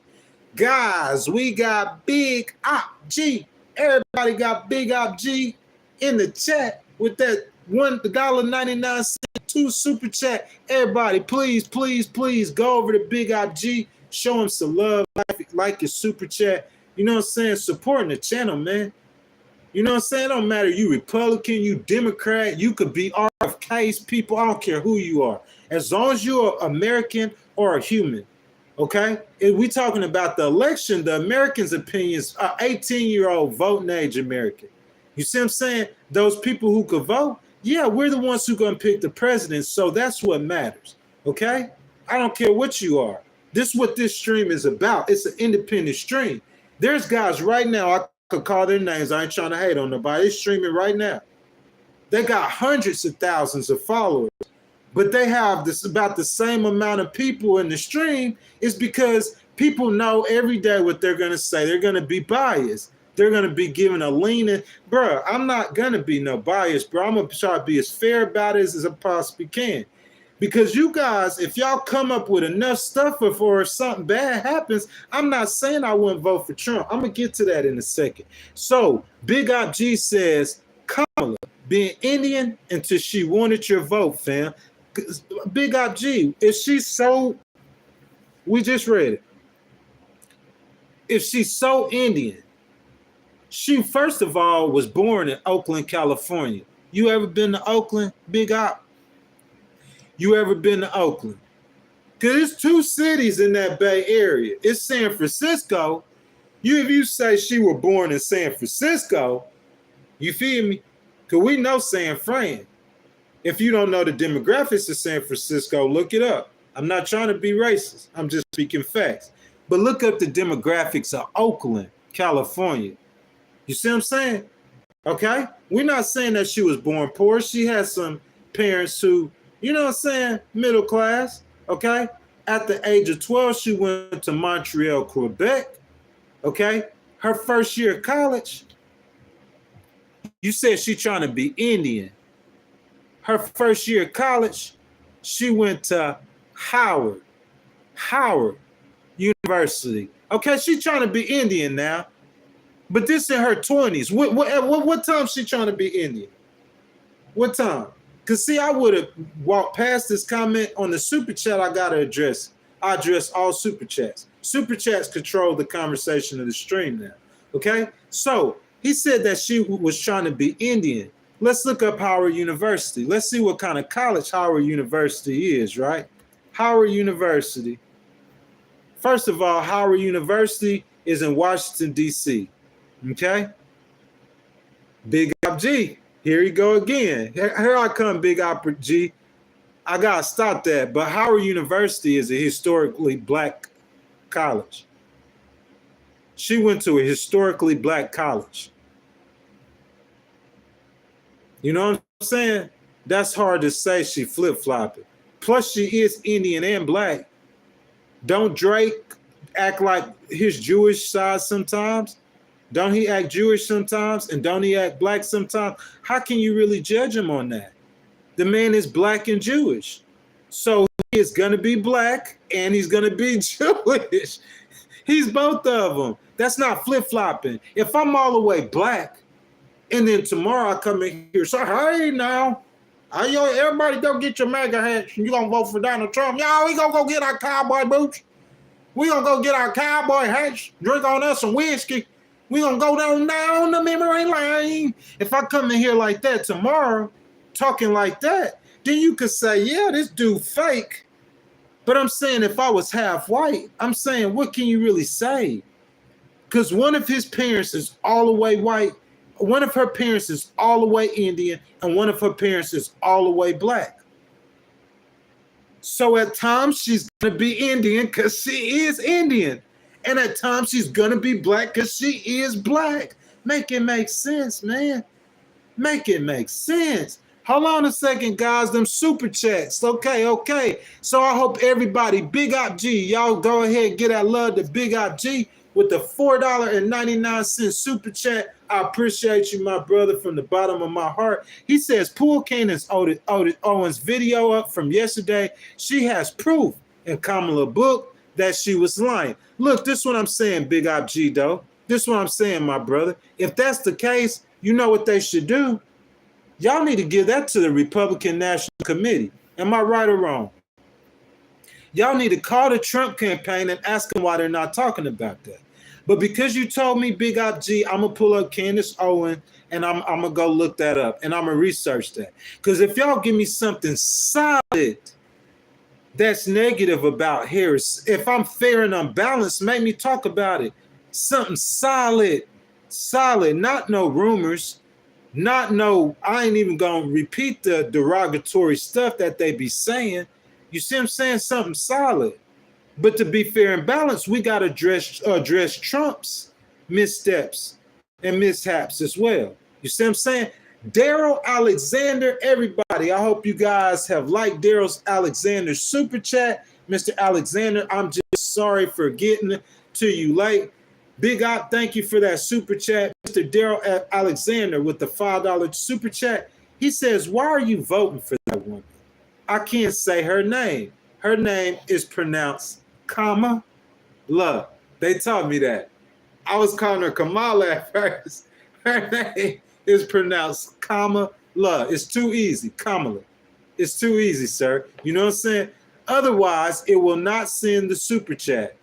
Guys, we got Big Op G. Everybody got Big Op G in the chat with that $1.99 two super chat. Everybody, please, please, please go over to Big Op G. Show him some love, like your super chat. You know what I'm saying? Supporting the channel, man. You know what I'm saying? It don't matter. You Republican, you Democrat, you could be RFK's people. I don't care who you are. As long as you're American or a human. Okay, if we talking about the election, the Americans' opinions are 18-year-old voting age American. You see what I'm saying? Those people who could vote, yeah, we're the ones who gonna pick the president. So that's what matters. Okay, I don't care what you are. This is what this stream is about. It's an independent stream. There's guys right now, I could call their names. I ain't trying to hate on nobody. It's streaming right now. They got hundreds of thousands of followers. But they have this about the same amount of people in the stream. Is because people know every day what they're going to say. They're going to be biased. They're going to be giving a leaning. Bro, I'm not going to be no bias, bro. I'm going to try to be as fair about it as I possibly can. Because you guys, if y'all come up with enough stuff before something bad happens, I'm not saying I wouldn't vote for Trump. I'm going to get to that in a second. So Big Op G says, Kamala being Indian until she wanted your vote, fam. Big Op G, if she's so, we just read it. If she's so Indian, she first of all was born in Oakland, California. You ever been to Oakland, Big Op? You ever been to Oakland? Because there's two cities in that Bay Area. It's San Francisco. If you say she was born in San Francisco, you feel me? Because we know San Fran. If you don't know the demographics of San Francisco, look it up. I'm not trying to be racist. I'm just speaking facts. But look up the demographics of Oakland, California. You see what I'm saying? Okay? We're not saying that she was born poor. She had some parents who, you know what I'm saying, middle class. Okay? At the age of 12, she went to Montreal, Quebec. Okay? Her first year of college, you said she trying to be Indian. Her first year of college, she went to Howard University. Okay, she's trying to be Indian now, but this in her 20s. What time she trying to be Indian? What time? Because see, I would have walked past this comment on the super chat. I got to address. I address all super chats. Super chats control the conversation of the stream now. Okay, so he said that she was trying to be Indian. Let's look up Howard University. Let's see what kind of college Howard University is, right? Howard University. First of all, Howard University is in Washington, D.C. Okay? Big Op G. Here you go again. Here I come, Big Op G. I got to stop that. But Howard University is a historically black college. She went to a historically black college. You know what I'm saying? That's hard to say she flip-flopping. Plus, she is Indian and black. Don't Drake act like his Jewish side sometimes? Don't he act Jewish sometimes? And don't he act black sometimes? How can you really judge him on that? The man is black and Jewish. So he is going to be black and he's going to be Jewish. He's both of them. That's not flip-flopping. If I'm all the way black, and then tomorrow I come in here, so hey now, everybody go get your MAGA hats and you gonna vote for Donald Trump. Y'all, we gonna go get our cowboy boots. We gonna go get our cowboy hats, drink on us some whiskey. We gonna go down the memory lane. If I come in here like that tomorrow, talking like that, then you could say, yeah, this dude fake. But I'm saying if I was half white, I'm saying, what can you really say? Because one of his parents is all the way white. One of her parents is all the way Indian, and one of her parents is all the way black. So at times she's going to be Indian because she is Indian. And at times she's going to be black because she is black. Make it make sense, man. Make it make sense. Hold on a second, guys. Them super chats. Okay. So I hope everybody, Big Op G, y'all go ahead and get that love to Big Op G with the $4.99 super chat. I appreciate you, my brother, from the bottom of my heart. He says, pull Candace Owens' video up from yesterday. She has proof in Kamala book that she was lying. Look, this is what I'm saying, Big Op G, though. This is what I'm saying, my brother. If that's the case, you know what they should do? Y'all need to give that to the Republican National Committee. Am I right or wrong? Y'all need to call the Trump campaign and ask them why they're not talking about that. But because you told me, Big Op G, I'm going to pull up Candace Owens and I'm going to go look that up and I'm going to research that. Because if y'all give me something solid that's negative about Harris, if I'm fair and unbalanced, make me talk about it. Something solid, not no rumors. I ain't even gonna repeat the derogatory stuff that they be saying. You see what I'm saying? Something solid. But to be fair and balanced, we gotta address Trump's missteps and mishaps as well. You see what I'm saying? Daryl Alexander, everybody, I hope you guys have liked Daryl Alexander's super chat. Mr. Alexander, I'm just sorry for getting to you late. Big Op, thank you for that super chat. Mr. Daryl Alexander with the $5 super chat. He says, why are you voting for that woman? I can't say her name. Her name is pronounced Kamala. They taught me that. I was calling her Kamala at first. Her name is pronounced Kamala. It's too easy, Kamala. It's too easy, sir. You know what I'm saying? Otherwise, it will not send the super chat.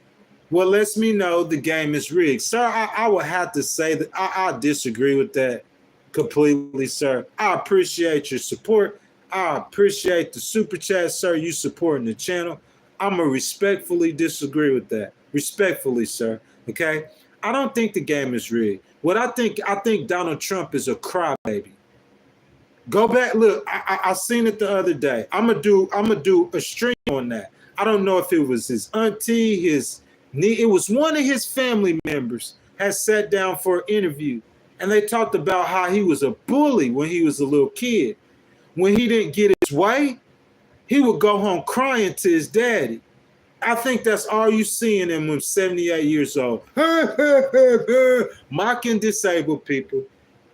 What lets me know the game is rigged. Sir, I would have to say that I disagree with that completely, sir. I appreciate your support. I appreciate the super chat, sir. You supporting the channel. I'm going to respectfully disagree with that. Respectfully, sir. Okay? I don't think the game is rigged. I think Donald Trump is a crybaby. Go back, look, I seen it the other day. I'm gonna do a stream on that. I don't know if it was his auntie, it was one of his family members had sat down for an interview, and they talked about how he was a bully when he was a little kid. When he didn't get his way, he would go home crying to his daddy. I think that's all you see in him when 78 years old. Mocking disabled people.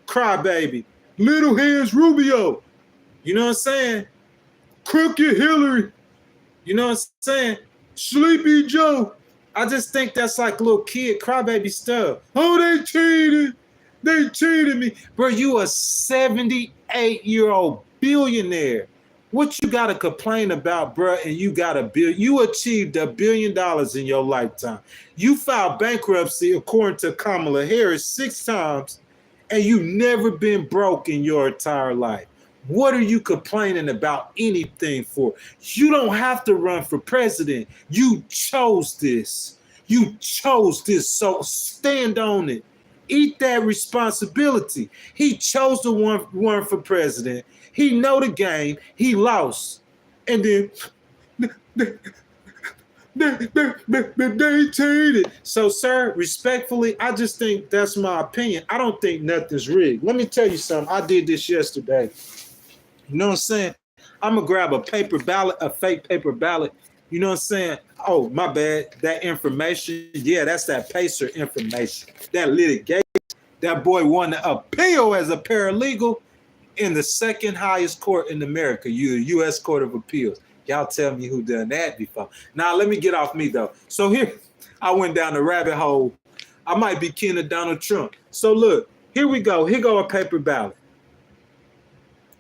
Crybaby. Little Hands Rubio. You know what I'm saying? Crooked Hillary. You know what I'm saying? Sleepy Joe. I just think that's like little kid crybaby stuff. Oh, they cheated. They cheated me. Bro, you a 78-year-old billionaire. What you got to complain about, bro? And you achieved $1 billion in your lifetime. You filed bankruptcy, according to Kamala Harris, 6 times, and you never been broke in your entire life. What are you complaining about anything for? You don't have to run for president. You chose this. You chose this, so stand on it. Eat that responsibility. He chose to run for president. He know the game. He lost. And then they cheated. So, sir, respectfully, I just think that's my opinion. I don't think nothing's rigged. Let me tell you something. I did this yesterday. You know what I'm saying? I'm going to grab a paper ballot, a fake paper ballot. You know what I'm saying? Oh, my bad. That information. Yeah, that's that Pacer information. That litigation. That boy won the appeal as a paralegal in the second highest court in America, the U.S. Court of Appeals. Y'all tell me who done that before. Now, let me get off me, though. So here, I went down the rabbit hole. I might be kin of Donald Trump. So look, here we go. Here go a paper ballot.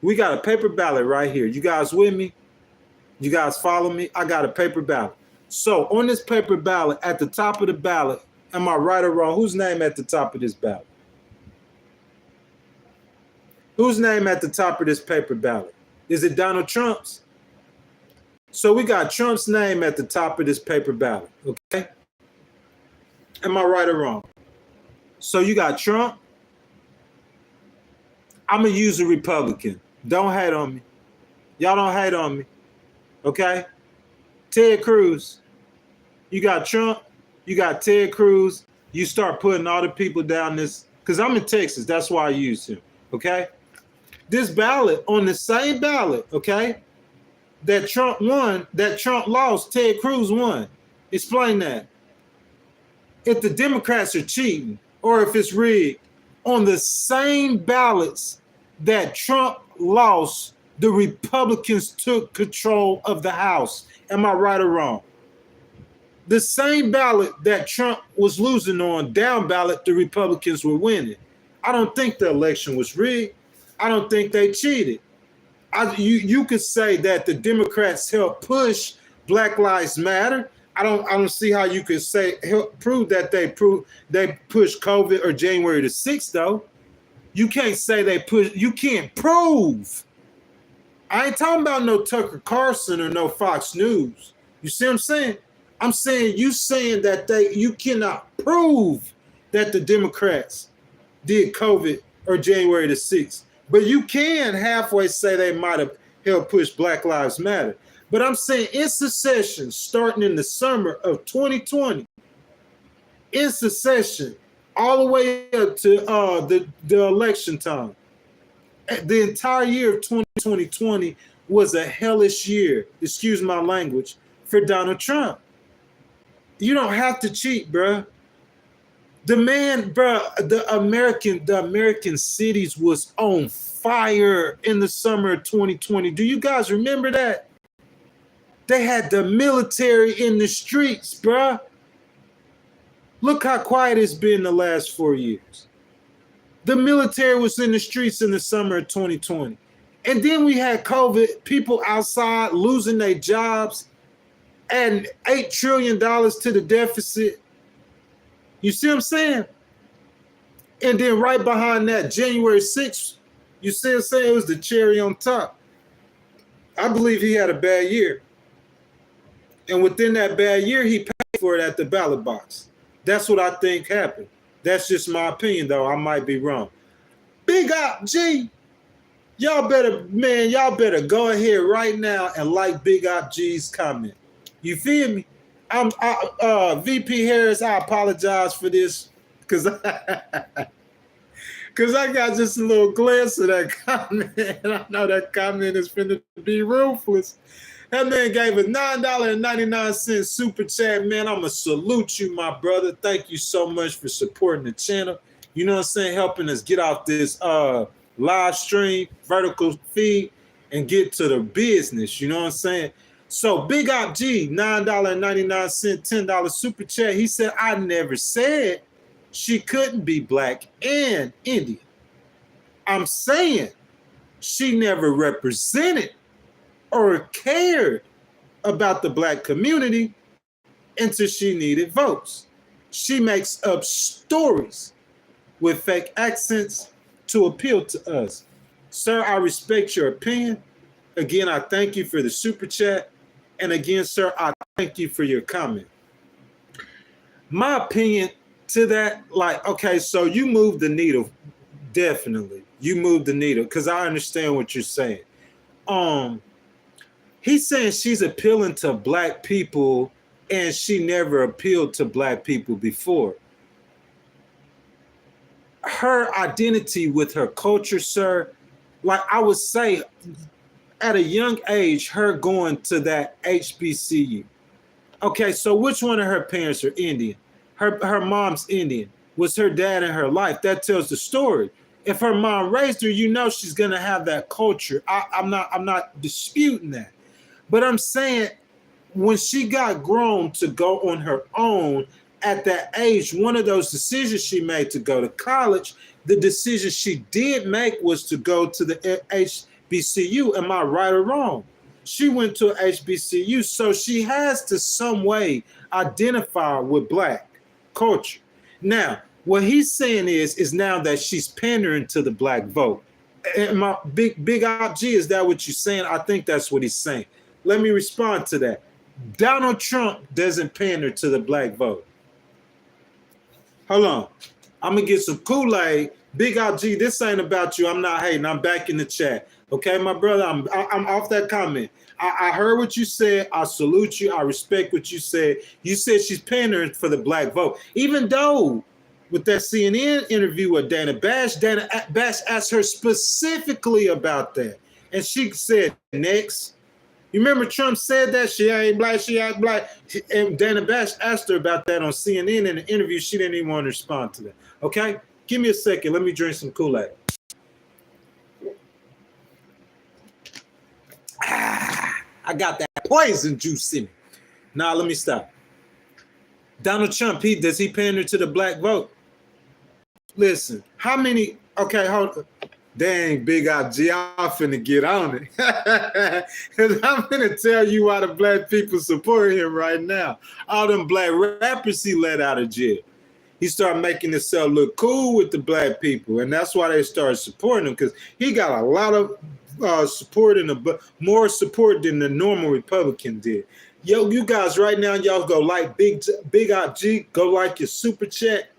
We got a paper ballot right here. You guys with me? You guys follow me? I got a paper ballot. So on this paper ballot, at the top of the ballot, am I right or wrong? Whose name at the top of this ballot? Whose name at the top of this paper ballot? Is it Donald Trump's? So we got Trump's name at the top of this paper ballot, okay? Am I right or wrong? So you got Trump. I'm going to use a Republican. Don't hate on me. Y'all don't hate on me, okay? Ted Cruz. You got Trump. You got Ted Cruz. You start putting all the people down this, because I'm in Texas. That's why I use him, okay? this ballot, on the same ballot, okay, that Trump won, that Trump lost, Ted Cruz won. Explain that. If the Democrats are cheating or if it's rigged, on the same ballots that Trump lost, the Republicans took control of the House. Am I right or wrong? The same ballot that Trump was losing on, down ballot, the Republicans were winning. I don't think the election was rigged. I don't think they cheated. You could say that the Democrats helped push Black Lives Matter. I don't see how you could say prove that they pushed COVID or January the 6th though. You can't say they push. You can't prove. I ain't talking about no Tucker Carlson or no Fox News. You see what I'm saying? I'm saying you saying that you cannot prove that the Democrats did COVID or January the 6th. But you can halfway say they might have helped push Black Lives Matter. But I'm saying in succession, starting in the summer of 2020, in succession, all the way up to the election time, the entire year of 2020 was a hellish year, excuse my language, for Donald Trump. You don't have to cheat, bruh. The man, bruh, the American cities was on fire in the summer of 2020. Do you guys remember that? They had the military in the streets, bruh. Look how quiet it's been the last 4 years. The military was in the streets in the summer of 2020. And then we had COVID, people outside losing their jobs, adding $8 trillion to the deficit. You see what I'm saying? And then right behind that, January 6th, you see what I'm saying? It was the cherry on top. I believe he had a bad year. And within that bad year, he paid for it at the ballot box. That's what I think happened. That's just my opinion, though. I might be wrong. Big Op G, y'all better go ahead right now and like Big Op G's comment. You feel me? VP Harris, I apologize for this because I got just a little glance of that comment. And I know that comment is finna be ruthless. That man gave a $9.99 super chat. Man, I'm going to salute you, my brother. Thank you so much for supporting the channel. You know what I'm saying? Helping us get off this live stream, vertical feed, and get to the business. You know what I'm saying? So Big Op G, $9.99, $10 super chat. He said, I never said she couldn't be Black and Indian. I'm saying she never represented or cared about the Black community until she needed votes. She makes up stories with fake accents to appeal to us. Sir, I respect your opinion. Again, I thank you for the super chat. And again, sir, I thank you for your comment. My opinion to that, like, okay, so you moved the needle. Definitely. You moved the needle because I understand what you're saying. He's saying she's appealing to Black people and she never appealed to Black people before. Her identity with her culture, sir, like I would say, at a young age, her going to that HBCU. Okay, so which one of her parents are Indian? Her mom's Indian. Was her dad in her life? That tells the story. If her mom raised her, you know she's gonna have that culture. I'm not disputing that. But I'm saying when she got grown to go on her own at that age, one of those decisions she made to go to college, the decision she did make was to go to the HBCU. Am I right or wrong? She went to HBCU, so she has to some way identify with Black culture. Now, what he's saying is now that she's pandering to the Black vote. And my big Op G, is that what you're saying? I think that's what he's saying. Let me respond to that. Donald Trump doesn't pander to the Black vote. Hold on. I'm going to get some Kool-Aid. Big Op G, this ain't about you. I'm not hating. I'm back in the chat. Okay, my brother, I'm off that comment. I heard what you said. I salute you. I respect what you said. You said she's pandering for the Black vote. Even though with that CNN interview with Dana Bash. Dana Bash asked her specifically about that. And she said, next. You remember Trump said that? She ain't black, she ain't black. And Dana Bash asked her about that on CNN in an interview. She didn't even want to respond to that. Okay? Give me a second. Let me drink some Kool-Aid. I got that poison juice in me. Now, let me stop. Donald Trump, does he pander to the black vote? Listen, how many, okay, hold on. Dang, Big IG, I'm finna get on it. Because I'm finna tell you why the black people support him right now. All them black rappers he let out of jail. He started making himself look cool with the black people, and that's why they started supporting him, because he got a lot of support, more support than the normal Republican did. Yo, you guys right now, y'all go like Big IG, go like your super chat.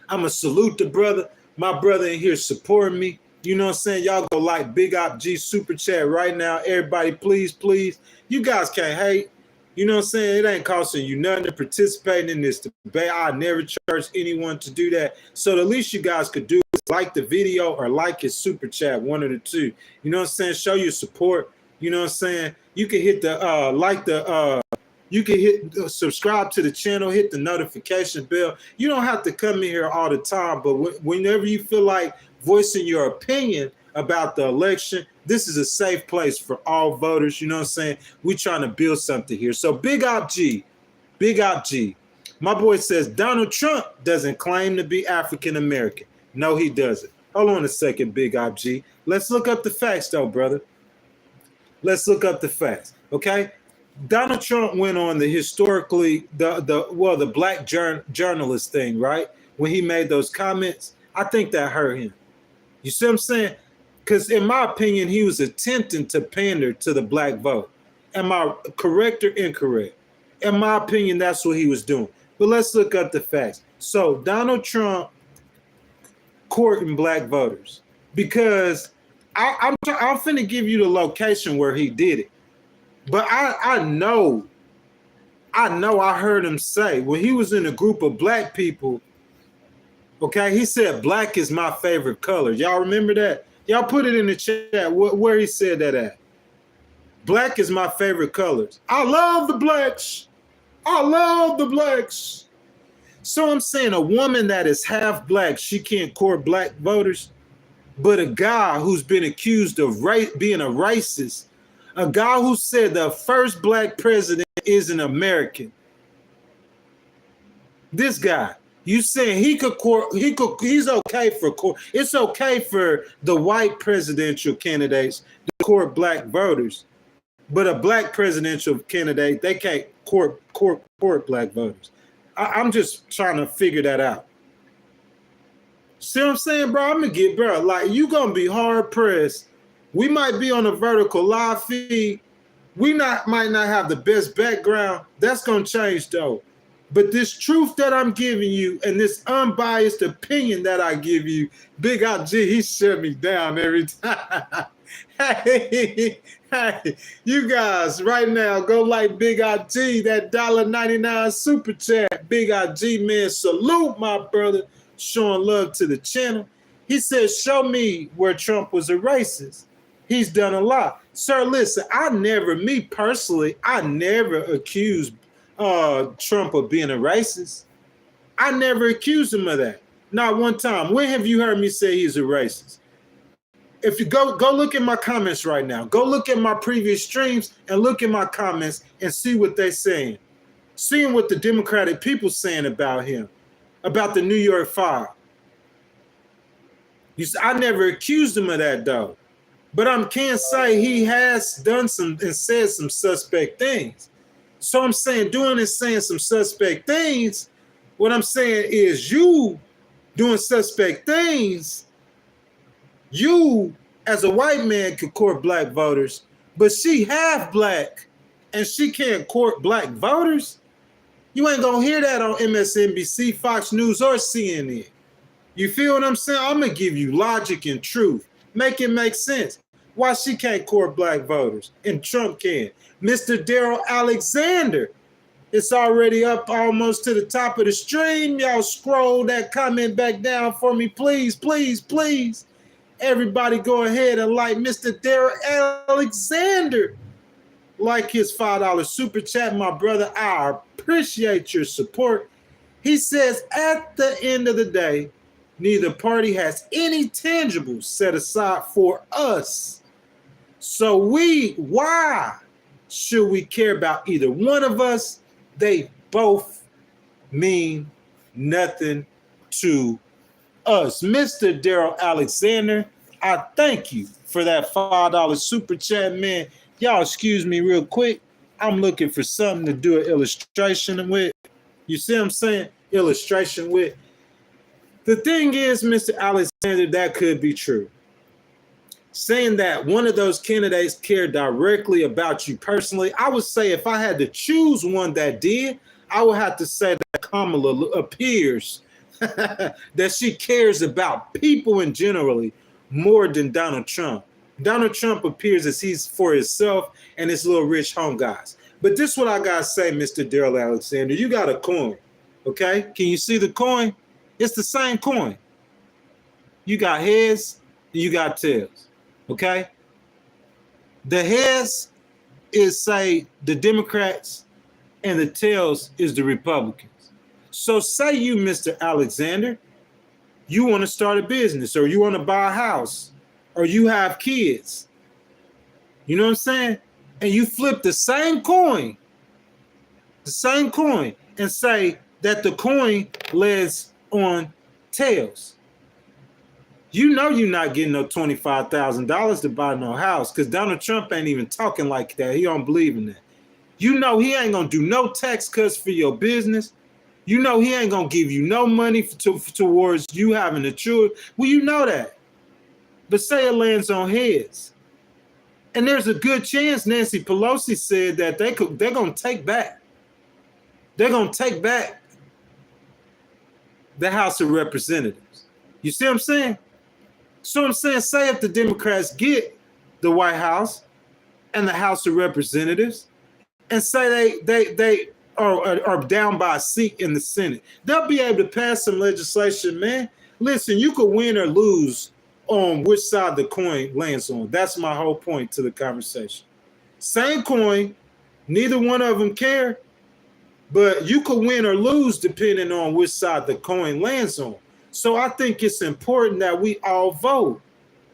I'ma salute the brother. My brother in here supporting me. You know what I'm saying? Y'all go like Big IG super chat right now. Everybody, please, please. You guys can't hate. You know what I'm saying? It ain't costing you nothing to participate in this debate. I never charge anyone to do that. So the least you guys could do is like the video or like his super chat, one of the two. You know what I'm saying? Show your support. You know what I'm saying? You can hit the you can hit subscribe to the channel, hit the notification bell. You don't have to come in here all the time, but whenever you feel like voicing your opinion about the election, this is a safe place for all voters. You know what I'm saying? We're trying to build something here. So Big IG, my boy says Donald Trump doesn't claim to be African American. No, he doesn't. Hold on a second, Big IG. Let's look up the facts, though, brother. Let's look up the facts, okay? Donald Trump went on the historically the black journalist thing, right? When he made those comments, I think that hurt him. You see what I'm saying? Because in my opinion, he was attempting to pander to the black vote. Am I correct or incorrect? In my opinion, that's what he was doing. But let's look up the facts. So Donald Trump courting black voters, because I'm finna give you the location where he did it. But I know I heard him say when he was in a group of black people, okay, he said black is my favorite color. Y'all remember that? Y'all put it in the chat where he said that at. Black is my favorite colors. I love the blacks. I love the blacks. So I'm saying a woman that is half black, she can't court black voters, but a guy who's been accused of being a racist, a guy who said the first black president is an American. This guy, you saying he's okay for court. It's okay for the white presidential candidates to court black voters, but a black presidential candidate, they can't court black voters. I'm just trying to figure that out. See what I'm saying, bro? I'm gonna get, bro, like, you gonna be hard pressed. We might be on a vertical live feed. Might not have the best background. That's gonna change though. But this truth that I'm giving you and this unbiased opinion that I give you, Big IG, he shut me down every time. Hey, you guys right now go like Big IG, that $1.99 super chat. Big IG, man, salute my brother, showing love to the channel. He says, show me where Trump was a racist. He's done a lot. Sir, listen, me personally, I never accused Trump of being a racist. I never accused him of that. Not one time. When have you heard me say he's a racist? If you go look at my comments right now, go look at my previous streams and look at my comments and see what they're saying. Seeing what the Democratic people saying about him, about the New York Five. I never accused him of that though. But I can say he has done some and said some suspect things. So I'm saying doing and saying some suspect things, what I'm saying is you doing suspect things, you as a white man can court black voters, but she half black and she can't court black voters. You ain't gonna hear that on MSNBC, Fox News, or CNN. You feel what I'm saying? I'm gonna give you logic and truth. Make it make sense. Why she can't court black voters and Trump can. Mr. Daryl Alexander It's already up almost to the top of the stream. Y'all scroll that comment back down for me, please, please, please. Everybody go ahead and like Mr. Daryl Alexander. Like his $5 super chat, my brother. I appreciate your support. He says, at the end of the day, neither party has any tangibles set aside for us. So why should we care about either one of us? They both mean nothing to us. Mr. Daryl Alexander, I thank you for that $5 super chat, man. Y'all excuse me real quick. I'm looking for something to do an illustration with. You see what I'm saying? Illustration with. The thing is, Mr. Alexander, that could be true. Saying that one of those candidates cared directly about you personally, I would say if I had to choose one that did, I would have to say that Kamala appears that she cares about people in generally more than Donald Trump. Donald Trump appears as he's for himself and his little rich home guys. But this is what I got to say, Mr. Daryl Alexander. You got a coin, okay? Can you see the coin? It's the same coin. You got heads and you got tails. Okay, the heads is, say, the Democrats, and the tails is the Republicans. So say you, Mr. Alexander, you want to start a business, or you want to buy a house, or you have kids. You know what I'm saying? And you flip the same coin, and say that the coin lands on tails. You know you're not getting no $25,000 to buy no house, because Donald Trump ain't even talking like that. He don't believe in that. You know he ain't going to do no tax cuts for your business. You know he ain't going to give you no money towards you having a child. Well, you know that. But say it lands on heads. And there's a good chance Nancy Pelosi said that they're going to take back. They're going to take back the House of Representatives. You see what I'm saying? So I'm saying, say if the Democrats get the White House and the House of Representatives, and say they are down by a seat in the Senate, they'll be able to pass some legislation, man. Listen, you could win or lose on which side the coin lands on. That's my whole point to the conversation. Same coin, neither one of them care, but you could win or lose depending on which side the coin lands on. So I think it's important that we all vote.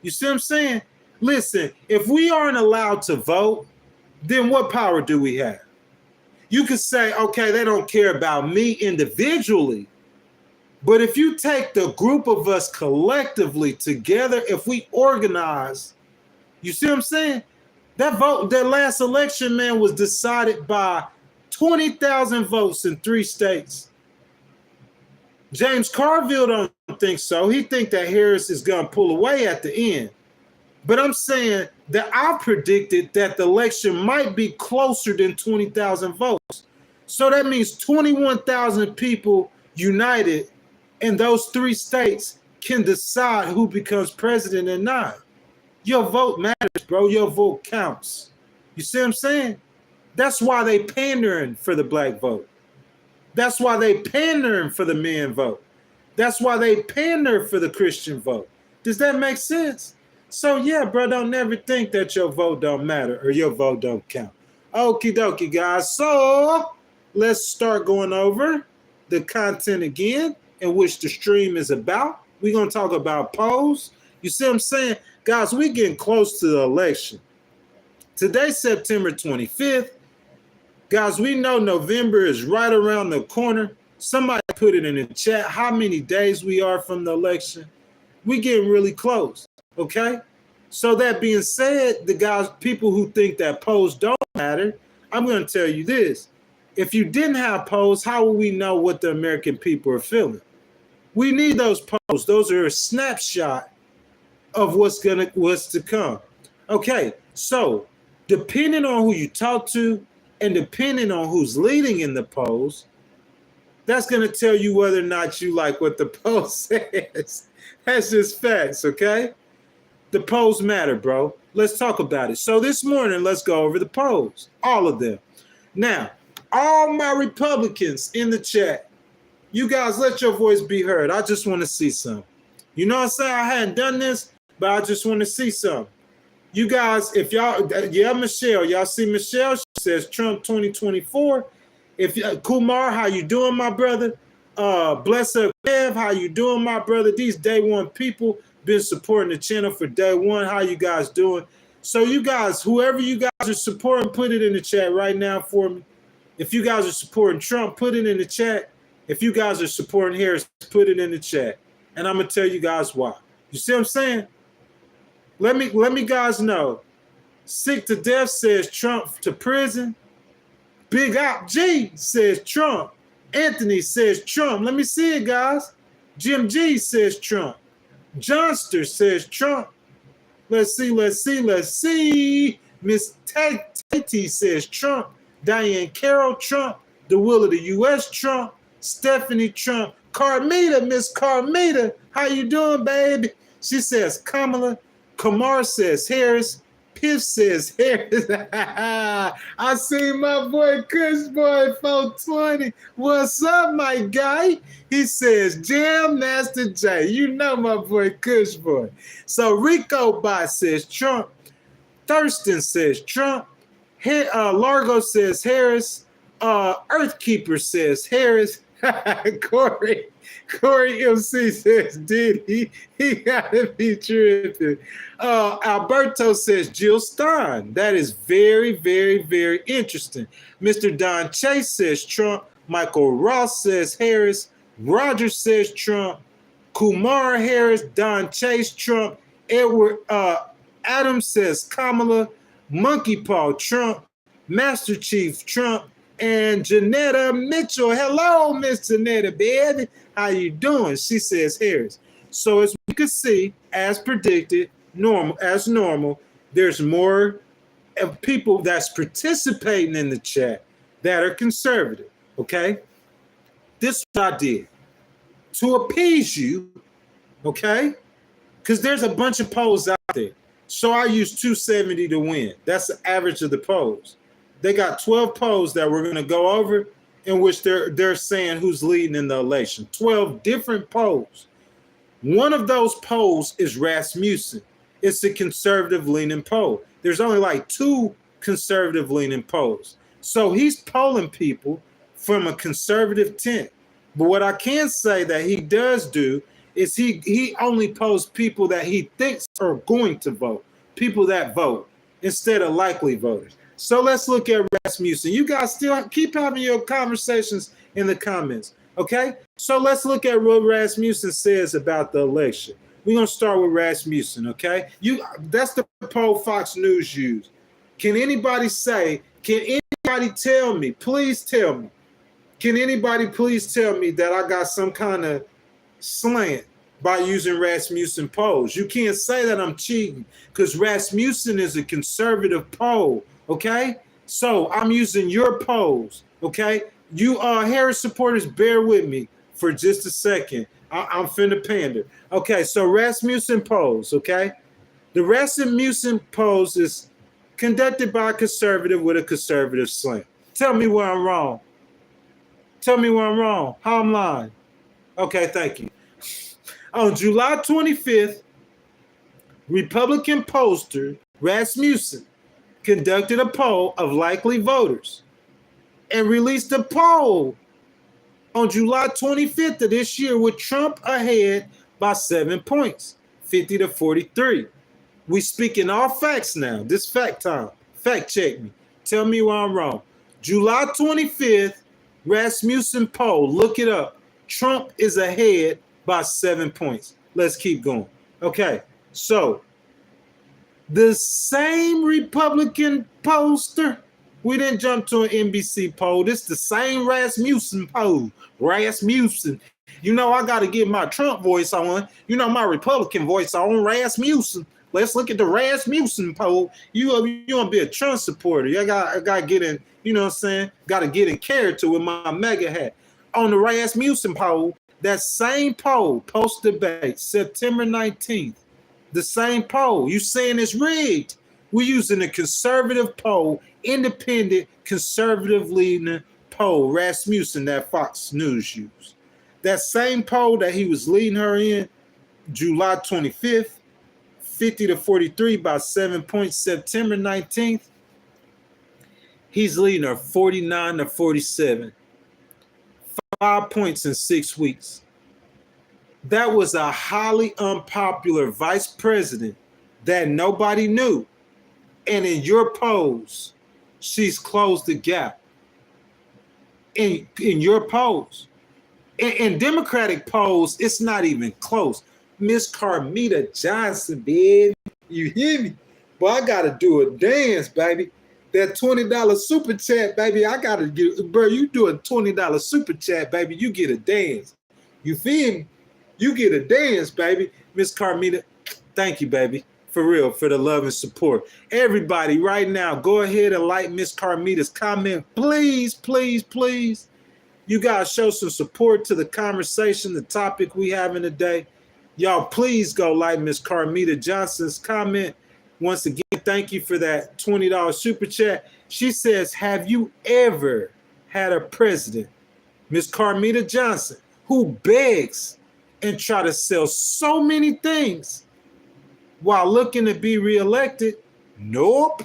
You see what I'm saying? Listen, if we aren't allowed to vote, then what power do we have? You could say, okay, they don't care about me individually. But if you take the group of us collectively together, if we organize, you see what I'm saying? That last election, man, was decided by 20,000 votes in 3 states. James Carville don't think so. He think that Harris is going to pull away at the end. But I'm saying that I predicted that the election might be closer than 20,000 votes. So that means 21,000 people united in those 3 states can decide who becomes president and not. Your vote matters, bro. Your vote counts. You see what I'm saying? That's why they pandering for the black vote. That's why they pandering for the men vote. That's why they pander for the Christian vote. Does that make sense? So yeah, bro, don't never think that your vote don't matter or your vote don't count. Okie dokie, guys. So let's start going over the content again in which the stream is about. We're going to talk about polls. You see what I'm saying? Guys, we're getting close to the election. Today's September 25th. Guys, we know November is right around the corner. Somebody put it in the chat how many days we are from the election. We're getting really close, okay? So that being said, the guys, people who think that polls don't matter, I'm going to tell you this. If you didn't have polls, how will we know what the American people are feeling? We need those polls. Those are a snapshot of what's to come. Okay, so depending on who you talk to, and depending on who's leading in the polls, that's going to tell you whether or not you like what the poll says. That's just facts, okay? The polls matter, bro. Let's talk about it. So this morning, let's go over the polls, all of them. Now, All my Republicans in the chat, you guys let your voice be heard. I just want to see some. You know what I'm saying? I hadn't done this, but I just want to see some. You guys, if y'all, yeah, Michelle, y'all see Michelle? She says Trump 2024. If Kumar, how you doing, my brother? Blessed Bev, how you doing, my brother? These day one people been supporting the channel for day one. How you guys doing? So you guys, whoever you guys are supporting, put it in the chat right now for me. If you guys are supporting Trump, put it in the chat. If you guys are supporting Harris, put it in the chat. And I'm gonna tell you guys why. You see what I'm saying? Let me guys know. Sick to death says Trump to prison. Big Op G says Trump. Anthony says Trump. Let me see it, guys. Jim G says Trump. Johnster says Trump. Let's see. Miss Tati says Trump. Diane Carroll, Trump. The will of the U.S., Trump. Stephanie Trump. Carmita, Miss Carmita. How you doing, baby? She says Kamala. Kamar says Harris. Piff says Harris. I see my boy Kush Boy 420. What's up, my guy? He says Jam Master J. You know my boy Kush Boy. So Rico Bot says Trump. Thurston says Trump. Largo says Harris. Earthkeeper says Harris. Corey MC says, did he gotta be tripping. Alberto says Jill Stein. That is very, very, very interesting. Mr. Don Chase says Trump. Michael Ross says Harris. Roger says Trump. Kumar Harris. Don Chase Trump. Edward Adams says Kamala. Monkey Paw Trump. Master Chief Trump. And Janetta Mitchell. Hello, Miss Janetta, baby. How you doing? She says Harris. So as we can see, as predicted, normal, there's more of people that's participating in the chat that are conservative, okay? This is what I did to appease you, okay? Because there's a bunch of polls out there. So I used 270 to win. That's the average of the polls. They got 12 polls that we're going to go over in which they're saying who's leading in the election. 12 different polls. One of those polls is Rasmussen. It's a conservative-leaning poll. There's only like 2 conservative-leaning polls. So he's polling people from a conservative tent. But what I can say that he does do is he only polls people that he thinks are going to vote, people that vote, instead of likely voters. So let's look at Rasmussen. You guys still keep having your conversations in the comments, okay? So let's look at what Rasmussen says about the election. We're going to start with Rasmussen, okay? That's the poll Fox News used. Can anybody tell me, please tell me, can anybody please tell me that I got some kind of slant by using Rasmussen polls? You can't say that I'm cheating because Rasmussen is a conservative poll. Okay, so I'm using your polls. Okay, you Harris supporters, bear with me for just a second. I'm finna pander. Okay, so Rasmussen polls. Okay, the Rasmussen polls is conducted by a conservative with a conservative slant. Tell me where I'm wrong. Tell me where I'm wrong. How I'm lying. Okay, thank you. On July 25th, Republican pollster Rasmussen conducted a poll of likely voters and released a poll on July 25th of this year with Trump ahead by 7 points, 50 to 43. We speaking all facts now. This fact time. Fact check me. Tell me where I'm wrong. July 25th, Rasmussen poll. Look it up. Trump is ahead by 7 points. Let's keep going. Okay, so the same Republican pollster, we didn't jump to an NBC poll. This the same Rasmussen poll. Rasmussen. You know, I got to get my Trump voice on. You know, my Republican voice on. Rasmussen. Let's look at the Rasmussen poll. You want to be a Trump supporter. I got to get in, you know what I'm saying? Got to get in character with my mega hat. On the Rasmussen poll, that same poll, post-debate, September 19th, the same poll. You saying it's rigged. We're using a conservative poll, independent, conservative leading poll Rasmussen that Fox News used. That same poll that he was leading her in July 25th, 50 to 43 by 7 points, September 19th, he's leading her 49 to 47. 5 points in 6 weeks. That was a highly unpopular vice president that nobody knew. And in your polls, she's closed the gap. In your polls. In Democratic polls, it's not even close. Miss Carmita Johnson, baby. You hear me? Boy, I got to do a dance, baby. That $20 super chat, baby, I got to get, bro, you do a $20 super chat, baby, you get a dance. You feel me? You get a dance, baby. Miss Carmita, thank you, baby. For real, for the love and support. Everybody, right now, go ahead and like Miss Carmita's comment. Please, please, please. You guys show some support to the conversation, the topic we having today. Y'all, please go like Miss Carmita Johnson's comment. Once again, thank you for that $20 super chat. She says, have you ever had a president, Miss Carmita Johnson, who begs and try to sell so many things while looking to be reelected? Nope.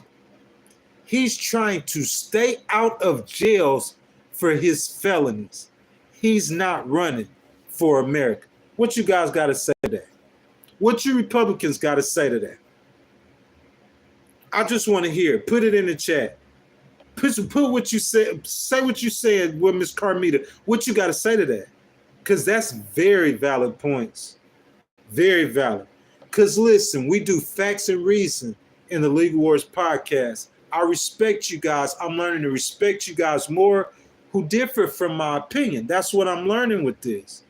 He's trying to stay out of jails for his felonies. He's not running for America. What you guys got to say to that? What you Republicans got to say to that? I just want to hear. Put it in the chat. Put what you said. Say what you said with Miss Carmita. What you got to say to that? Because that's very valid points. Very valid. Because listen, we do facts and reason in the Legal Wars podcast. I respect you guys. I'm learning to respect you guys more who differ from my opinion. That's what I'm learning with this.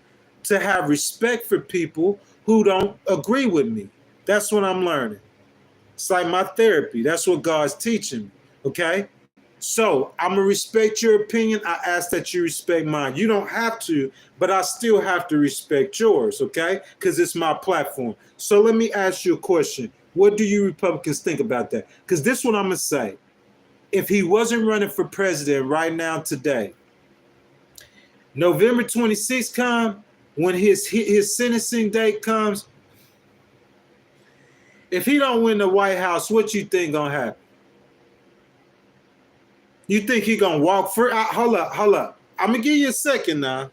To have respect for people who don't agree with me. That's what I'm learning. It's like my therapy. That's what God's teaching me. Okay? So I'm going to respect your opinion. I ask that you respect mine. You don't have to, but I still have to respect yours, okay? Because it's my platform. So let me ask you a question. What do you Republicans think about that? Because this is what I'm going to say. If he wasn't running for president right now today, November 26th come, when his sentencing date comes, if he don't win the White House, what you think going to happen? You think he going to walk for? Hold up. I'm going to give you a second now.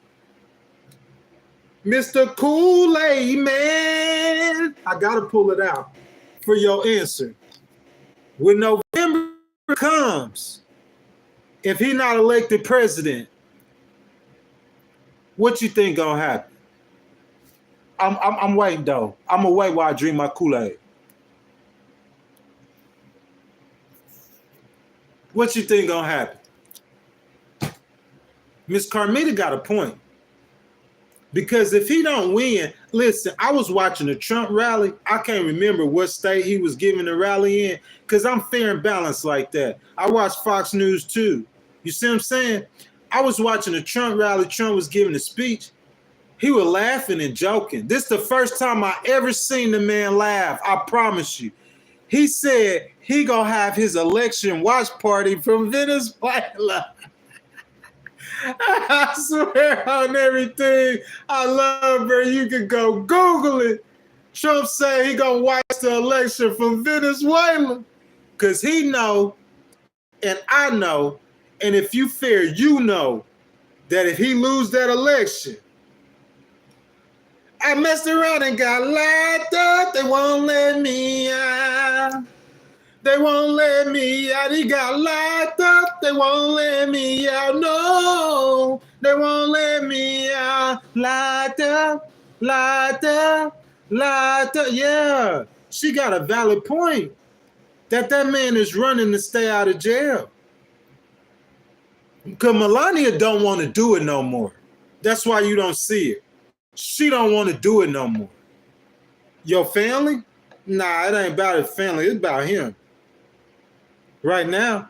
Mr. Kool-Aid Man. I got to pull it out for your answer. When November comes, if he not elected president, what you think going to happen? I'm waiting, though. I'm going to wait while I drink my Kool-Aid. What you think gonna happen? Miss Carmita got a point. Because if he don't win, listen, I was watching the Trump rally. I can't remember what state he was giving the rally in because I'm fair and balanced like that. I watch Fox News too. You see what I'm saying? I was watching the Trump rally. Trump was giving a speech. He was laughing and joking. This is the first time I ever seen the man laugh. I promise you. He said he gonna have his election watch party from Venezuela. I swear on everything. I love her. You can go Google it. Trump said he gonna watch the election from Venezuela. Because he know, and I know, and if you fair, you know, that if he lose that election, I messed around and got locked up. They won't let me out. They won't let me out. He got locked up. They won't let me out. No, they won't let me out. Locked up, locked up, locked up. Yeah, she got a valid point. That man is running to stay out of jail. Because Melania don't want to do it no more. That's why you don't see it. She don't want to do it no more. Your family? Nah, it ain't about his family. It's about him. Right now,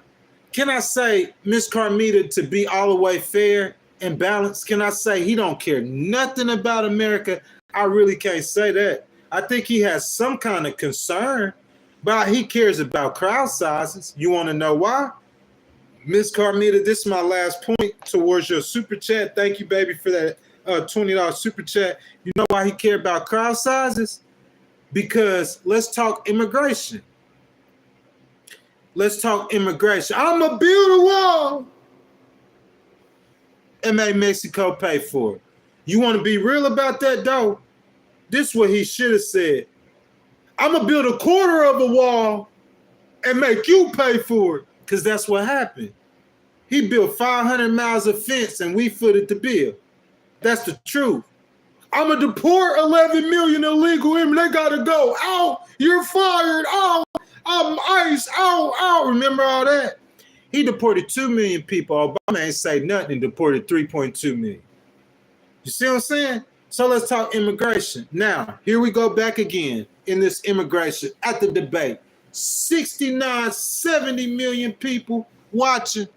can I say, Miss Carmita, to be all the way fair and balanced, can I say he don't care nothing about America? I really can't say that. I think he has some kind of concern, but he cares about crowd sizes. You want to know why? Miss Carmita, this is my last point towards your super chat. Thank you, baby, for that $20 super chat. You know why he cared about crowd sizes? Because let's talk immigration. Let's talk immigration. I'm going to build a wall and make Mexico pay for it. You want to be real about that, though? This is what he should have said. I'm going to build a quarter of a wall and make you pay for it. Because that's what happened. He built 500 miles of fence and we footed the bill. That's the truth. I'm going to deport 11 million illegal immigrants. They got to go. Out. You're fired. Out. I'm ICE. Out. Remember all that? He deported 2 million people. Obama ain't say nothing and deported 3.2 million. You see what I'm saying? So let's talk immigration. Now, here we go back again in this immigration at the debate. 69, 70 million people watching.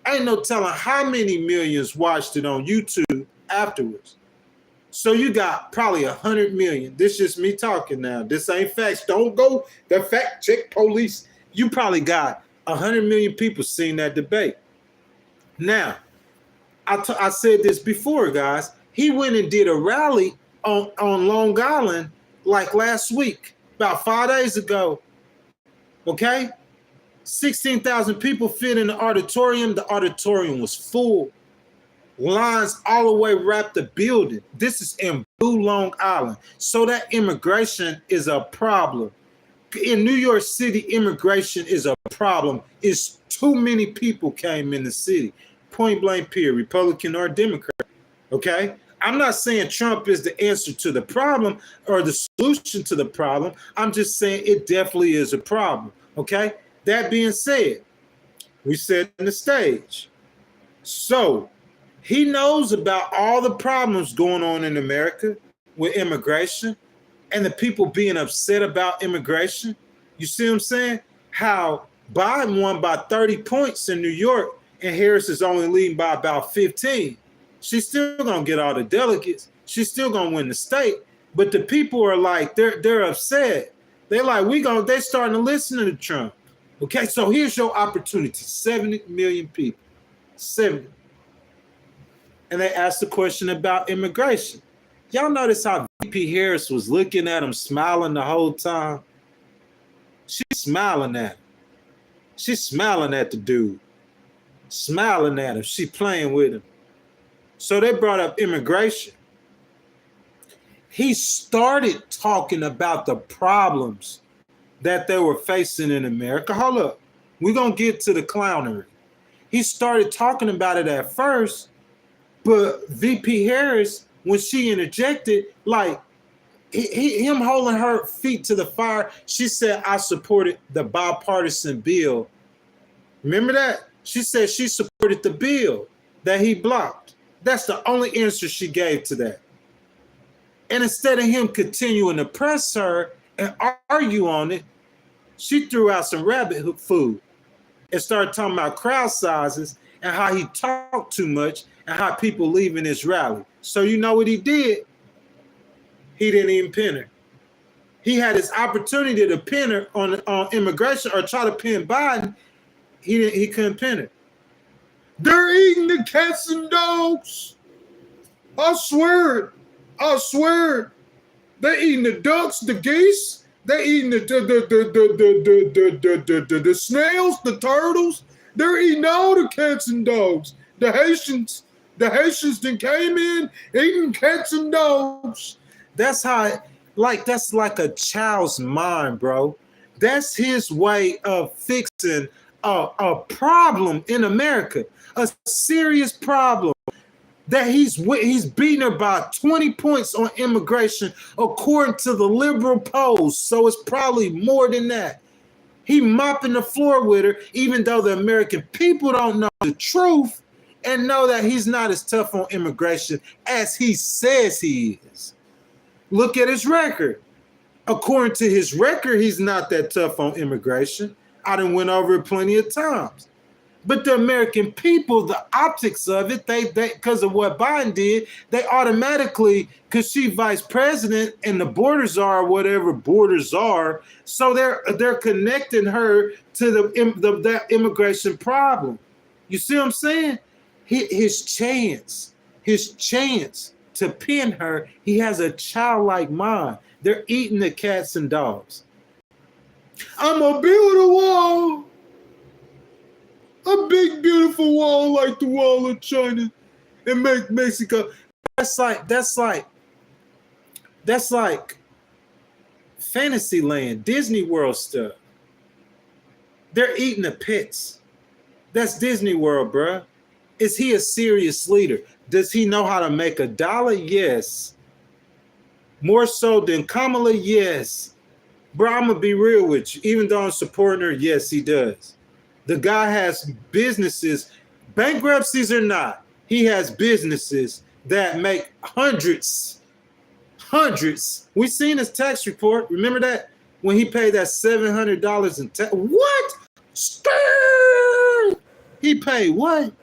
Ain't no telling how many millions watched it on YouTube afterwards. So you got probably 100 million. This is just me talking now. This ain't facts. Don't go the fact check police. You probably got 100 million people seeing that debate. Now, I said this before, guys. He went and did a rally on Long Island like last week, about 5 days ago. Okay? 16,000 people fit in the auditorium. The auditorium was full. Lines all the way wrapped the building. This is in Blue Long Island. So that immigration is a problem. In New York City, immigration is a problem. It's too many people came in the city. Point blank period, Republican or Democrat. Okay? I'm not saying Trump is the answer to the problem or the solution to the problem. I'm just saying it definitely is a problem. Okay? That being said, we set the stage. So he knows about all the problems going on in America with immigration and the people being upset about immigration. You see what I'm saying? How Biden won by 30 points in New York and Harris is only leading by about 15. She's still going to get all the delegates. She's still going to win the state. But the people are like, they're upset. They're like, they're starting to listen to Trump. Okay, so here's your opportunity. 70 million people. 70. And they asked the question about immigration. Y'all notice how VP Harris was looking at him, smiling the whole time? She's smiling at him. She's smiling at the dude. Smiling at him. She playing with him. So they brought up immigration. He started talking about the problems that they were facing in America. Hold up. We're going to get to the clownery. He started talking about it at first, but VP Harris, when she interjected, like him holding her feet to the fire, she said, I supported the bipartisan bill. Remember that? She said she supported the bill that he blocked. That's the only answer she gave to that. And instead of him continuing to press her and argue on it, she threw out some rabbit hook food and started talking about crowd sizes and how he talked too much and how people leaving his rally. So you know what he did? He didn't even pin her. He had his opportunity to pin her on immigration or try to pin Biden. He couldn't pin her. They're eating the cats and dogs. I swear it. I swear it. They're eating the ducks, the geese. They're eating the snails, the turtles. They're eating all the cats and dogs. The Haitians that came in eating cats and dogs. That's how, that's like a child's mind, bro. That's his way of fixing a problem in America, a serious problem. That he's beating her by 20 points on immigration, according to the liberal polls. So it's probably more than that. He mopping the floor with her, even though the American people don't know the truth and know that he's not as tough on immigration as he says he is. Look at his record. According to his record, he's not that tough on immigration. I done went over it plenty of times. But the American people, the optics of it, they because of what Biden did, they automatically, because she's vice president and the borders are whatever borders are, so they're connecting her to that immigration problem. You see what I'm saying? His chance to pin her, he has a childlike mind. They're eating the cats and dogs. I'm gonna build a wall, a big beautiful wall like the wall of China, and make Mexico. That's like Fantasyland, Disney World stuff. They're eating the pits. That's Disney World, bruh. Is he a serious leader? Does he know how to make a dollar? Yes. More so than Kamala? Yes. Bro, I'm going to be real with you. Even though I'm supporting her, yes, he does. The guy has businesses, bankruptcies or not, he has businesses that make hundreds. We seen his tax report. Remember that? When he paid that $700 in tax. What? He paid what?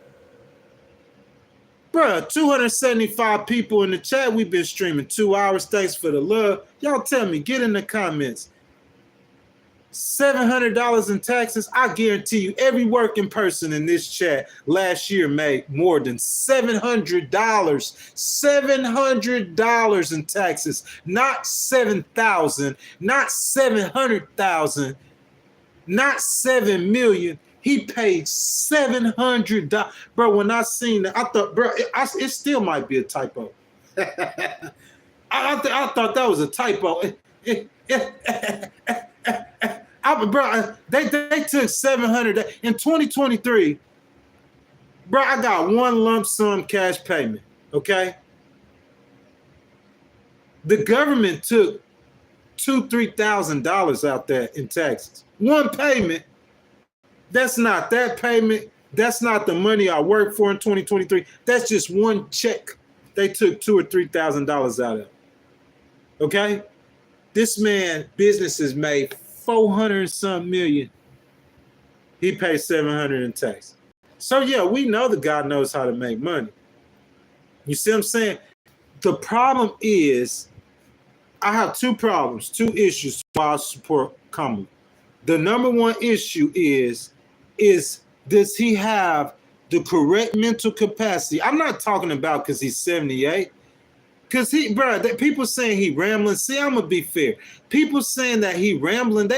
Bruh, 275 people in the chat. We've been streaming 2 hours. Thanks for the love. Y'all tell me, get in the comments. $700 in taxes. I guarantee you, every working person in this chat last year made more than $700. $700 in taxes. Not 7,000, not 700,000, not 7 million. He paid $700. Bro, when I seen that, I thought, bro, it still might be a typo. I thought that was a typo. Bro, they took $700 in 2023. Bro, I got one lump sum cash payment. Okay, the government took $2,000-$3,000 out there in taxes. One payment. That's not that payment. That's not the money I worked for in 2023. That's just one check. They took $2,000 or $3,000 out of it. Okay, this man businesses made 400 some million. He paid 700 in tax. So yeah, we know the guy knows how to make money. You see what I'm saying? The problem is, I have two issues why I support Kamala. The number one issue is does he have the correct mental capacity? I'm not talking about because he's 78. Because people saying he rambling. See, I'm gonna be fair. People saying that he rambling,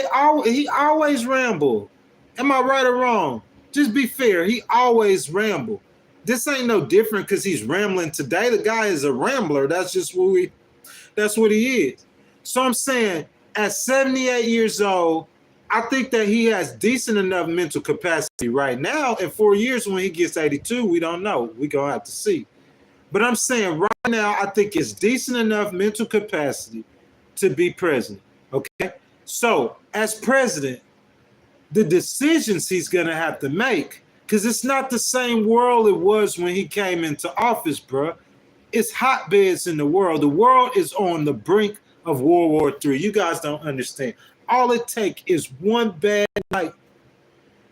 he always ramble. Am I right or wrong? Just be fair. He always ramble. This ain't no different because he's rambling today. The guy is a rambler. That's what he is. So I'm saying at 78 years old, I think that he has decent enough mental capacity right now. In 4 years, when he gets 82, we don't know. We're gonna have to see. But I'm saying right now, I think it's decent enough mental capacity to be president. Okay. So as president, the decisions he's going to have to make, because it's not the same world it was when he came into office, bro. It's hotbeds in the world. The world is on the brink of World War III. You guys don't understand. All it takes is one bad night.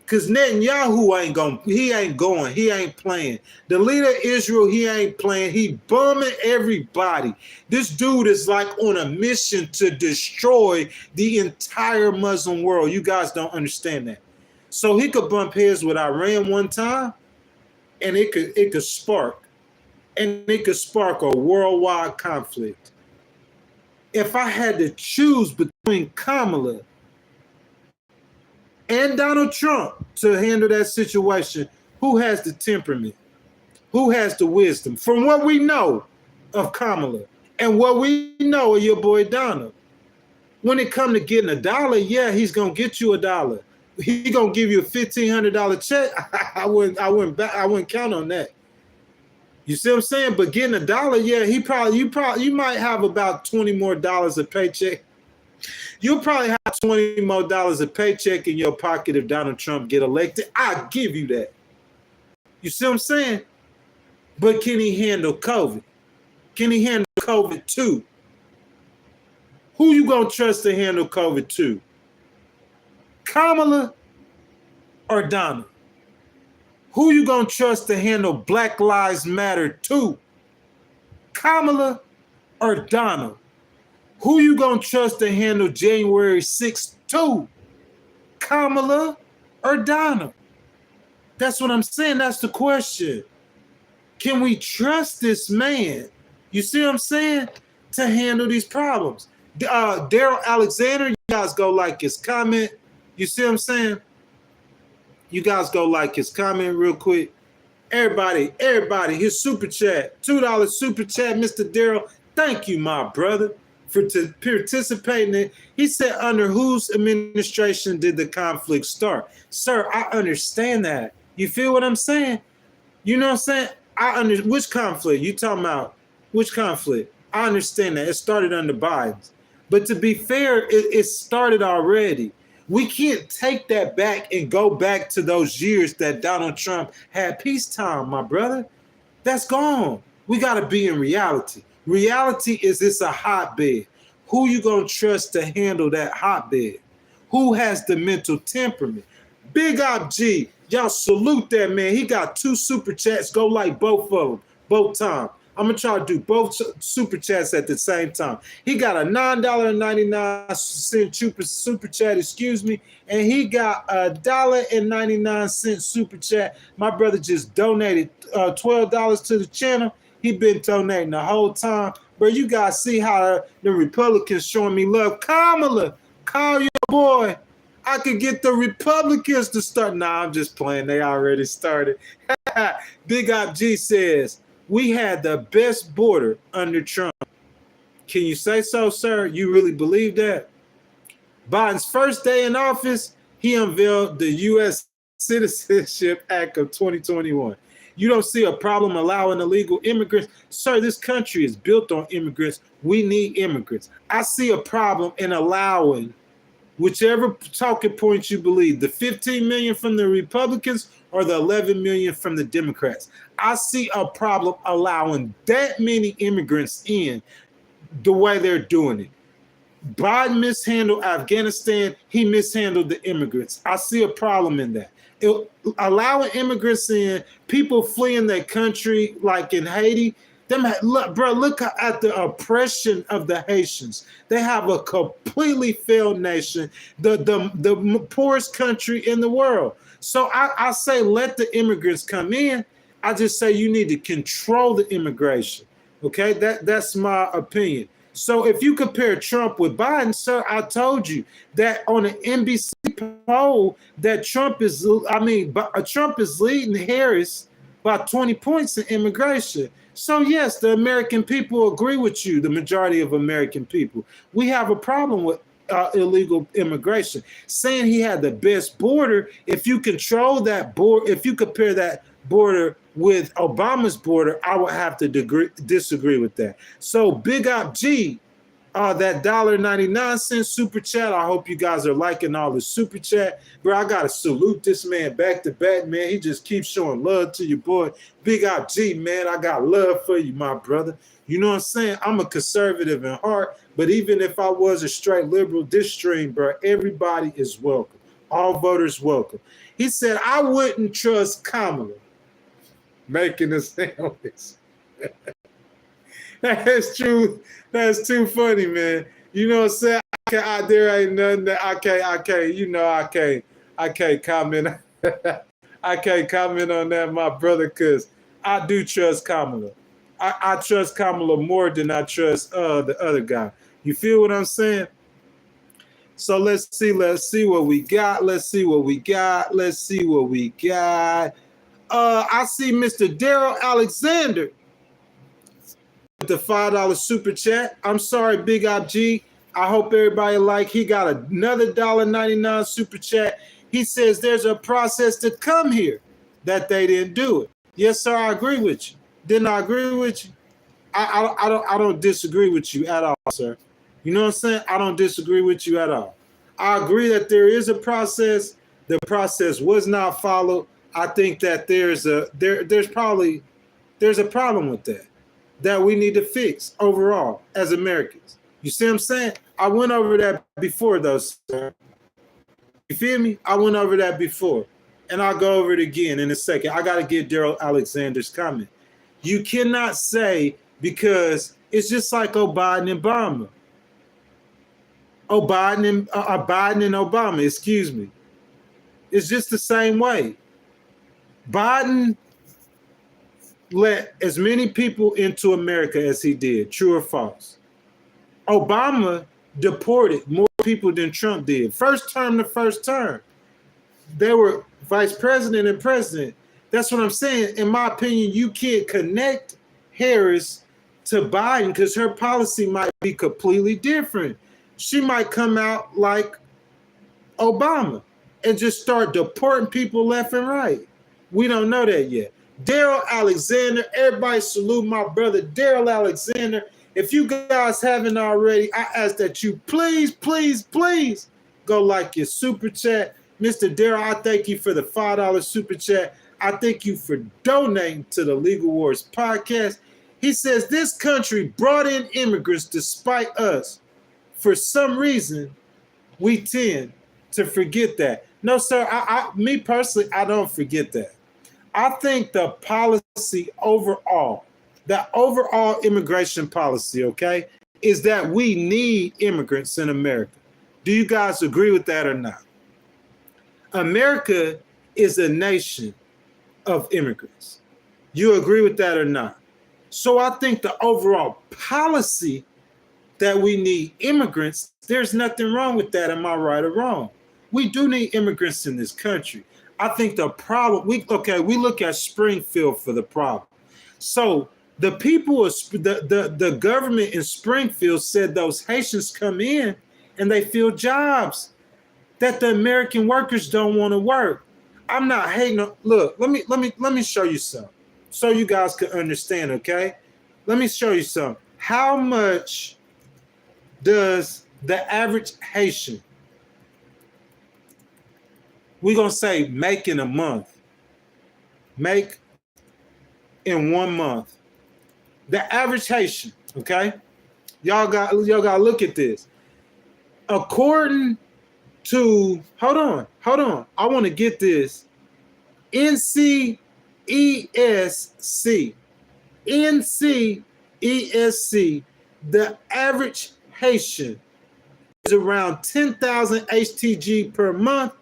Because Netanyahu he ain't playing. The leader of Israel, he ain't playing. He bumming everybody. This dude is like on a mission to destroy the entire Muslim world. You guys don't understand that. So he could bump heads with Iran one time, and it could spark a worldwide conflict. If I had to choose between Kamala and Donald Trump to handle that situation, who has the temperament? Who has the wisdom? From what we know of Kamala and what we know of your boy Donald, when it comes to getting a dollar, yeah, he's gonna get you a dollar. He gonna give you a $1,500 check. I wouldn't count on that. You see what I'm saying? But getting a dollar, yeah, you might have about $20 more a paycheck. You'll probably have $20 more a paycheck in your pocket if Donald Trump get elected. I'll give you that. You see what I'm saying? But can he handle COVID? Can he handle COVID too? Who you gonna trust to handle COVID too? Kamala or Donald? Who you gonna trust to handle Black Lives Matter too? Kamala or Donald? Who you gonna trust to handle January 6th too? Kamala or Donald? That's what I'm saying. That's the question. Can we trust this man? You see what I'm saying? To handle these problems. Daryl Alexander, you guys go like his comment. You see what I'm saying? You guys go like his comment real quick. Everybody, his super chat, $2 super chat, Mr. Daryl. Thank you, my brother, for participating in. He said, under whose administration did the conflict start? Sir, I understand that. You feel what I'm saying? You know what I'm saying? Which conflict? You talking about which conflict? I understand that. It started under Biden. But to be fair, it started already. We can't take that back and go back to those years that Donald Trump had peacetime, my brother. That's gone. We got to be in reality. Reality is it's a hotbed. Who you going to trust to handle that hotbed? Who has the mental temperament? Big Op G, y'all salute that man. He got 2 super chats. Go like both of them, both times. I'm going to try to do both super chats at the same time. He got a $9.99 super chat, and he got a $1.99 super chat. My brother just donated $12 to the channel. He been donating the whole time. Bro, you guys see how the Republicans showing me love. Kamala, call your boy. I could get the Republicans to start. Nah, I'm just playing. They already started. Big Op G says, we had the best border under Trump. Can you say so, sir? You really believe that? Biden's first day in office, he unveiled the U.S. Citizenship Act of 2021. You don't see a problem allowing illegal immigrants. Sir, this country is built on immigrants. We need immigrants. I see a problem in allowing whichever talking point you believe, the 15 million from the Republicans or the 11 million from the Democrats. I see a problem allowing that many immigrants in the way they're doing it. Biden mishandled Afghanistan. He mishandled the immigrants. I see a problem in that. Allowing immigrants in, people fleeing their country, like in Haiti. Look at the oppression of the Haitians. They have a completely failed nation, the poorest country in the world. So I say let the immigrants come in. I just say you need to control the immigration. Okay, that's my opinion. So if you compare Trump with Biden, sir, I told you that on an NBC poll that Trump is leading Harris by 20 points in immigration. So yes, the American people agree with you, the majority of American people. We have a problem with illegal immigration. Saying he had the best border, if you control that border, if you compare that border with Obama's border, I would have to disagree with that. So Big Op G, that $1.99 super chat. I hope you guys are liking all the super chat. Bro, I gotta salute this man back to back, man. He just keeps showing love to your boy. Big Op G, man, I got love for you, my brother. You know what I'm saying? I'm a conservative in heart, but even if I was a straight liberal, this stream, bro, everybody is welcome. All voters welcome. He said, I wouldn't trust Kamala making a sandwich. That's true. That's too funny, man. You know what I'm saying? There ain't nothing that I can't comment. I can't comment on that, my brother, because I do trust Kamala. I trust Kamala more than I trust the other guy. You feel what I'm saying? So let's see what we got. I see Mr. Daryl Alexander with the $5 super chat. I'm sorry, Big Op G. I hope everybody he got another $1.99 super chat. He says there's a process to come here that they didn't do it. Yes, sir, I agree with you. Didn't I agree with you? I don't disagree with you at all, sir. You know what I'm saying? I don't disagree with you at all. I agree that there is a process. The process was not followed. I think that there's a problem with that we need to fix overall as Americans. You see what I'm saying? I went over that before, though, sir. You feel me? I went over that before, and I'll go over it again in a second. I got to get Daryl Alexander's comment. You cannot say, because it's just like Biden and Obama. Biden and Obama, excuse me. It's just the same way. Biden let as many people into America as he did. True or false? Obama deported more people than Trump did. First term to first term. They were vice president and president. That's what I'm saying. In my opinion, you can't connect Harris to Biden because her policy might be completely different. She might come out like Obama and just start deporting people left and right. We don't know that yet. Daryl Alexander, everybody salute my brother Daryl Alexander. If you guys haven't already, I ask that you please, please, please go like your super chat. Mr. Daryl, I thank you for the $5 super chat. I thank you for donating to the Legal Wars podcast. He says this country brought in immigrants despite us. For some reason, we tend to forget that. No, sir, me personally, I don't forget that. I think the policy overall, the overall immigration policy, okay, is that we need immigrants in America. Do you guys agree with that or not? America is a nation of immigrants. You agree with that or not? So I think the overall policy that we need immigrants, there's nothing wrong with that. Am I right or wrong? We do need immigrants in this country. I think the problem, we look at Springfield for the problem. So the people, the government in Springfield said those Haitians come in and they fill jobs that the American workers don't want to work. I'm not hating. Look, let me show you something so you guys can understand, okay? Let me show you something. How much does the average Haitian, we're going to say make in a month, make in 1 month? The average Haitian, okay? Y'all got to look at this. According to, hold on. I want to get this. NCESC, the average Haitian is around 10,000 HTG per month,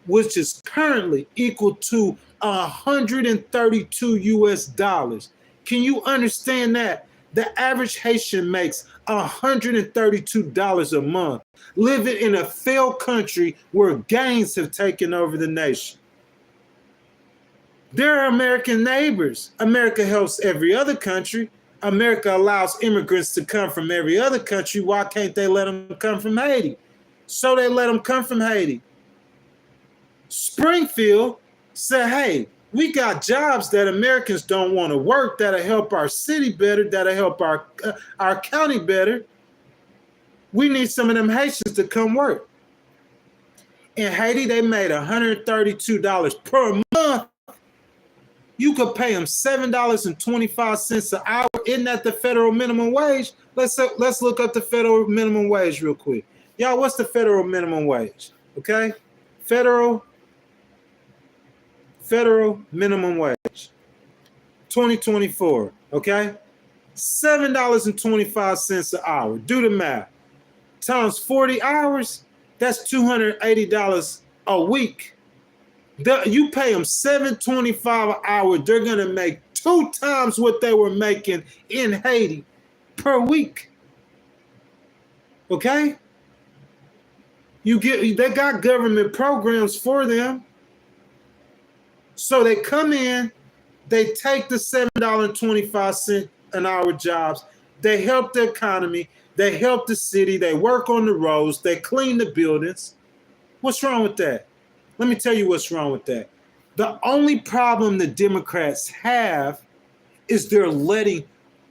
which is currently equal to 132 US dollars. Can you understand that? The average Haitian makes $132 a month, living in a failed country where gangs have taken over the nation. They're American neighbors. America helps every other country. America allows immigrants to come from every other country. Why can't they let them come from Haiti? So they let them come from Haiti. Springfield said, hey, we got jobs that Americans don't want to work, that'll help our city better, that'll help our county better. We need some of them Haitians to come work. In Haiti, they made $132 per month. You could pay them $7.25 an hour. Isn't that the federal minimum wage? Let's look up the federal minimum wage real quick. Y'all, what's the federal minimum wage? Okay? Federal minimum wage. 2024, okay? $7.25 an hour. Do the math. Times 40 hours, that's $280 a week. You pay them $7.25 an hour, they're gonna make 2 times what they were making in Haiti per week. Okay? They got government programs for them. So they come in, they take the $7.25 an hour jobs, they help the economy, they help the city, they work on the roads, they clean the buildings. What's wrong with that? Let me tell you what's wrong with that. The only problem the Democrats have is they're letting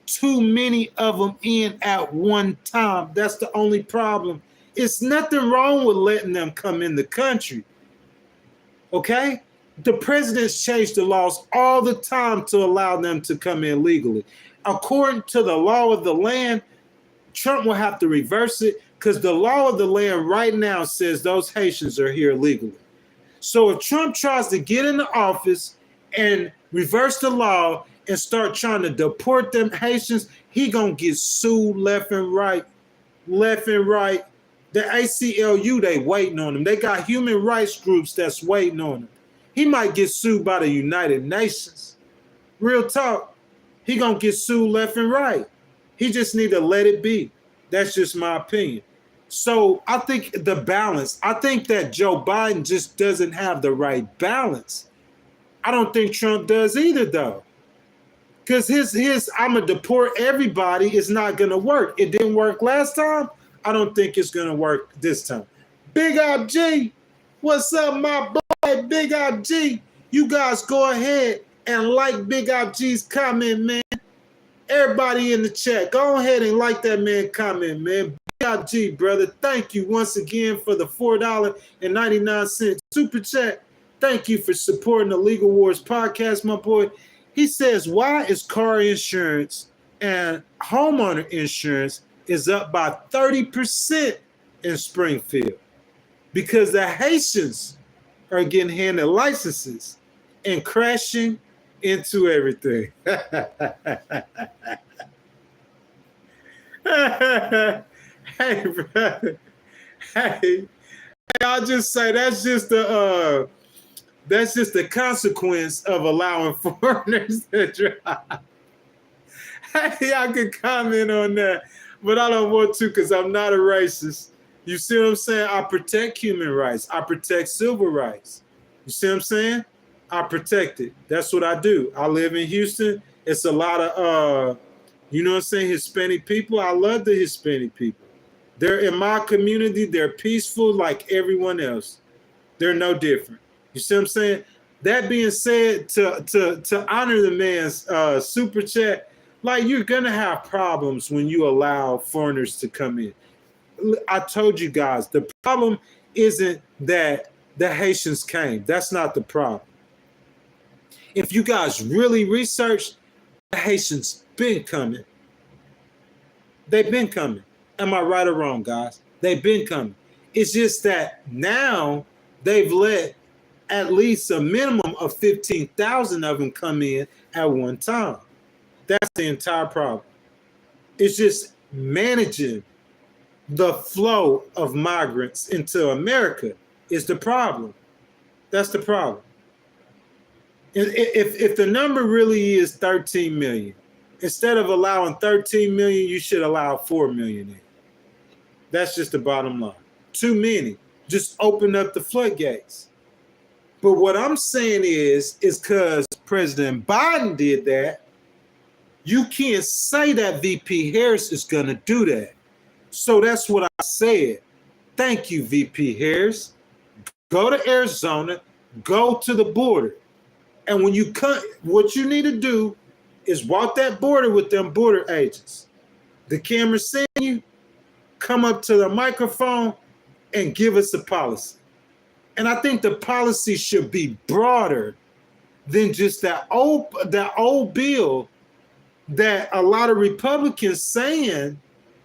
too many of them in at one time. That's the only problem. It's nothing wrong with letting them come in the country. Okay? The presidents change the laws all the time to allow them to come in legally. According to the law of the land, Trump will have to reverse it because the law of the land right now says those Haitians are here legally. So if Trump tries to get into office and reverse the law and start trying to deport them Haitians, he gonna get sued left and right. The ACLU, they waiting on him. They got human rights groups that's waiting on him. He might get sued by the United Nations. Real talk. He gonna get sued left and right. He just need to let it be. That's just my opinion. So I think the balance, I think that Joe Biden just doesn't have the right balance. I don't think Trump does either, though. Because his I'm going to deport everybody is not going to work. It didn't work last time. I don't think it's going to work this time. Big Op G, what's up, my boy, Big Op G? You guys go ahead and like Big Op G's comment, man. Everybody in the chat, go ahead and like that man comment, man. Big Op G, brother, thank you once again for the $4.99 super chat. Thank you for supporting the Legal Wars podcast, my boy. He says, why is car insurance and homeowner insurance is up by 30% in Springfield? Because the Haitians are getting handed licenses and crashing into everything. Hey, brother. Hey, I'll just say that's just the consequence of allowing foreigners to drive. Hey, I could comment on that, but I don't want to because I'm not a racist. You see what I'm saying? I protect human rights. I protect civil rights. You see what I'm saying? I protect it. That's what I do. I live in Houston. It's a lot of, you know what I'm saying, Hispanic people. I love the Hispanic people. They're in my community. They're peaceful like everyone else. They're no different. You see what I'm saying? That being said, to honor the man's super chat, like you're going to have problems when you allow foreigners to come in. I told you guys, the problem isn't that the Haitians came. That's not the problem. If you guys really research, the Haitians been coming. They've been coming. Am I right or wrong, guys? They've been coming. It's just that now they've let at least a minimum of 15,000 of them come in at one time. That's the entire problem. It's just managing the flow of migrants into America is the problem. That's the problem. If the number really is 13 million, instead of allowing 13 million, you should allow 4 million in. That's just the bottom line. Too many. Just open up the floodgates. But what I'm saying is because President Biden did that, you can't say that VP Harris is going to do that. So that's what I said. Thank you, VP Harris. Go to Arizona, go to the border. And when you cut, what you need to do is walk that border with them border agents. The camera seeing you, come up to the microphone and give us a policy. And I think the policy should be broader than just that old bill that a lot of Republicans saying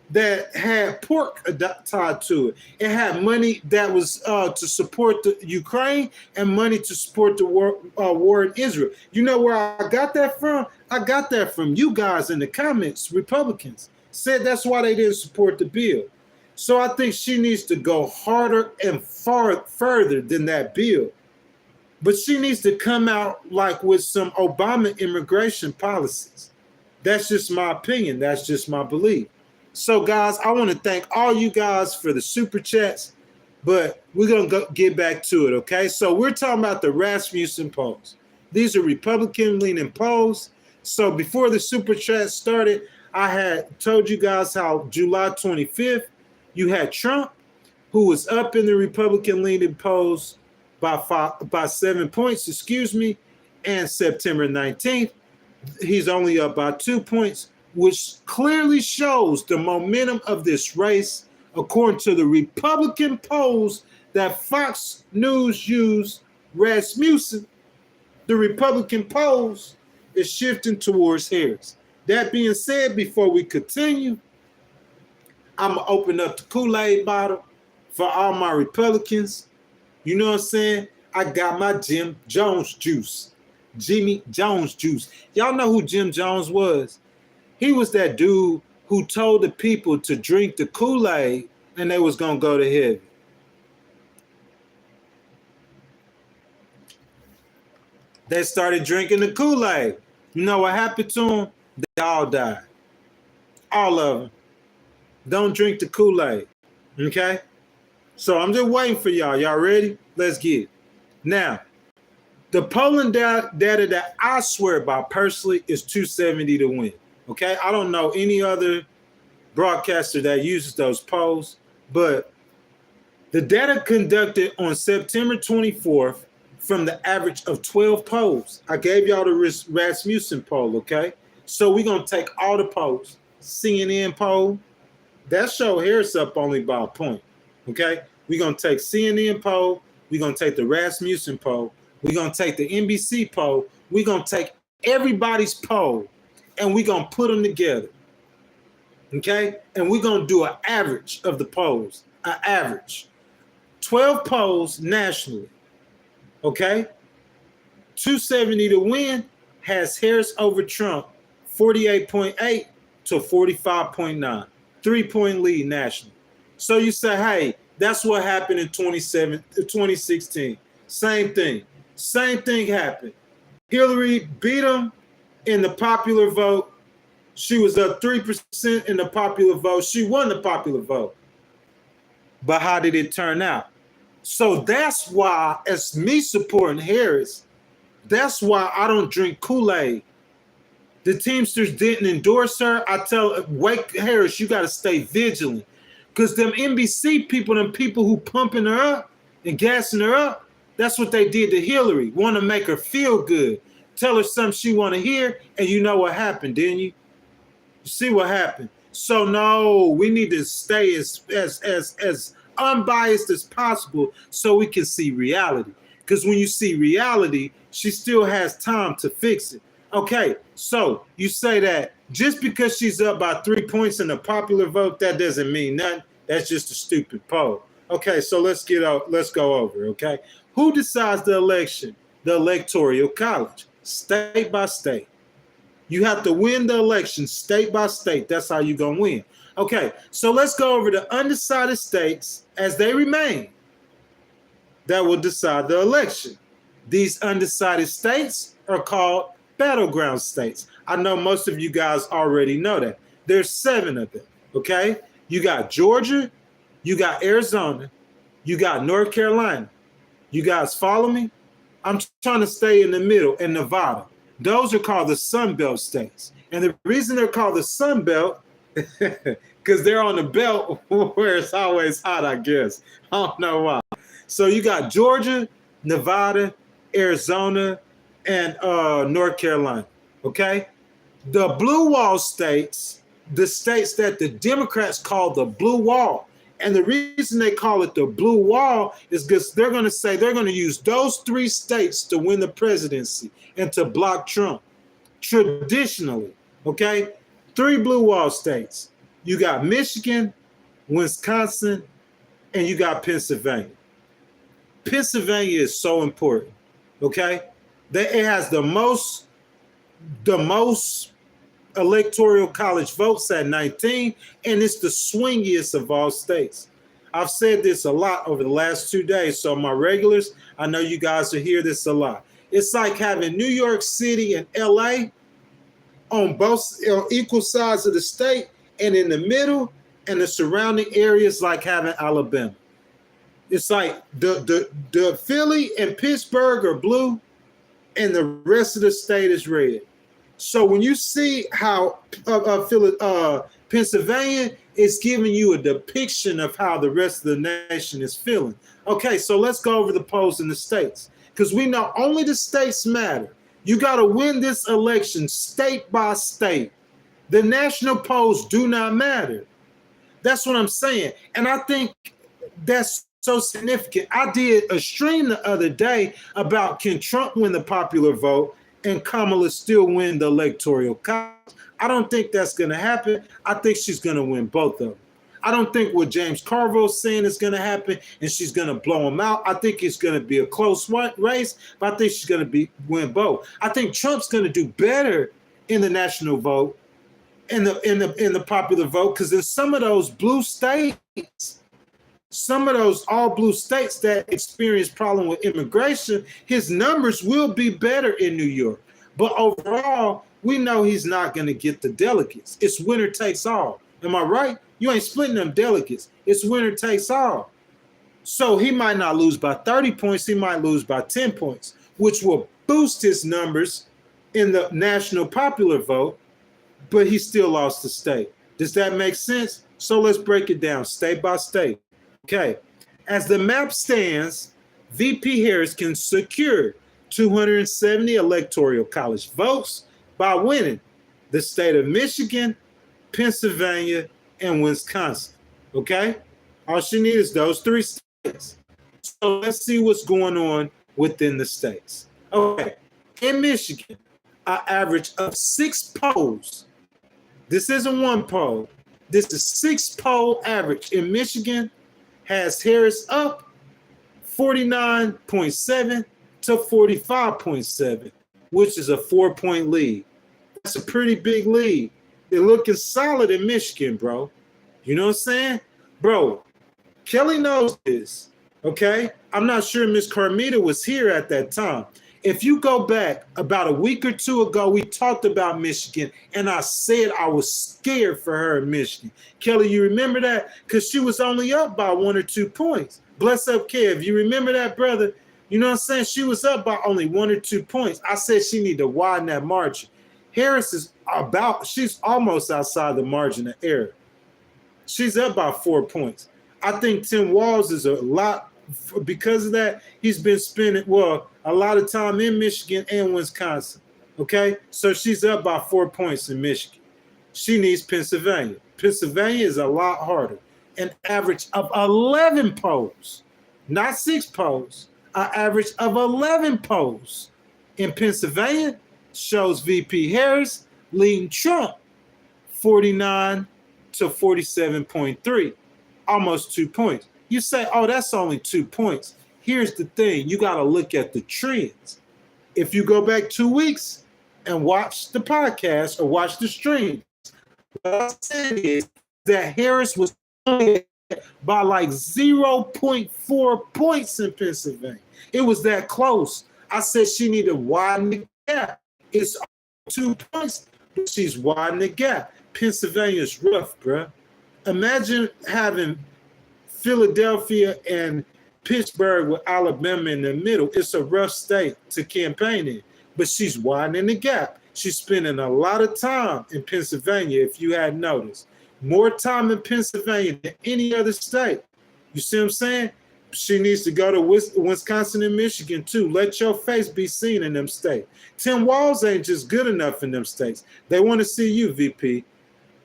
that had pork tied to it. It had money that was to support the Ukraine and money to support the war in Israel. You know where I got that from? I got that from you guys in the comments. Republicans said that's why they didn't support the bill. So I think she needs to go harder and further than that bill. But she needs to come out like with some Obama immigration policies. That's just my opinion. That's just my belief. So, guys, I want to thank all you guys for the super chats, but we're going to get back to it, okay? So we're talking about the Rasmussen polls. These are Republican-leaning polls. So before the super chat started, I had told you guys how July 25th, you had Trump, who was up in the Republican-leaning polls by 7 points, and September 19th, he's only up by 2 points, which clearly shows the momentum of this race, according to the Republican polls that Fox News used Rasmussen. The Republican polls is shifting towards Harris. That being said, before we continue, I'm going to open up the Kool-Aid bottle for all my Republicans. You know what I'm saying? I got my Jim Jones juice. Jimmy Jones juice. Y'all know who Jim Jones was? He was that dude who told the people to drink the Kool-Aid and they was going to go to heaven. They started drinking the Kool-Aid. You know what happened to them? They all died. All of them. Don't drink the Kool-Aid. Okay? So I'm just waiting for y'all. Y'all ready? Let's get it. Now, the polling data that I swear by personally is 270 to win. Okay? I don't know any other broadcaster that uses those polls, but the data conducted on September 24th from the average of 12 polls. I gave y'all the Rasmussen poll, okay? So we're going to take all the polls. CNN poll, that showed Harris up only by a point, okay? We're going to take CNN poll. We're going to take the Rasmussen poll. We're going to take the NBC poll. We're going to take everybody's poll, and we're going to put them together, okay? And we're going to do an average of the polls, an average. 12 polls nationally, okay? 270 to win has Harris over Trump 48.8 to 45.9, 3-point lead nationally. So you say, hey, that's what happened in 2016. Same thing happened. Hillary beat him in the popular vote. She was up 3% in the popular vote. She won the popular vote. But how did it turn out? So that's why, as me supporting Harris, that's why I don't drink Kool-Aid. The Teamsters didn't endorse her. I tell Wake Harris, you got to stay vigilant. Because them NBC people, them people who pumping her up and gassing her up, that's what they did to Hillary. Want to make her feel good. Tell her something she want to hear, and you know what happened, didn't you? You see what happened? So no, we need to stay as unbiased as possible so we can see reality. Because when you see reality, she still has time to fix it. Okay, so you say that just because she's up by 3 points in the popular vote, that doesn't mean nothing. That's just a stupid poll. Okay, so let's go over, okay? Who decides the election? The Electoral College, state by state. You have to win the election state by state. That's how you're going to win. Okay, so let's go over the undecided states as they remain that will decide the election. These undecided states are called battleground states. I know most of you guys already know that. There's 7 of them, okay? You got Georgia, you got Arizona, you got North Carolina. You guys follow me? I'm trying to stay in the middle, and Nevada. Those are called the Sun Belt states. And the reason they're called the Sun Belt, because they're on the belt where it's always hot, I guess. I don't know why. So you got Georgia, Nevada, Arizona, and North Carolina, okay? The Blue Wall states, the states that the Democrats call the Blue Wall, and the reason they call it the Blue Wall is because they're going to say they're going to use those 3 states to win the presidency and to block Trump. Traditionally, okay? 3 Blue Wall states. You got Michigan, Wisconsin, and you got Pennsylvania. Pennsylvania is so important, okay? It has the most electoral college votes at 19, and it's the swingiest of all states. I've said this a lot over the last 2 days, so my regulars, I know you guys will hear this a lot. It's like having New York City and LA on both equal sides of the state, and in the middle and the surrounding areas like having Alabama. It's like the Philly and Pittsburgh are blue, and the rest of the state is red. So when you see how Pennsylvania is giving you a depiction of how the rest of the nation is feeling. Okay, so let's go over the polls in the states, because we know only the states matter. You got to win this election state by state. The national polls do not matter. That's what I'm saying. And I think that's so significant. I did a stream the other day about can Trump win the popular vote and Kamala still win the Electoral College. I don't think that's going to happen. I think she's going to win both of them. I don't think what James Carville's saying is going to happen and she's going to blow him out. I think it's going to be a close race, but I think she's going to win both. I think Trump's going to do better in the national vote, in the popular vote, because in some of those blue states, some of those all blue states that experience problem with immigration, his numbers will be better in New York. But overall, we know he's not going to get the delegates. It's winner takes all. Am I right? You ain't splitting them delegates. It's winner takes all. So he might not lose by 30 points. He might lose by 10 points, which will boost his numbers in the national popular vote, but he still lost the state. Does that make sense? So let's break it down state by state. Okay. As the map stands, VP Harris can secure 270 electoral college votes by winning the state of Michigan, Pennsylvania, and Wisconsin. Okay? All she needs is those 3 states. So let's see what's going on within the states. Okay. In Michigan, an average of 6 polls. This isn't 1 poll. This is 6 poll average in Michigan has Harris up 49.7 to 45.7, which is a 4-point lead. That's a pretty big lead. They're looking solid in Michigan, bro. You know what I'm saying? Bro, Kelly knows this, okay? I'm not sure Miss Carmita was here at that time. If you go back about a week or 2 ago, we talked about Michigan, and I said I was scared for her in Michigan. Kelly, you remember that? Because she was only up by 1 or 2 points. Bless up, Kev. You remember that, brother? You know what I'm saying? She was up by only 1 or 2 points. I said she need to widen that margin. Harris is she's almost outside the margin of error. She's up by 4 points. I think Tim Walz is a lot, because of that, he's been spending, a lot of time in Michigan and Wisconsin. Okay? So she's up by 4 points in Michigan. She needs Pennsylvania. Pennsylvania is a lot harder. An average of 11 polls, not 6 polls, an average of 11 polls in Pennsylvania shows VP Harris leading Trump 49 to 47.3, almost 2 points. You say, oh, that's only 2 points. Here's the thing. You got to look at the trends. If you go back 2 weeks and watch the podcast or watch the stream, what I said is that Harris was only by like 0.4 points in Pennsylvania. It was that close. I said she needed to widen the gap. It's 2 points, but she's widening the gap. Pennsylvania's rough, bruh. Imagine having Philadelphia and Pittsburgh with Alabama in the middle. It's a rough state to campaign in, but she's widening the gap. She's spending a lot of time in Pennsylvania, if you hadn't noticed. More time in Pennsylvania than any other state. You see what I'm saying? She needs to go to Wisconsin and Michigan, too. Let your face be seen in them states. Tim Walz ain't just good enough in them states. They want to see you, VP.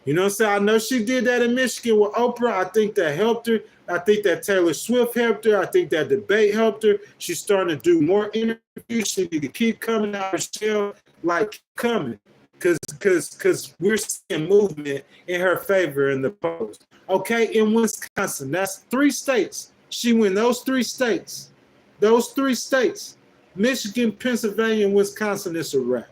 You know what I'm saying? I know she did that in Michigan with Oprah. I think that helped her. I think that Taylor Swift helped her. I think that debate helped her. She's starting to do more interviews. She need to keep coming out of shell, like coming. Because we're seeing movement in her favor in the polls. Okay, in Wisconsin, that's 3 states. She win those 3 states. Those 3 states. Michigan, Pennsylvania, and Wisconsin, it's a wrap.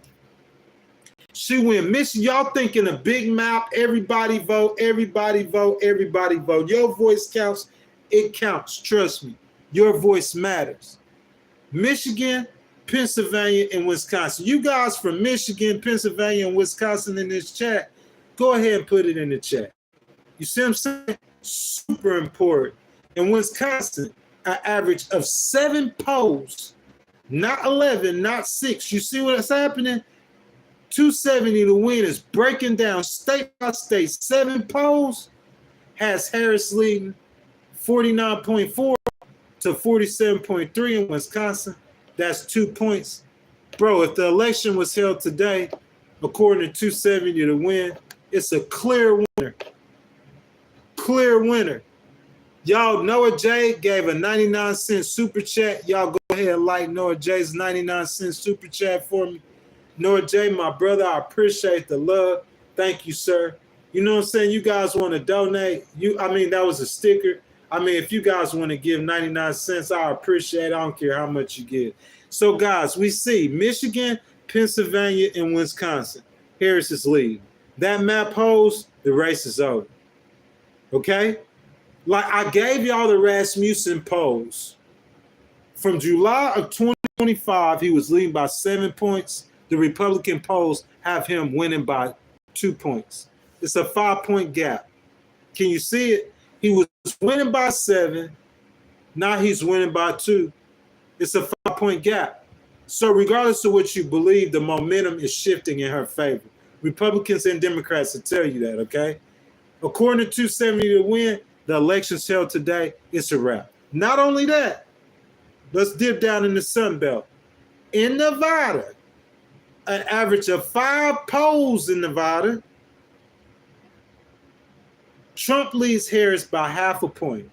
She win Michigan. Y'all thinking a big map, everybody vote, everybody vote, everybody vote. Your voice counts. It counts. Trust me. Your voice matters. Michigan, Pennsylvania, and Wisconsin. You guys from Michigan, Pennsylvania, and Wisconsin in this chat, go ahead and put it in the chat. You see what I'm saying? Super important. In Wisconsin, an average of 7 polls, not 11, not 6. You see what's happening? 270 to win is breaking down state by state. 7 polls has Harris leading 49.4 to 47.3 in Wisconsin. That's 2 points. Bro, if the election was held today, according to 270 to win, it's a clear winner. Clear winner. Y'all, Noah J gave a 99-cent super chat. Y'all go ahead and like Noah J's 99-cent super chat for me. Noah J, my brother, I appreciate the love. Thank you, sir. You know what I'm saying? You guys want to donate. That was a sticker. If you guys want to give 99 cents, I appreciate it. I don't care how much you give. So, guys, we see Michigan, Pennsylvania, and Wisconsin. Harris is leading. That map holds, the race is over. Okay? Like I gave y'all the Rasmussen polls. From July of 2025, he was leading by 7 points. The Republican polls have him winning by 2 points. It's a 5-point gap. Can you see it? He was winning by 7. Now he's winning by 2. It's a 5-point gap. So regardless of what you believe, the momentum is shifting in her favor. Republicans and Democrats will tell you that, okay? According to 270 to win, the elections held today, it's a wrap. Not only that, let's dip down in the Sun Belt. In Nevada, an average of 5 polls in Nevada, Trump leads Harris by half a point.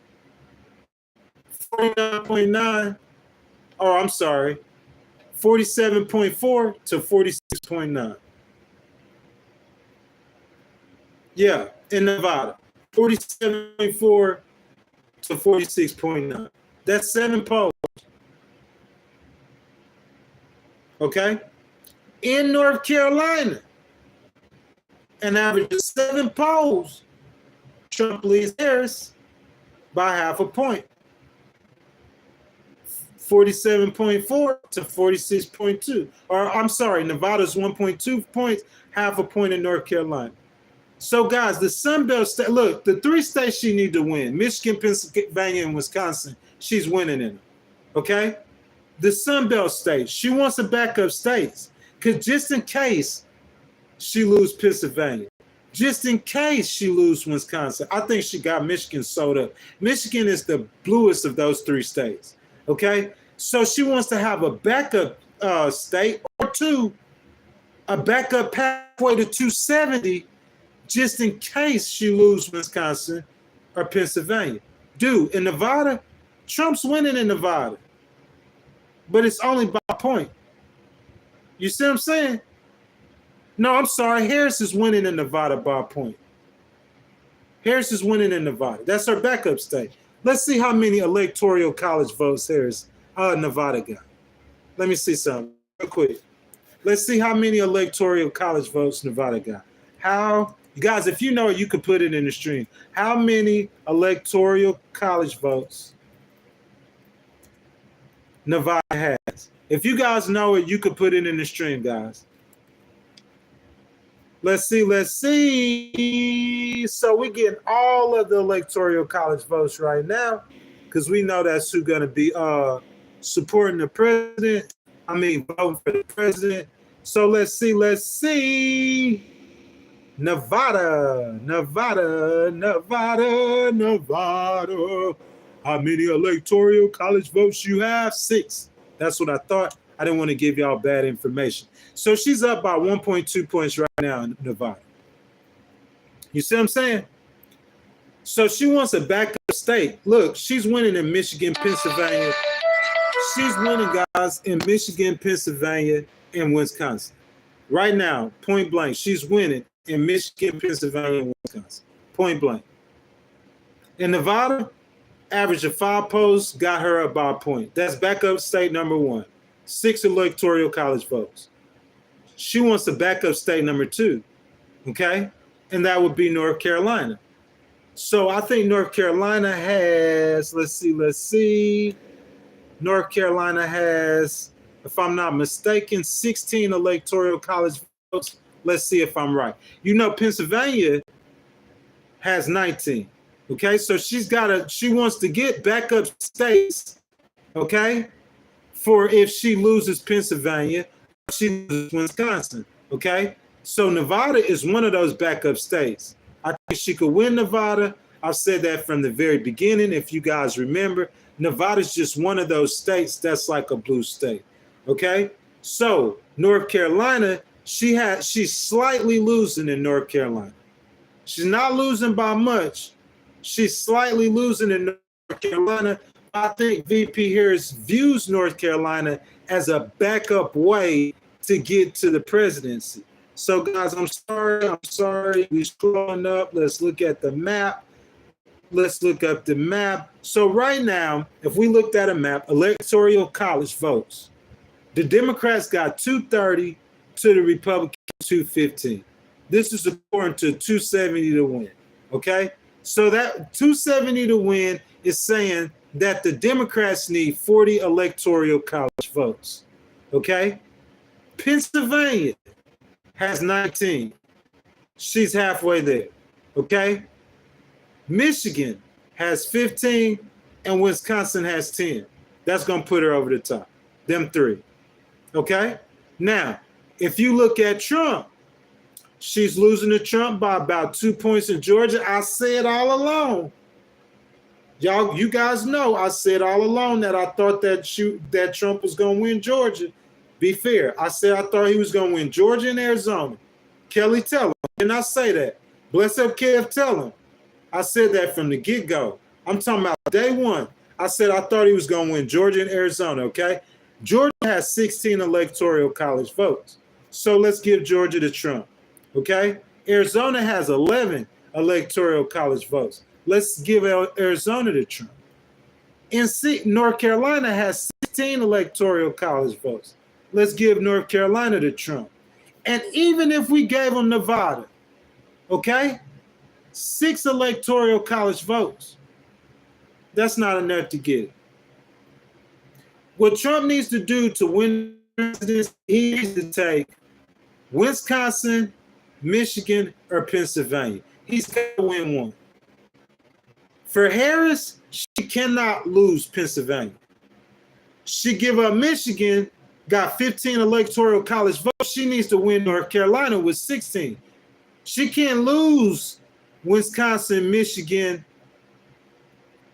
49.9, oh, I'm sorry, 47.4 to 46.9. Yeah, in Nevada, 47.4 to 46.9. That's 7 polls. Okay? In North Carolina, an average of 7 polls, Trump leads Harris by half a point. 47.4 to 46.2. Or I'm sorry, Nevada's 1.2 points, half a point in North Carolina. So guys, the Sun Belt state, look, the 3 states she need to win, Michigan, Pennsylvania, and Wisconsin, she's winning in them. Okay? The Sun Belt states, she wants to back up states. Because just in case she lose Pennsylvania, just in case she lose Wisconsin, I think she got Michigan sold up. Michigan is the bluest of those 3 states. Okay, so she wants to have a backup state or 2, a backup pathway to 270, just in case she lose Wisconsin or Pennsylvania. Dude, in Nevada, Trump's winning in Nevada, but it's only by a point. You see what I'm saying? No, I'm sorry. Harris is winning in Nevada by a point. Harris is winning in Nevada. That's her backup state. Let's see how many electoral college votes Harris, Nevada got. Let me see something real quick. Let's see how many electoral college votes Nevada got. How, you guys, if you know it, you could put it in the stream. How many electoral college votes Nevada has? If you guys know it, you could put it in the stream, guys. Let's see. So we're getting all of the electoral college votes right now because we know that's who's going to be supporting the president. I mean, voting for the president. So let's see. Nevada. How many electoral college votes you have? 6. That's what I thought. I didn't want to give y'all bad information. So she's up by 1.2 points right now in Nevada. You see what I'm saying? So she wants a backup state. Look, she's winning in Michigan, Pennsylvania. She's winning, guys, in Michigan, Pennsylvania, and Wisconsin. Right now, point blank, she's winning in Michigan, Pennsylvania, and Wisconsin. Point blank. In Nevada, average of 5 polls got her up by a point. That's backup state number 1. 6 electoral college votes. She wants to backup state number 2, okay? And that would be North Carolina. So I think North Carolina has, let's see. North Carolina has, if I'm not mistaken, 16 electoral college votes. Let's see if I'm right. You know, Pennsylvania has 19, okay? So she wants to get backup states, okay? For if she loses Pennsylvania, she loses Wisconsin, okay? So Nevada is one of those backup states. I think she could win Nevada. I've said that from the very beginning. If you guys remember, Nevada's just one of those states that's like a blue state, okay? So North Carolina, she's slightly losing in North Carolina. She's not losing by much. She's slightly losing in North Carolina. I think VP Harris views North Carolina as a backup way to get to the presidency. So, guys, I'm sorry. We're scrolling up. Let's look at the map. Let's look up the map. So right now, if we looked at a map, electoral college votes, the Democrats got 230 to the Republicans 215. This is according to 270 to win, okay? So that 270 to win is saying that the Democrats need 40 electoral college votes. Okay? Pennsylvania has 19. She's halfway there. Okay? Michigan has 15 and Wisconsin has 10. That's going to put her over the top. Them three. Okay? Now, if you look at Trump, she's losing to Trump by about 2 points in Georgia. I said all along. You guys know I said all along that I thought that Trump was going to win Georgia. Be fair. I said I thought he was going to win Georgia and Arizona. Kelly, tell him. Didn't I say that? Bless up, Kev, tell him. I said that from the get-go. I'm talking about day one. I said I thought he was going to win Georgia and Arizona, okay? Georgia has 16 electoral college votes. So let's give Georgia to Trump, okay? Arizona has 11 electoral college votes. Let's give Arizona to Trump. North Carolina has 16 electoral college votes. Let's give North Carolina to Trump. And even if we gave them Nevada, okay, 6 electoral college votes, that's not enough to get it. What Trump needs to do to win this, he needs to take Wisconsin, Michigan, or Pennsylvania. He's got to win one. For Harris, she cannot lose Pennsylvania. She give up Michigan, got 15 electoral college votes. She needs to win North Carolina with 16. She can't lose Wisconsin, Michigan.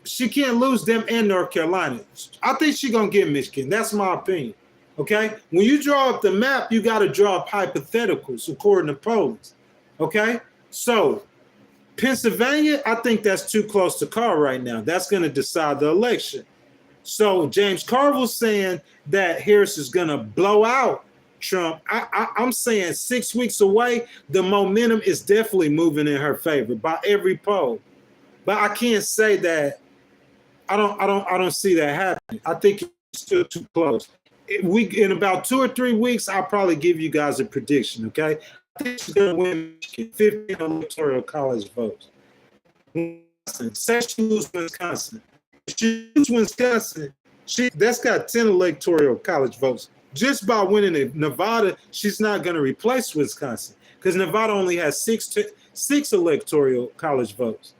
She can't lose them and North Carolina. I think she's going to get Michigan. That's my opinion. Okay? When you draw up the map, you got to draw up hypotheticals according to pollings. Okay? So, Pennsylvania, I think that's too close to call right now. That's going to decide the election. So, James Carville's saying that Harris is going to blow out Trump. I'm saying 6 weeks away, the momentum is definitely moving in her favor by every poll. But I can't say that. I don't see that happening. I think it's still too close. In about 2 or 3 weeks, I'll probably give you guys a prediction. Okay, I think she's going to win 15 electoral college votes. Say she loses Wisconsin. If she loses Wisconsin, that's got 10 electoral college votes. Just by winning in Nevada, she's not going to replace Wisconsin because Nevada only has six electoral college votes.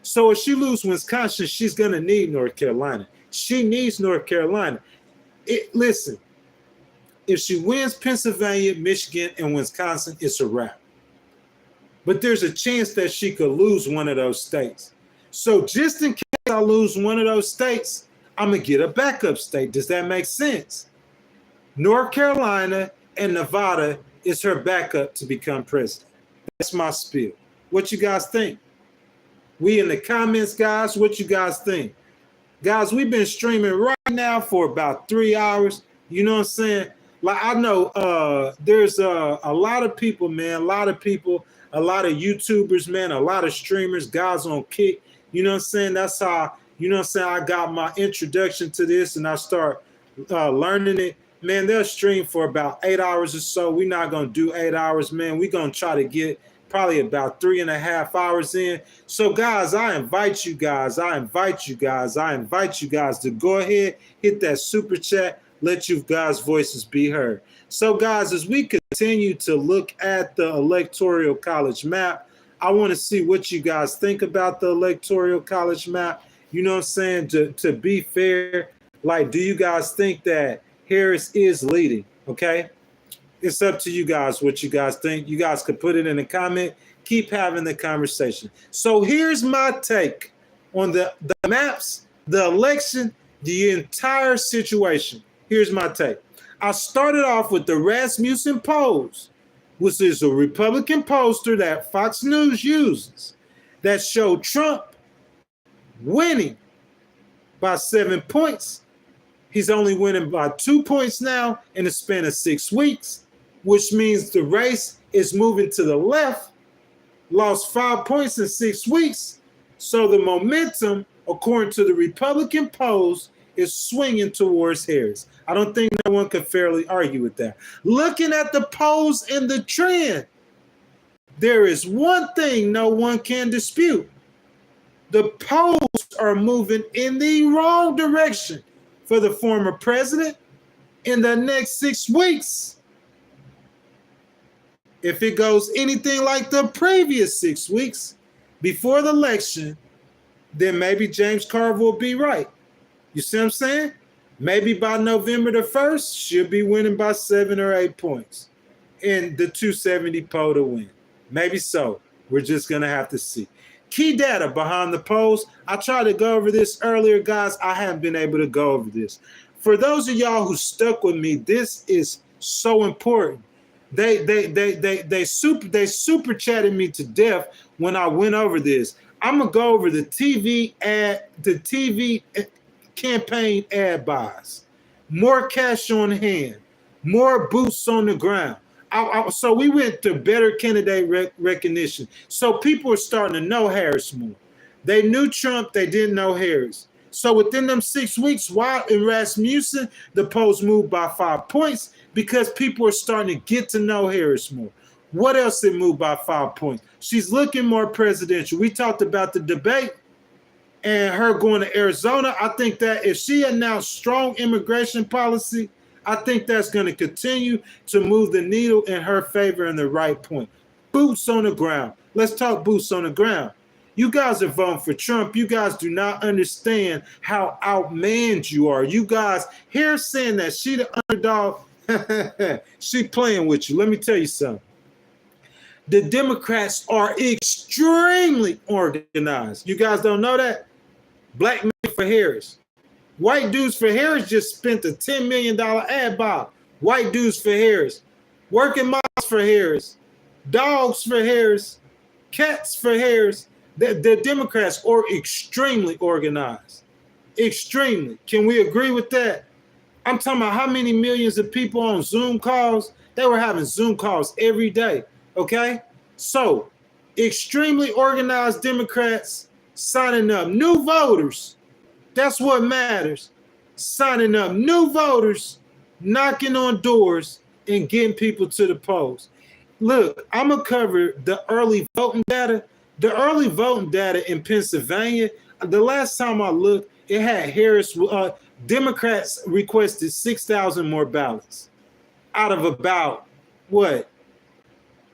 So if she loses Wisconsin, she's going to need North Carolina. She needs North Carolina. Listen, if she wins Pennsylvania, Michigan, and Wisconsin, it's a wrap. But there's a chance that she could lose one of those states. So just in case I lose one of those states, I'm going to get a backup state. Does that make sense? North Carolina and Nevada is her backup to become president. That's my spiel. What you guys think? We in the comments, guys. What you guys think? Guys, we've been streaming right now for about 3 hours. You know what I'm saying? Like, I know there's a lot of people, man, a lot of YouTubers, man, a lot of streamers, guys on Kick. You know what I'm saying? That's how, you know what I'm saying, I got my introduction to this and I start learning it. Man, they'll stream for about 8 hours or so. We're not going to do 8 hours, man. We're going to try to get probably about 3.5 hours in. So, guys, I invite you guys to go ahead, hit that super chat, let you guys' voices be heard. So, guys, as we continue to look at the Electoral College map, I want to see what you guys think about the Electoral College map. You know what I'm saying? To be fair, like, do you guys think that Harris is leading? Okay. It's up to you guys what you guys think. You guys could put it in a comment. Keep having the conversation. So here's my take on the maps, the election, the entire situation. Here's my take. I started off with the Rasmussen polls, which is a Republican pollster that Fox News uses that showed Trump winning by 7 points. He's only winning by 2 points now in the span of 6 weeks, which means the race is moving to the left, lost 5 points in 6 weeks. So the momentum, according to the Republican polls, is swinging towards Harris. I don't think no one can fairly argue with that. Looking at the polls and the trend, there is one thing no one can dispute. The polls are moving in the wrong direction for the former president in the next 6 weeks. If it goes anything like the previous 6 weeks before the election, then maybe James Carville will be right. You see what I'm saying? Maybe by November the 1st, she'll be winning by 7 or 8 points in the 270 poll to win. Maybe so. We're just going to have to see. Key data behind the polls. I tried to go over this earlier, guys. I haven't been able to go over this. For those of y'all who stuck with me, this is so important. They super chatted me to death when I went over this. I'm gonna go over the TV campaign ad buys, more cash on hand, more boots on the ground. So we went to better candidate recognition. So people are starting to know Harris more. They knew Trump, they didn't know Harris. So within them 6 weeks, while in Rasmussen, the polls moved by 5 points because people are starting to get to know Harris more. What else did move by 5 points? She's looking more presidential. We talked about the debate and her going to Arizona. I think that if she announced strong immigration policy, I think that's going to continue to move the needle in her favor in the right point. Boots on the ground. Let's talk boots on the ground. You guys are voting for Trump. You guys do not understand how outmanned you are. You guys here saying that she the underdog. She playing with you. Let me tell you something. The Democrats are extremely organized. You guys don't know that? Black men for Harris. White dudes for Harris just spent a $10 million ad buy. White dudes for Harris. Working moms for Harris. Dogs for Harris. Cats for Harris. The Democrats are extremely organized. Extremely. Can we agree with that? I'm talking about how many millions of people on Zoom calls. They were having Zoom calls every day. Okay? So, extremely organized Democrats signing up new voters. That's what matters. Signing up new voters, knocking on doors, and getting people to the polls. Look, I'm going to cover the early voting data. The early voting data in Pennsylvania, the last time I looked, it had Harris. Democrats requested 6,000 more ballots out of about, what?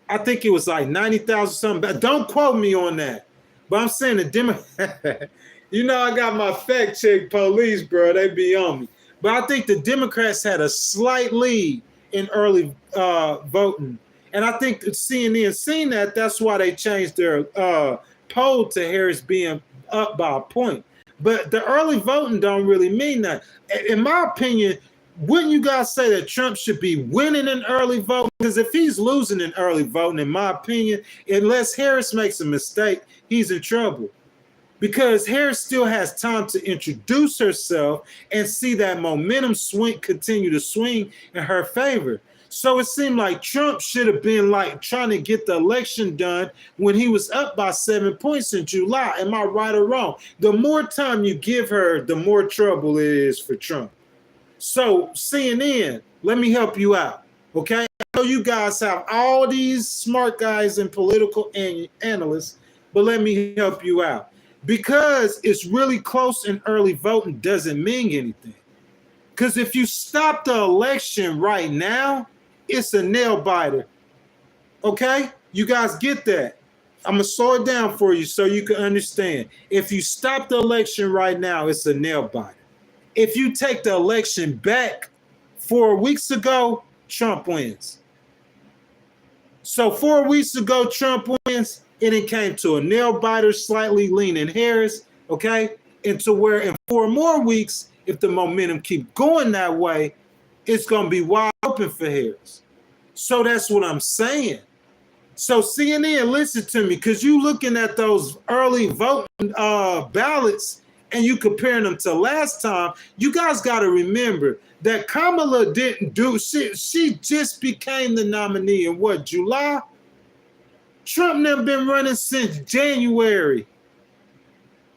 I think it was like 90,000 something. Don't quote me on that. But I'm saying the Democrats, you know, I got my fact check police, bro. They be on me. But I think the Democrats had a slight lead in early voting. And I think CNN seen that. That's why they changed their poll to Harris being up by a point. But the early voting don't really mean that. In my opinion, wouldn't you guys say that Trump should be winning in early voting? Because if he's losing in early voting, in my opinion, unless Harris makes a mistake, he's in trouble. Because Harris still has time to introduce herself and see that momentum continue to swing in her favor. So it seemed like Trump should have been like trying to get the election done when he was up by 7 points in July. Am I right or wrong? The more time you give her, the more trouble it is for Trump. So CNN, let me help you out, okay? I know you guys have all these smart guys and political analysts, but let me help you out. Because it's really close in early voting doesn't mean anything. Because if you stop the election right now, it's a nail biter. Okay? You guys get that? I'm going to slow it down for you so you can understand. If you stop the election right now, it's a nail biter. If you take the election back 4 weeks ago, Trump wins. So 4 weeks ago, Trump wins, and it came to a nail biter, slightly leaning Harris, okay? And to where in 4 more weeks, if the momentum keep going that way, it's going to be wide open for Harris. So that's what I'm saying. So CNN, listen to me, because you looking at those early voting ballots and you comparing them to last time, you guys got to remember that Kamala didn't do shit. She just became the nominee in what, July? Trump never been running since January.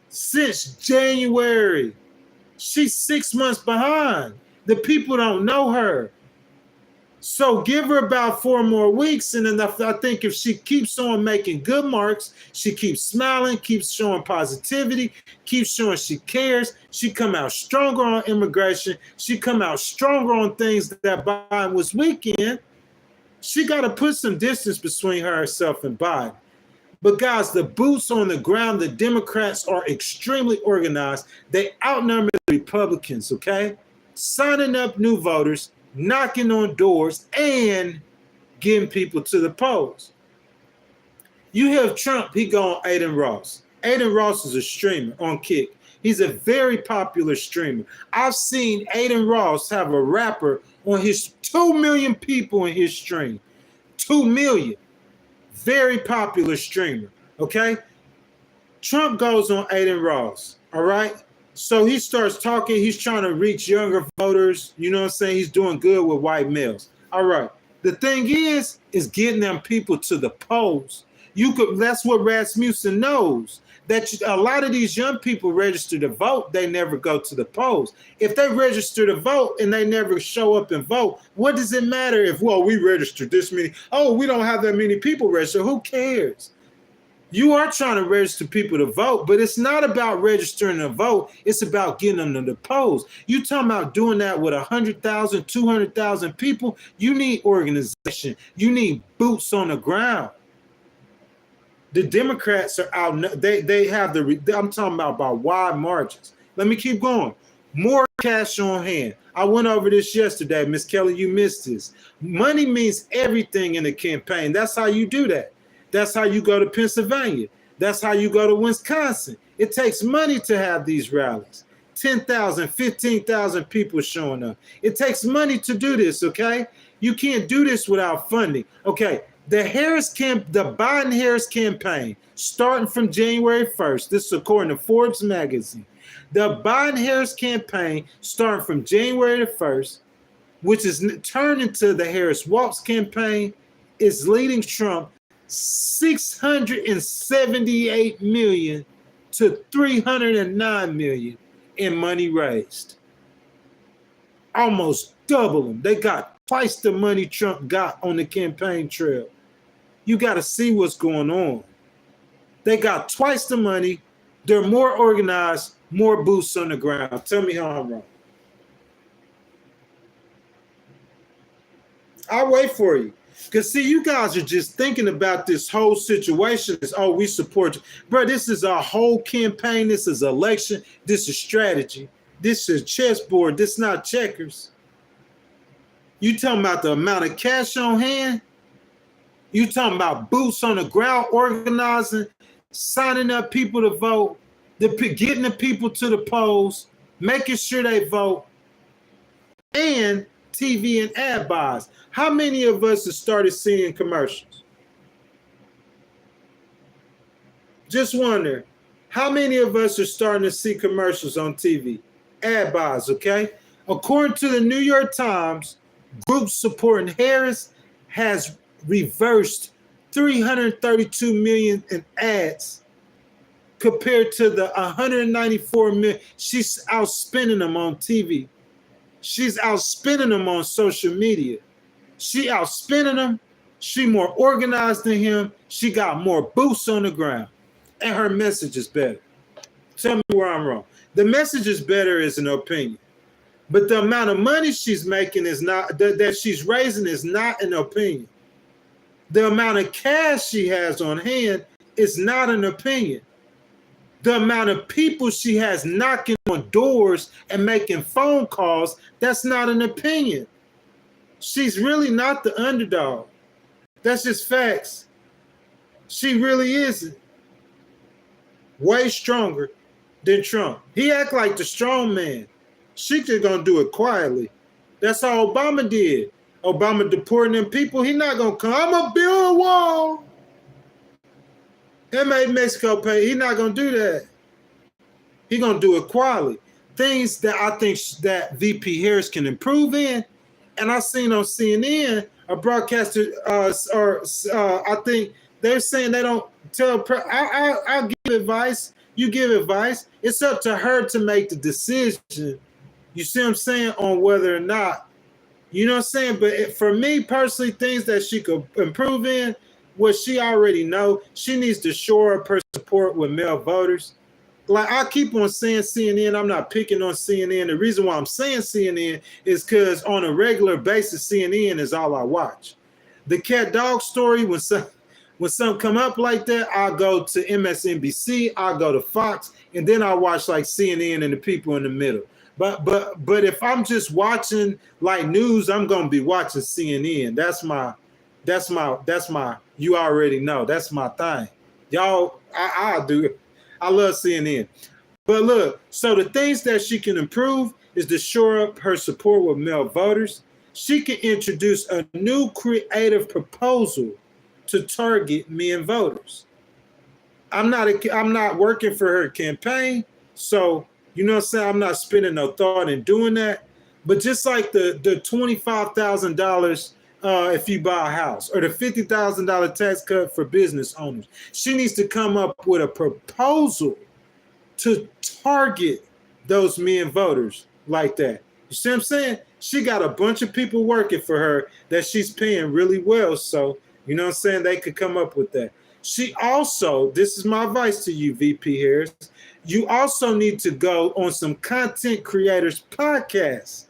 Since January. She's 6 months behind. The people don't know her. So give her about 4 more weeks, and then I think if she keeps on making good marks, she keeps smiling, keeps showing positivity, keeps showing she cares, she come out stronger on immigration, she come out stronger on things that Biden was weak in. She got to put some distance between herself and Biden. But guys, the boots on the ground, the Democrats are extremely organized. They outnumber the Republicans, okay? Signing up new voters, knocking on doors, and getting people to the polls. You have Trump, he going Aiden Ross. Aiden Ross is a streamer on Kick. He's a very popular streamer. I've seen Aiden Ross have a rapper on his 2 million people in his stream. 2 million. Very popular streamer, okay? Trump goes on Aiden Ross, all right? So he starts talking. He's trying to reach younger voters. You know what I'm saying? He's doing good with white males. All right. The thing is getting them people to the polls. That's what Rasmussen knows. That a lot of these young people register to vote, they never go to the polls. If they register to vote and they never show up and vote, what does it matter if, well, we registered this many? Oh, we don't have that many people register. Who cares? You are trying to register people to vote, but it's not about registering to vote. It's about getting them to the polls. You talking about doing that with 100,000, 200,000 people? You need organization. You need boots on the ground. The Democrats are out. They have I'm talking about by wide margins. Let me keep going. More cash on hand. I went over this yesterday. Miss Kelly, you missed this. Money means everything in a campaign. That's how you do that. That's how you go to Pennsylvania. That's how you go to Wisconsin. It takes money to have these rallies. 10,000, 15,000 people showing up. It takes money to do this, okay? You can't do this without funding. Okay, the Biden-Harris campaign, starting from January 1st, this is according to Forbes magazine, the Biden-Harris campaign, starting from January the 1st, which is turned into the Harris-Walz campaign, is leading Trump $678 million to $309 million in money raised. Almost double them. They got twice the money Trump got on the campaign trail. You got to see what's going on. They got twice the money. They're more organized, more boots on the ground. Tell me how I'm wrong. I'll wait for you. Because, see, you guys are just thinking about this whole situation as, oh, we support you. Bro, this is a whole campaign. This is election. This is strategy. This is chessboard. This is not checkers. You talking about the amount of cash on hand? You talking about boots on the ground, organizing, signing up people to vote, getting the people to the polls, making sure they vote, and TV and ad buys. How many of us have started seeing commercials? Just wonder, how many of us are starting to see commercials on TV? Ad buys, okay? According to the New York Times, groups supporting Harris has reversed 332 million in ads compared to the 194 million. She's outspending them on TV. She's outspending them on social media. She outspending them. She more organized than him. She got more boots on the ground. And her message is better. Tell me where I'm wrong. The message is better is an opinion. But the amount of money she's making is not, that she's raising is not an opinion. The amount of cash she has on hand is not an opinion. The amount of people she has knocking on doors and making phone calls, that's not an opinion. She's really not the underdog. That's just facts. She really isn't. Way stronger than Trump. He act like the strong man. She just gonna do it quietly. That's how Obama did. Obama deporting them people. He not gonna come. I'm gonna build a wall. That made Mexico pay. He not gonna do that. He gonna do it quietly. Things that I think that VP Harris can improve in, and I seen on CNN a broadcaster, I think they're saying they don't tell. I'll give advice. You give advice. It's up to her to make the decision. You see what I'm saying, on whether or not You know what I'm saying? But for me personally, things that she could improve in, what she already know, she needs to shore up her support with male voters. Like I keep on saying CNN, I'm not picking on CNN. The reason why I'm saying CNN is because on a regular basis, CNN is all I watch. The cat dog story, when something come up like that, I'll go to MSNBC, I'll go to Fox, and then I'll watch like CNN and the people in the middle. But if I'm just watching like news, I'm gonna be watching CNN. That's my you already know. That's my thing. Y'all, I do it. I love CNN. But look, so the things that she can improve is to shore up her support with male voters. She can introduce a new creative proposal to target men voters. I'm not working for her campaign, so you know what I'm saying. I'm not spending no thought in doing that. But just like the $25,000 if you buy a house, or the $50,000 tax cut for business owners, she needs to come up with a proposal to target those men voters like that. You see what I'm saying? She got a bunch of people working for her that she's paying really well. So, you know what I'm saying? They could come up with that. She also, this is my advice to you, VP Harris, you also need to go on some content creators podcasts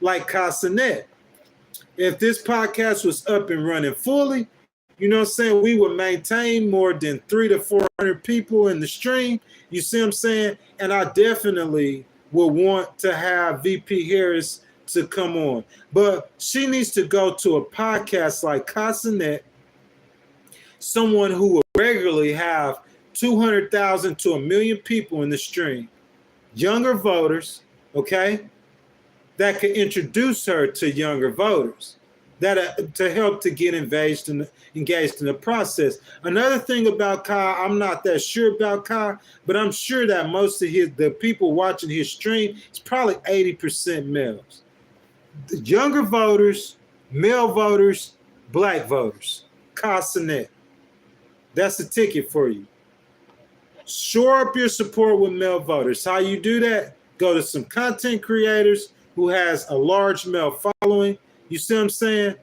like Casanet. If this podcast was up and running fully, you know what I'm saying, we would maintain more than 300 to 400 people in the stream. You see what I'm saying? And I definitely will want to have VP Harris to come on. But she needs to go to a podcast like Casanet, someone who will regularly have 200,000 to 1 million people in the stream, younger voters, okay, that could introduce her to younger voters, that to help to get engaged in the process. Another thing about Kai, I'm not that sure about Kai, but I'm sure that most of the people watching his stream is probably 80% males. The younger voters, male voters, black voters. Kai Sinet. That's the ticket for you. Shore up your support with male voters. How you do that? Go to some content creators who has a large male following. You see what I'm saying?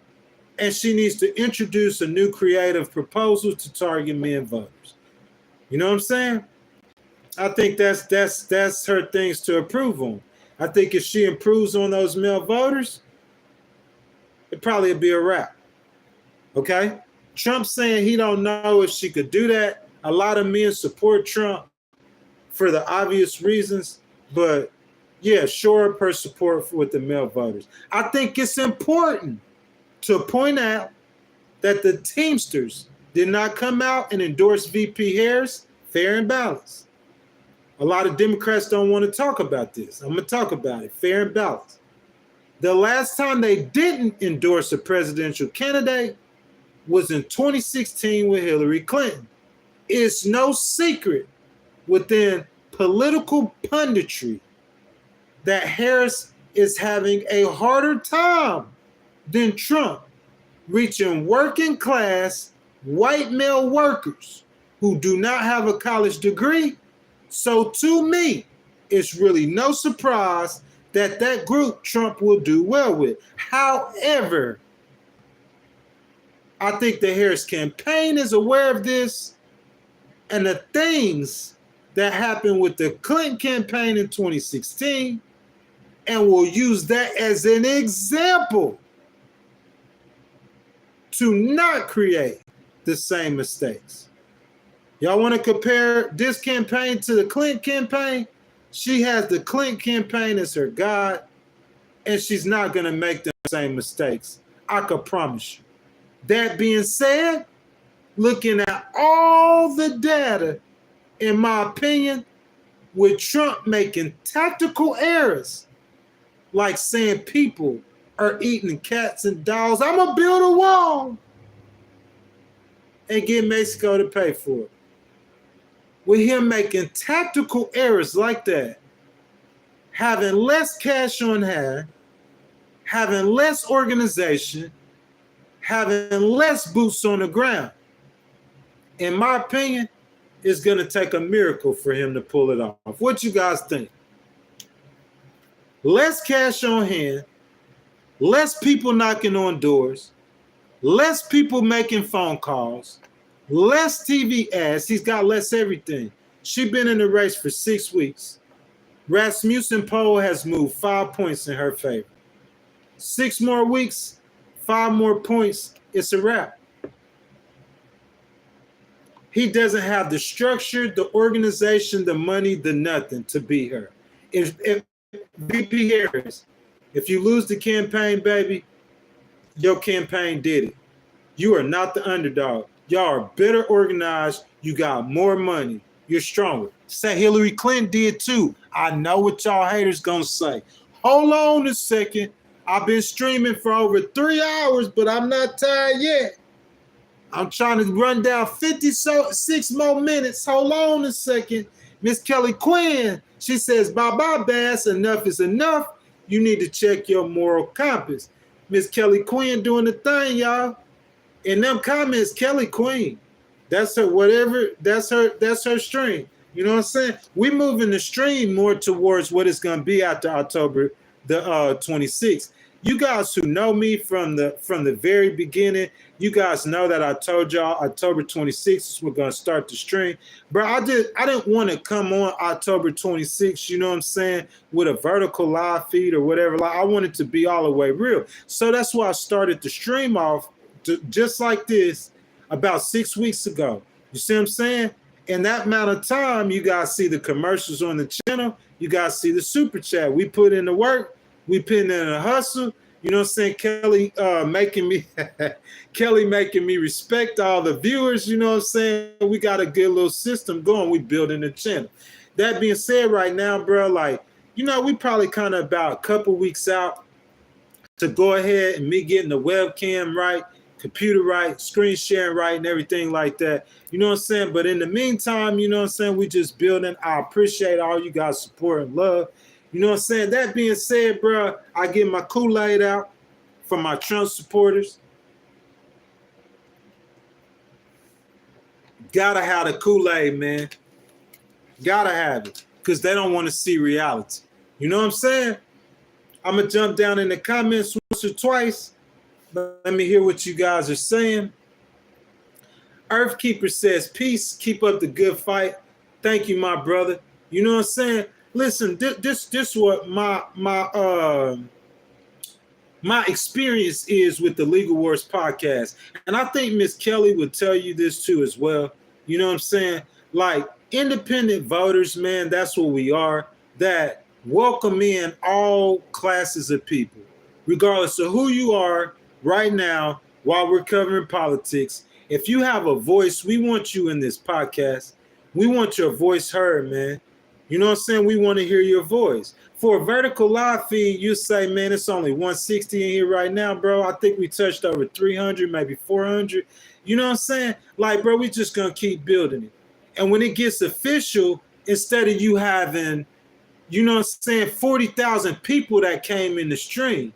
And she needs to introduce a new creative proposal to target men voters. You know what I'm saying? I think that's her things to improve on. I think if she improves on those male voters, it probably would be a wrap. Okay? Trump saying he don't know if she could do that. A lot of men support Trump for the obvious reasons, but yeah, shore up her support with the male voters. I think it's important to point out that the Teamsters did not come out and endorse VP Harris fair and balanced. A lot of Democrats don't want to talk about this. I'm going to talk about it, fair and balanced. The last time they didn't endorse a presidential candidate was in 2016 with Hillary Clinton. It's no secret within political punditry that Harris is having a harder time than Trump reaching working class white male workers who do not have a college degree. So to me, it's really no surprise that group Trump will do well with. However, I think the Harris campaign is aware of this, and the things that happened with the Clinton campaign in 2016, and will use that as an example to not create the same mistakes. Y'all want to compare this campaign to the Clinton campaign? She has the Clinton campaign as her God, and she's not going to make the same mistakes. I could promise you. That being said, looking at all the data, in my opinion, with Trump making tactical errors, like saying people are eating cats and dogs, I'm going to build a wall and get Mexico to pay for it. With him making tactical errors like that, having less cash on hand, having less organization, having less boots on the ground, in my opinion, it's going to take a miracle for him to pull it off. What you guys think? Less cash on hand, less people knocking on doors, less people making phone calls, less TV ads. He's got less everything. She's been in the race for 6 weeks. Rasmussen poll has moved 5 points in her favor. 6 more weeks, 5 more points, it's a wrap. He doesn't have the structure, the organization, the money, the nothing to beat her. If VP Harris, if you lose the campaign, baby, your campaign did it. You are not the underdog. Y'all are better organized. You got more money. You're stronger. Say Hillary Clinton did too. I know what y'all haters gonna say. Hold on a second. I've been streaming for over 3 hours, but I'm not tired yet. I'm trying to run down 56 more minutes. Hold on a second. Miss Kelly Quinn, she says, bye-bye, Bass. Enough is enough. You need to check your moral compass. Miss Kelly Quinn doing the thing, y'all. In them comments, Kelly Queen. That's her whatever. That's her stream. You know what I'm saying? We moving the stream more towards what it's going to be after October the 26th. You guys who know me from the very beginning, you guys know that I told y'all October 26th we're gonna start the stream. Bro, I didn't want to come on October 26th, you know what I'm saying, with a vertical live feed or whatever. Like I wanted to be all the way real. So that's why I started the stream off just like this about 6 weeks ago. You see what I'm saying? In that amount of time, you guys see the commercials on the channel. You guys see the super chat. We put in the work. We put in a hustle. You know what I'm saying? Kelly making me respect all the viewers. You know what I'm saying? We got a good little system going. We building the channel. That being said, right now, bro, like, you know, we probably kind of about a couple weeks out to go ahead and me getting the webcam right, computer right, screen sharing right, and everything like that. You know what I'm saying? But in the meantime, you know what I'm saying? We just building. I appreciate all you guys' support and love. You know what I'm saying? That being said, bro, I get my Kool-Aid out for my Trump supporters. Gotta have the Kool-Aid, man. Gotta have it. Because they don't want to see reality. You know what I'm saying? I'm going to jump down in the comments once or twice. But let me hear what you guys are saying. Earthkeeper says, peace, keep up the good fight. Thank you, my brother. You know what I'm saying? Listen, this what my experience is with the Legal Wars podcast. And I think Miss Kelly would tell you this too as well. You know what I'm saying? Like independent voters, man, that's what we are, that welcome in all classes of people, regardless of who you are right now while we're covering politics. If you have a voice, we want you in this podcast. We want your voice heard, man. You know what I'm saying? We want to hear your voice. For a vertical live feed, you say, man, it's only 160 in here right now, bro. I think we touched over 300, maybe 400. You know what I'm saying? Like, bro, we just going to keep building it. And when it gets official, instead of you having, you know what I'm saying, 40,000 people that came in the stream,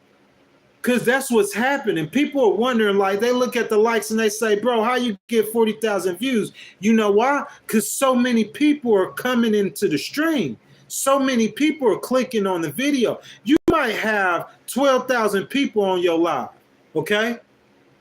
because that's what's happening. People are wondering, like, they look at the likes and they say, bro, how you get 40,000 views? You know why? Because so many people are coming into the stream. So many people are clicking on the video. You might have 12,000 people on your live, okay?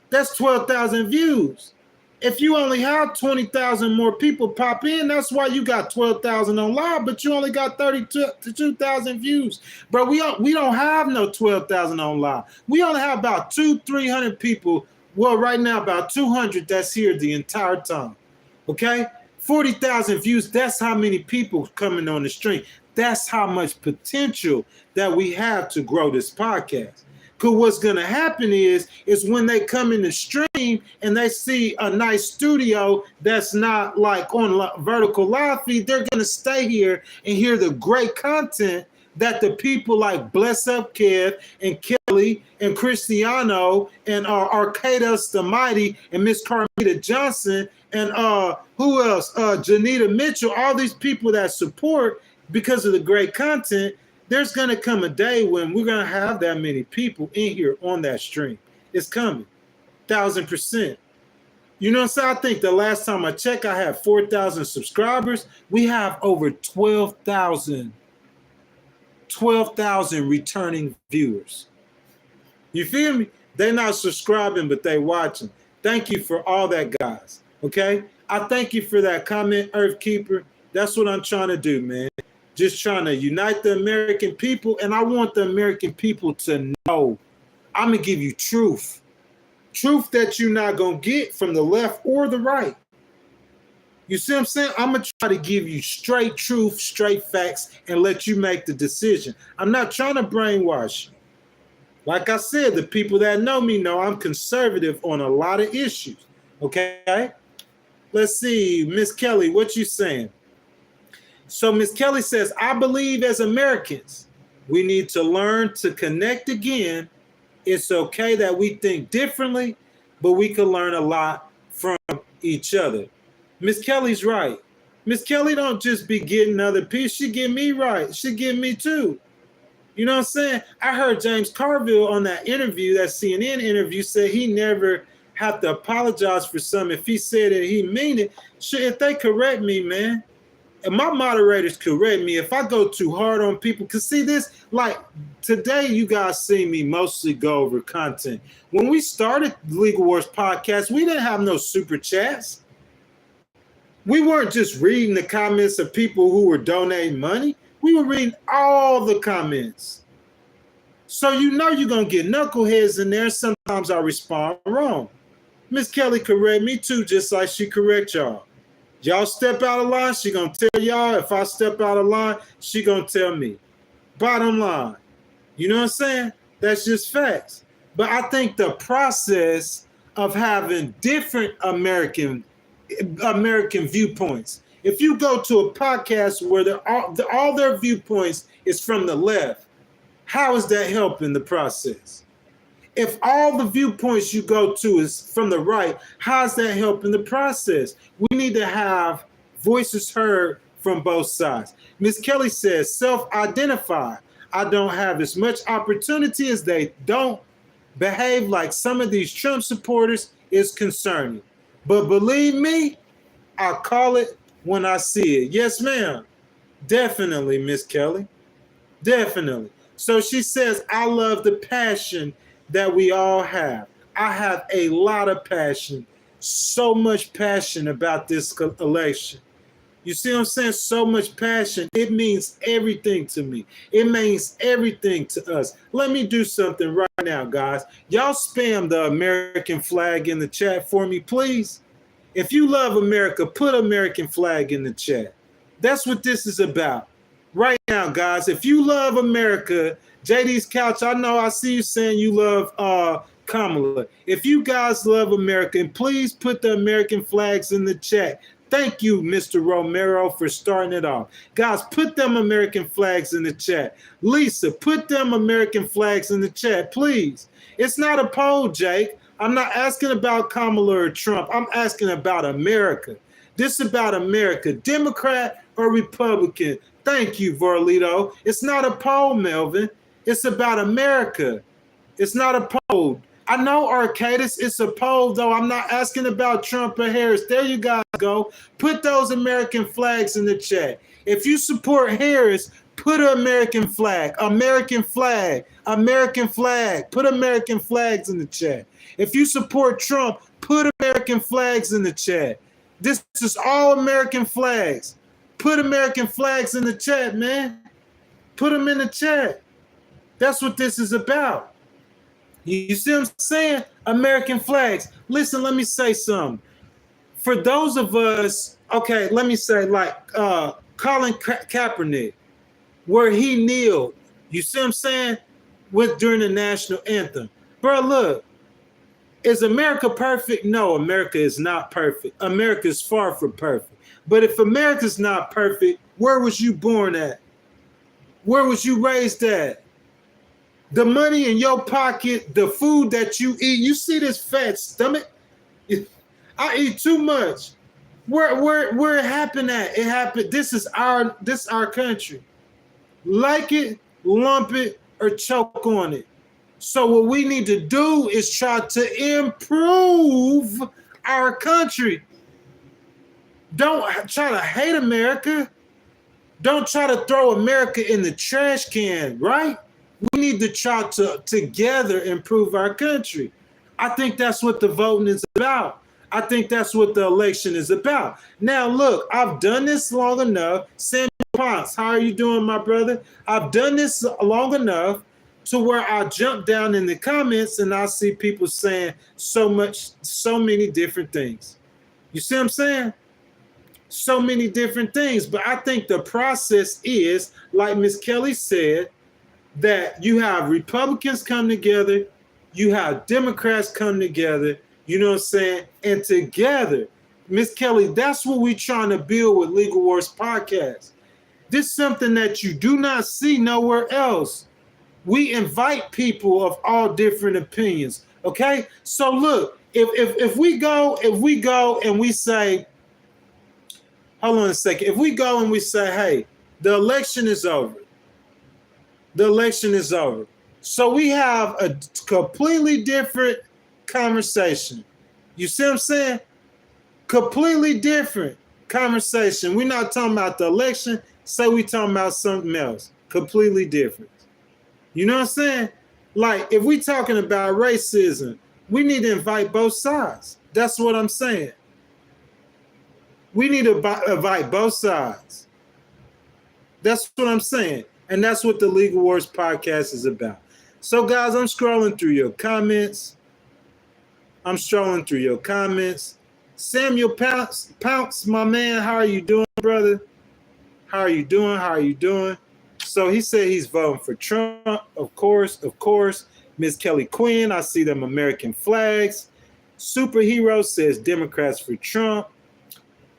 That's 12,000 views. If you only have 20,000 more people pop in, that's why you got 12,000 on live, but you only got 32,000 views. Bro, we don't have no 12,000 on live. We only have about 200-300 people. Well, right now, about 200 that's here the entire time. Okay? 40,000 views, that's how many people coming on the stream. That's how much potential that we have to grow this podcast. Because what's going to happen is when they come in the stream and they see a nice studio that's not like on vertical live feed, they're going to stay here and hear the great content that the people like Bless Up Kev and Kelly and Cristiano and Arcadas the Mighty and Miss Carmita Johnson and who else? Janita Mitchell, all these people that support because of the great content. There's going to come a day when we're going to have that many people in here on that stream. It's coming, 1,000%. You know what I'm saying? I think the last time I checked, I had 4,000 subscribers. We have over 12,000 returning viewers. You feel me? They not subscribing, but they watching. Thank you for all that, guys. Okay? I thank you for that comment, Earthkeeper. That's what I'm trying to do, man. Just trying to unite the American people, and I want the American people to know I'm going to give you truth. Truth that you're not going to get from the left or the right. You see what I'm saying? I'm going to try to give you straight truth, straight facts, and let you make the decision. I'm not trying to brainwash you. Like I said, the people that know me know I'm conservative on a lot of issues. Okay? Let's see. Miss Kelly, what you saying? So Miss Kelly says, I believe as Americans, we need to learn to connect again. It's okay that we think differently, but we can learn a lot from each other. Miss Kelly's right. Miss Kelly don't just be getting other people. She get me right. She get me too. You know what I'm saying? I heard James Carville on that interview, that CNN interview, say he never have to apologize for something. If he said it, he mean it. If they correct me, man, and my moderators correct me if I go too hard on people. Because see this, like today you guys see me mostly go over content. When we started the Legal Wars podcast, we didn't have no super chats. We weren't just reading the comments of people who were donating money. We were reading all the comments. So you know you're going to get knuckleheads in there. Sometimes I respond wrong. Miss Kelly correct me too, just like she correct y'all. Y'all step out of line, she going to tell y'all. If I step out of line, she going to tell me. Bottom line. You know what I'm saying? That's just facts. But I think the process of having different American viewpoints. If you go to a podcast where all their viewpoints is from the left, how is that helping the process? If all the viewpoints you go to is from the right, how is that helping the process? We need to have voices heard from both sides. Ms. Kelly says, self-identify. I don't have as much opportunity as they don't behave like some of these Trump supporters is concerning. But believe me, I call it when I see it. Yes, ma'am. Definitely, Miss Kelly. Definitely. So she says, I love the passion that we all have. I have a lot of passion, so much passion about this election. You see what I'm saying? So much passion. It means everything to me. It means everything to us. Let me do something right now, guys. Y'all spam the American flag in the chat for me, please. If you love America, put American flag in the chat. That's what this is about. Right now, guys, if you love America, JD's Couch, I see you saying you love Kamala. If you guys love America, and please put the American flags in the chat. Thank you, Mr. Romero, for starting it off. Guys, put them American flags in the chat. Lisa, put them American flags in the chat, please. It's not a poll, Jake. I'm not asking about Kamala or Trump. I'm asking about America. This is about America, Democrat or Republican. Thank you, Vorlito. It's not a poll, Melvin. It's about America. It's not a poll. I know, Arcadis, it's a poll, though. I'm not asking about Trump or Harris. There you guys go. Put those American flags in the chat. If you support Harris, put an American flag. American flag. American flag. Put American flags in the chat. If you support Trump, put American flags in the chat. This is all American flags. Put American flags in the chat, man. Put them in the chat. That's what this is about. You see what I'm saying? American flags. Listen, let me say something. For those of us, okay, let me say like Colin Kaepernick, where he kneeled, you see what I'm saying? During the national anthem. Bro, look, is America perfect? No, America is not perfect. America is far from perfect. But if America's not perfect, where was you born at? Where was you raised at? The money in your pocket, the food that you eat, you see this fat stomach? I eat too much. Where it happened at? It happened. This is our country. Like it, lump it, or choke on it. So what we need to do is try to improve our country. Don't try to hate America. Don't try to throw America in the trash can, right? We need to try to together improve our country. I think that's what the voting is about. I think that's what the election is about. Now, look, I've done this long enough. Samuel Potts, how are you doing, my brother? I've done this long enough to where I jump down in the comments and I see people saying so many different things. You see what I'm saying? So many different things. But I think the process is, like Miss Kelly said, that you have Republicans come together, you have Democrats come together, you know what I'm saying? And together, Miss Kelly, that's what we're trying to build with Legal Wars Podcast. This is something that you do not see nowhere else. We invite people of all different opinions. Okay? So look, if we go and we say, hold on a second. If we go and we say, hey, the election is over. The election is over. So we have a completely different conversation. You see what I'm saying? Completely different conversation. We're not talking about the election. Say we talking about something else. Completely different. You know what I'm saying? Like, if we talking about racism, we need to invite both sides. That's what I'm saying. We need to invite both sides. That's what I'm saying. And that's what the Legal Wars Podcast is about. So, guys, I'm scrolling through your comments. Samuel Pounce, my man, how are you doing, brother? How are you doing? So he said he's voting for Trump. Of course. Miss Kelly Quinn, I see them American flags. Superhero says Democrats for Trump.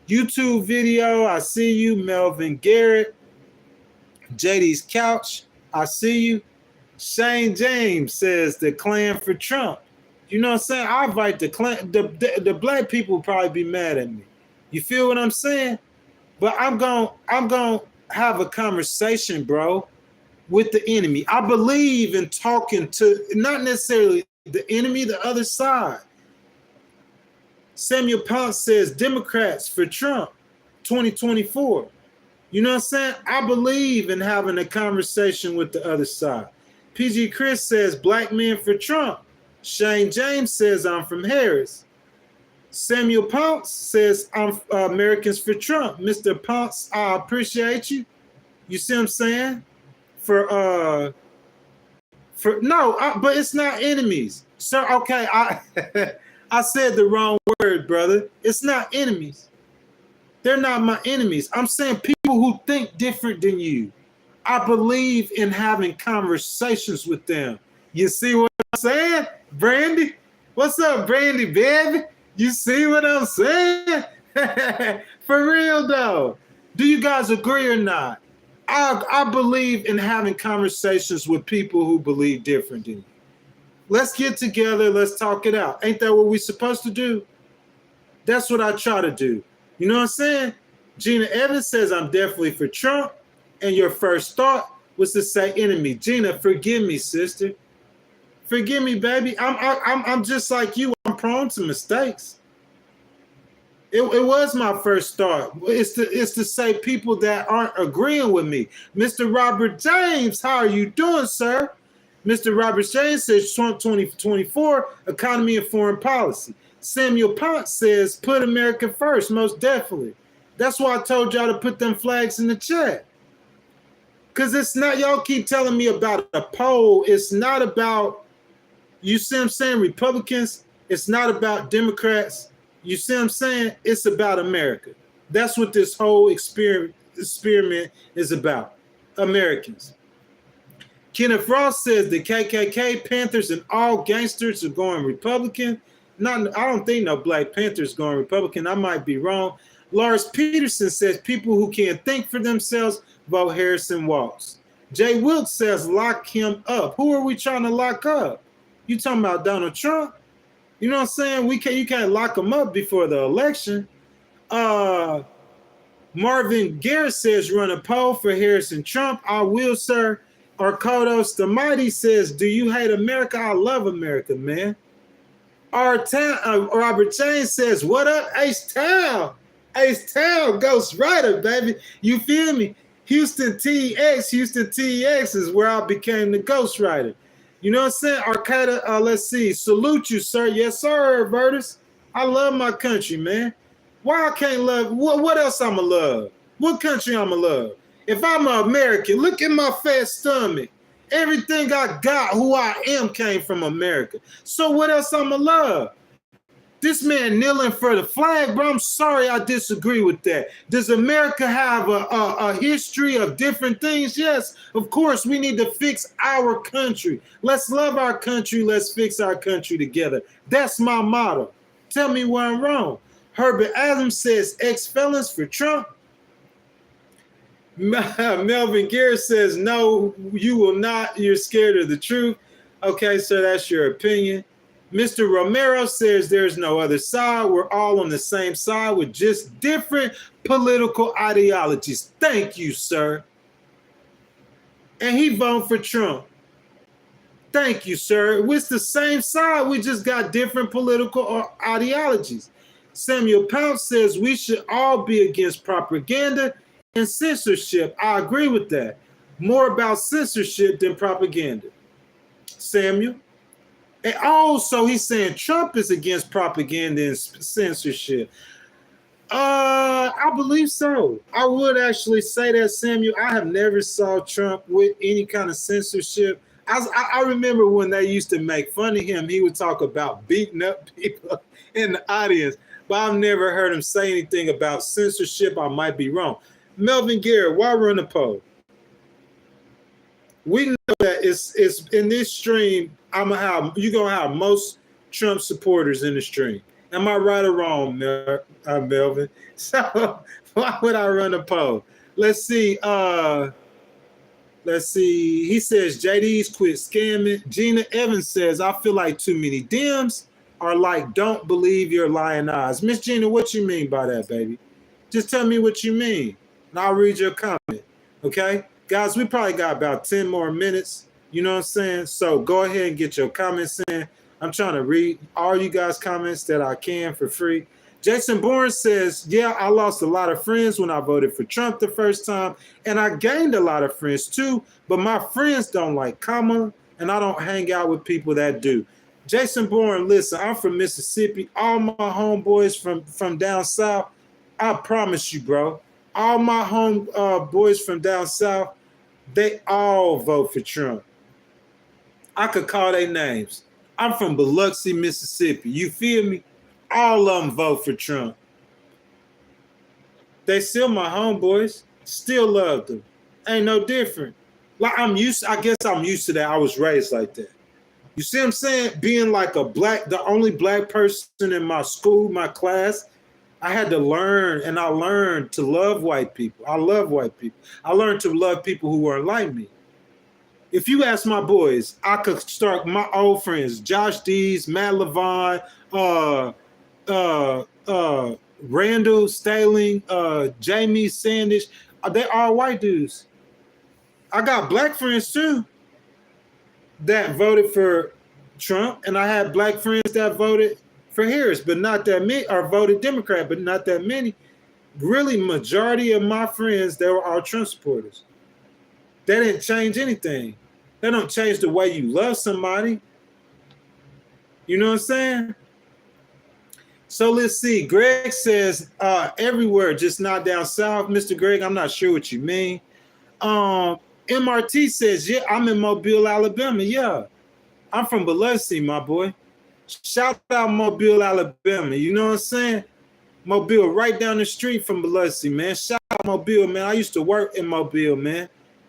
YouTube video, I see you. Melvin Garrett. JD's Couch, I see you. Shane James says the Klan for Trump. You know what I'm saying? I invite the Klan. The black people will probably be mad at me. You feel what I'm saying? But I'm going have a conversation, bro, with the enemy. I believe in talking to not necessarily the enemy, the other side. Samuel Ponce says Democrats for Trump 2024. You know what I'm saying? I believe in having a conversation with the other side. PG Chris says black men for Trump. Shane James says I'm from Harris. Samuel Ponce says I'm Americans for Trump. Mr. Ponce, I appreciate you. You see what I'm saying? But it's not enemies. Sir, okay, I said the wrong word, brother. It's not enemies. They're not my enemies. I'm saying people who think different than you. I believe in having conversations with them. You see what I'm saying, Brandy? What's up, Brandy, baby? You see what I'm saying? For real, though. Do you guys agree or not? I believe in having conversations with people who believe different than you. Let's get together. Let's talk it out. Ain't that what we're supposed to do? That's what I try to do. You know what I'm saying? Gina Evans says, I'm definitely for Trump. And your first thought was to say enemy. Gina, forgive me, sister. Forgive me, baby. I'm just like you. I'm prone to mistakes. It was my first thought. It's to say people that aren't agreeing with me. Mr. Robert James, how are you doing, sir? Mr. Robert James says Trump 2024, economy and foreign policy. Samuel Ponce says, put America first, most definitely. That's why I told y'all to put them flags in the chat. Because it's not, y'all keep telling me about a poll. It's not about, you see what I'm saying, Republicans. It's not about Democrats. You see what I'm saying? It's about America. That's what this whole experiment is about. Americans. Kenneth Ross says the KKK, Panthers, and all gangsters are going Republican. I don't think no Black Panthers going Republican. I might be wrong. Lars Peterson says people who can't think for themselves vote Harrison Walks. Jay Wilkes says lock him up. Who are we trying to lock up? You talking about Donald Trump? You know what I'm saying? You can't lock him up before the election. Marvin Garrett says run a poll for Harrison Trump. I will, sir. Arkodos the Mighty says, do you hate America? I love America, man. Robert James says, what up, H-Town? H-Town, Ghost Rider, baby. You feel me? Houston TX is where I became the ghostwriter. You know what I'm saying? Arcata, let's see. Salute you, sir. Yes, sir, Vertus. I love my country, man. Why I can't love? What else I'ma love? What country I'ma love? If I'm an American, look at my fat stomach. Everything I got, who I am, came from America. So what else I'ma love? This man kneeling for the flag, bro. I'm sorry, I disagree with that. Does America have a history of different things? Yes, of course. We need to fix our country. Let's love our country. Let's fix our country together. That's my motto. Tell me where I'm wrong. Herbert Adams says ex-felons for Trump. Melvin Garrett says, no, you will not. You're scared of the truth. Okay, so that's your opinion. Mr. Romero says there's no other side. We're all on the same side with just different political ideologies. Thank you, sir. And he voted for Trump. Thank you, sir. It's the same side. We just got different political ideologies. Samuel Pounce says we should all be against propaganda and censorship. I agree with that. More about censorship than propaganda. Samuel. And also, he's saying Trump is against propaganda and censorship. I believe so. I would actually say that, Samuel. I have never saw Trump with any kind of censorship. I remember when they used to make fun of him, he would talk about beating up people in the audience, but I've never heard him say anything about censorship. I might be wrong. Melvin Garrett, why run a poll? We know that it's in this stream. You're gonna have most Trump supporters in the stream. Am I right or wrong, Melvin? So why would I run a poll? Let's see. He says JD's quit scamming. Gina Evans says I feel like too many Dems are like don't believe your lying eyes. Miss Gina, what you mean by that, baby? Just tell me what you mean, and I'll read your comment. Okay. Guys, we probably got about 10 more minutes. You know what I'm saying? So go ahead and get your comments in. I'm trying to read all you guys' comments that I can for free. Jason Bourne says, yeah, I lost a lot of friends when I voted for Trump the first time, and I gained a lot of friends too, but my friends don't like Kamala, and I don't hang out with people that do. Jason Bourne, listen, I'm from Mississippi. All my homeboys from down south, I promise you, bro, all my boys from down south, they all vote for Trump. I could call their names. I'm from Biloxi, Mississippi. You feel me? All of them vote for Trump. They still my homeboys. Still love them. Ain't no different. Like I guess I'm used to that. I was raised like that. You see what I'm saying? Being like the only black person in my school, my class, I had to learn, and I learned to love white people. I love white people. I learned to love people who weren't like me. If you ask my boys, I could start my old friends, Josh Dees, Matt Levine, Randall Staling, Jamie Sandage. They are white dudes. I got black friends too that voted for Trump, and I had black friends that voted for Harris, but not that many, or voted Democrat, but not that many. Really, majority of my friends, they were all Trump supporters. That didn't change anything. That don't change the way you love somebody. You know what I'm saying? So let's see. Greg says everywhere, just not down south. Mr. Greg, I'm not sure what you mean. MRT says, yeah, I'm in Mobile, Alabama. Yeah, I'm from Biloxi, my boy. Shout out Mobile, Alabama. You know what I'm saying? Mobile, right down the street from Biloxi, man. Shout out Mobile, man. I used to work in Mobile, man.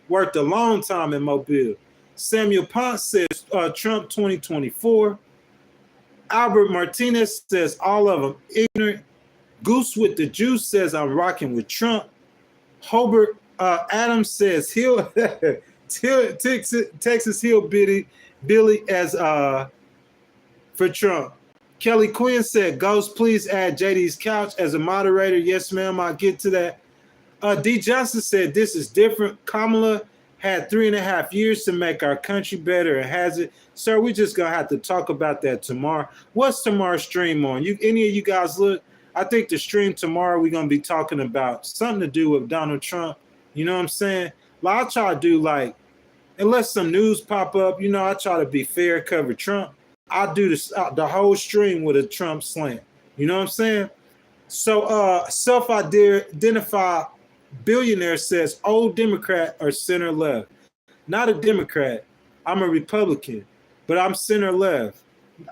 Worked a long time in Mobile. Samuel Ponce says Trump 2024. Albert Martinez says all of them ignorant. Goose with the Juice says I'm rocking with Trump. Hobart Adams says Texas Hillbilly Billy as for Trump. Kelly Quinn said, Ghost, please add JD's couch as a moderator. Yes, ma'am, I'll get to that. D. Johnson said, this is different. Kamala had 3.5 years to make our country better and has it. Sir, we just going to have to talk about that tomorrow. What's tomorrow's stream on? Any of you guys look? I think the stream tomorrow we're going to be talking about something to do with Donald Trump You know what I'm saying? Like I try to do like, unless some news pop up, you know, I try to be fair, cover Trump. I do this the whole stream with a Trump slant. You know what I'm saying? So self-identified billionaire says old Democrat or center left. Not a Democrat. I'm a Republican, but I'm center left.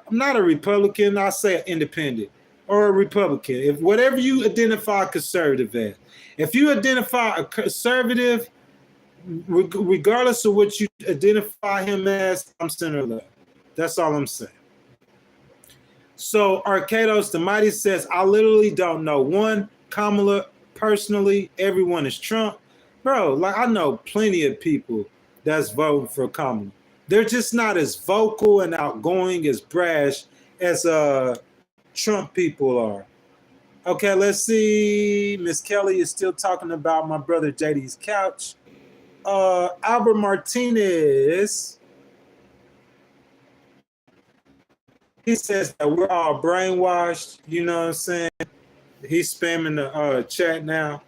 I'm not a Republican. I say an independent or a Republican. If whatever you identify conservative as, if you identify a conservative, regardless of what you identify him as, I'm center left. That's all I'm saying. So Arcados the Mighty says, I literally don't know one Kamala personally. Everyone is Trump. Bro, like I know plenty of people that's voting for Kamala. They're just not as vocal and outgoing as brash as Trump people are. Okay, let's see. Miss Kelly is still talking about my brother JD's couch. Albert Martinez, he says that we're all brainwashed. You know what I'm saying? He's spamming the chat now.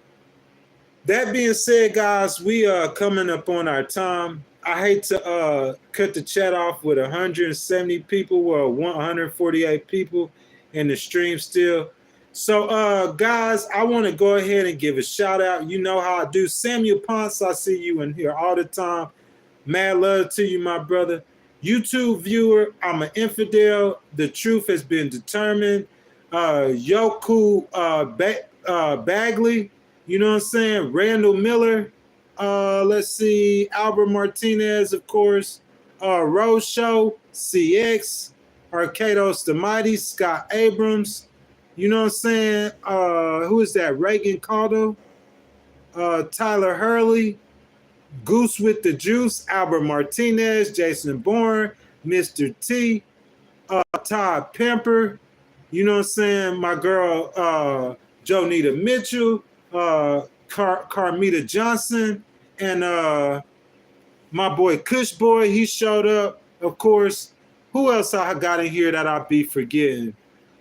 That being said, guys, we are coming up on our time. I hate to cut the chat off with 170 people, well, 148 people in the stream still. So, guys, I want to go ahead and give a shout out. You know how I do. Samuel Ponce, I see you in here all the time. Mad love to you, my brother. YouTube viewer, I'm an infidel. The truth has been determined. Yoku Bagley, you know what I'm saying? Randall Miller. Let's see. Albert Martinez, of course. Rose Show, CX. Arcados the Mighty, Scott Abrams. You know what I'm saying? Who is that? Reagan Caldo. Tyler Hurley. Goose with the Juice, Albert Martinez, Jason Bourne, Mr. T, Todd Pemper, you know what I'm saying? My girl, Jonita Mitchell, Carmita Johnson, and my boy Kush Boy, he showed up, of course. Who else I got in here that I'll be forgetting?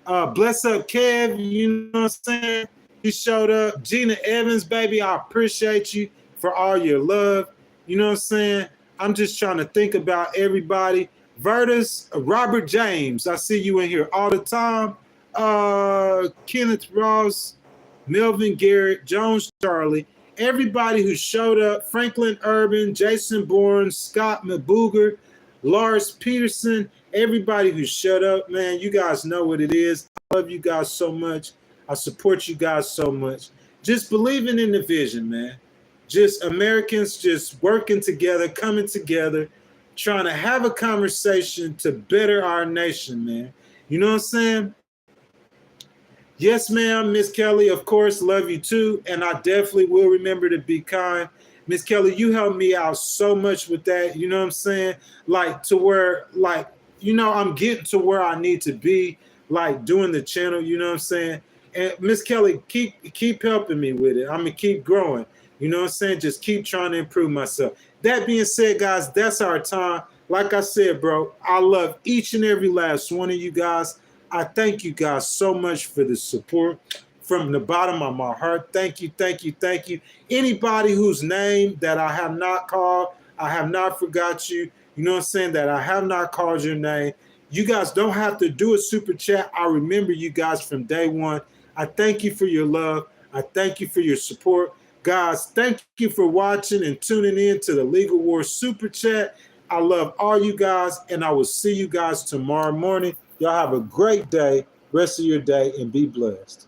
Bless Up Kev, you know what I'm saying? He showed up. Gina Evans, baby, I appreciate you for all your love. You know what I'm saying? I'm just trying to think about everybody. Vertus, Robert James, I see you in here all the time. Kenneth Ross, Melvin Garrett, Jones Charlie, everybody who showed up, Franklin Urban, Jason Bourne, Scott Mabooger, Lars Peterson, everybody who showed up, man, you guys know what it is. I love you guys so much. I support you guys so much. Just believing in the vision, man. Just Americans just working together, coming together, trying to have a conversation to better our nation, man. You know what I'm saying? Yes, ma'am, Miss Kelly, of course, love you too. And I definitely will remember to be kind. Miss Kelly, you helped me out so much with that. You know what I'm saying? Like to where, like, you know, I'm getting to where I need to be, like doing the channel, you know what I'm saying? And Miss Kelly, keep helping me with it. I'm gonna keep growing. You know what I'm saying? Just keep trying to improve myself. That being said, guys, that's our time. Like I said, bro, I love each and every last one of you guys. I thank you guys so much for the support from the bottom of my heart. Thank you, thank you, thank you. Anybody whose name that I have not called, I have not forgot you. You know what I'm saying? That I have not called your name. You guys don't have to do a super chat. I remember you guys from day one. I thank you for your love. I thank you for your support. Guys, thank you for watching and tuning in to the Legal Wars Super Chat. I love all you guys, and I will see you guys tomorrow morning. Y'all have a great day, rest of your day, and be blessed.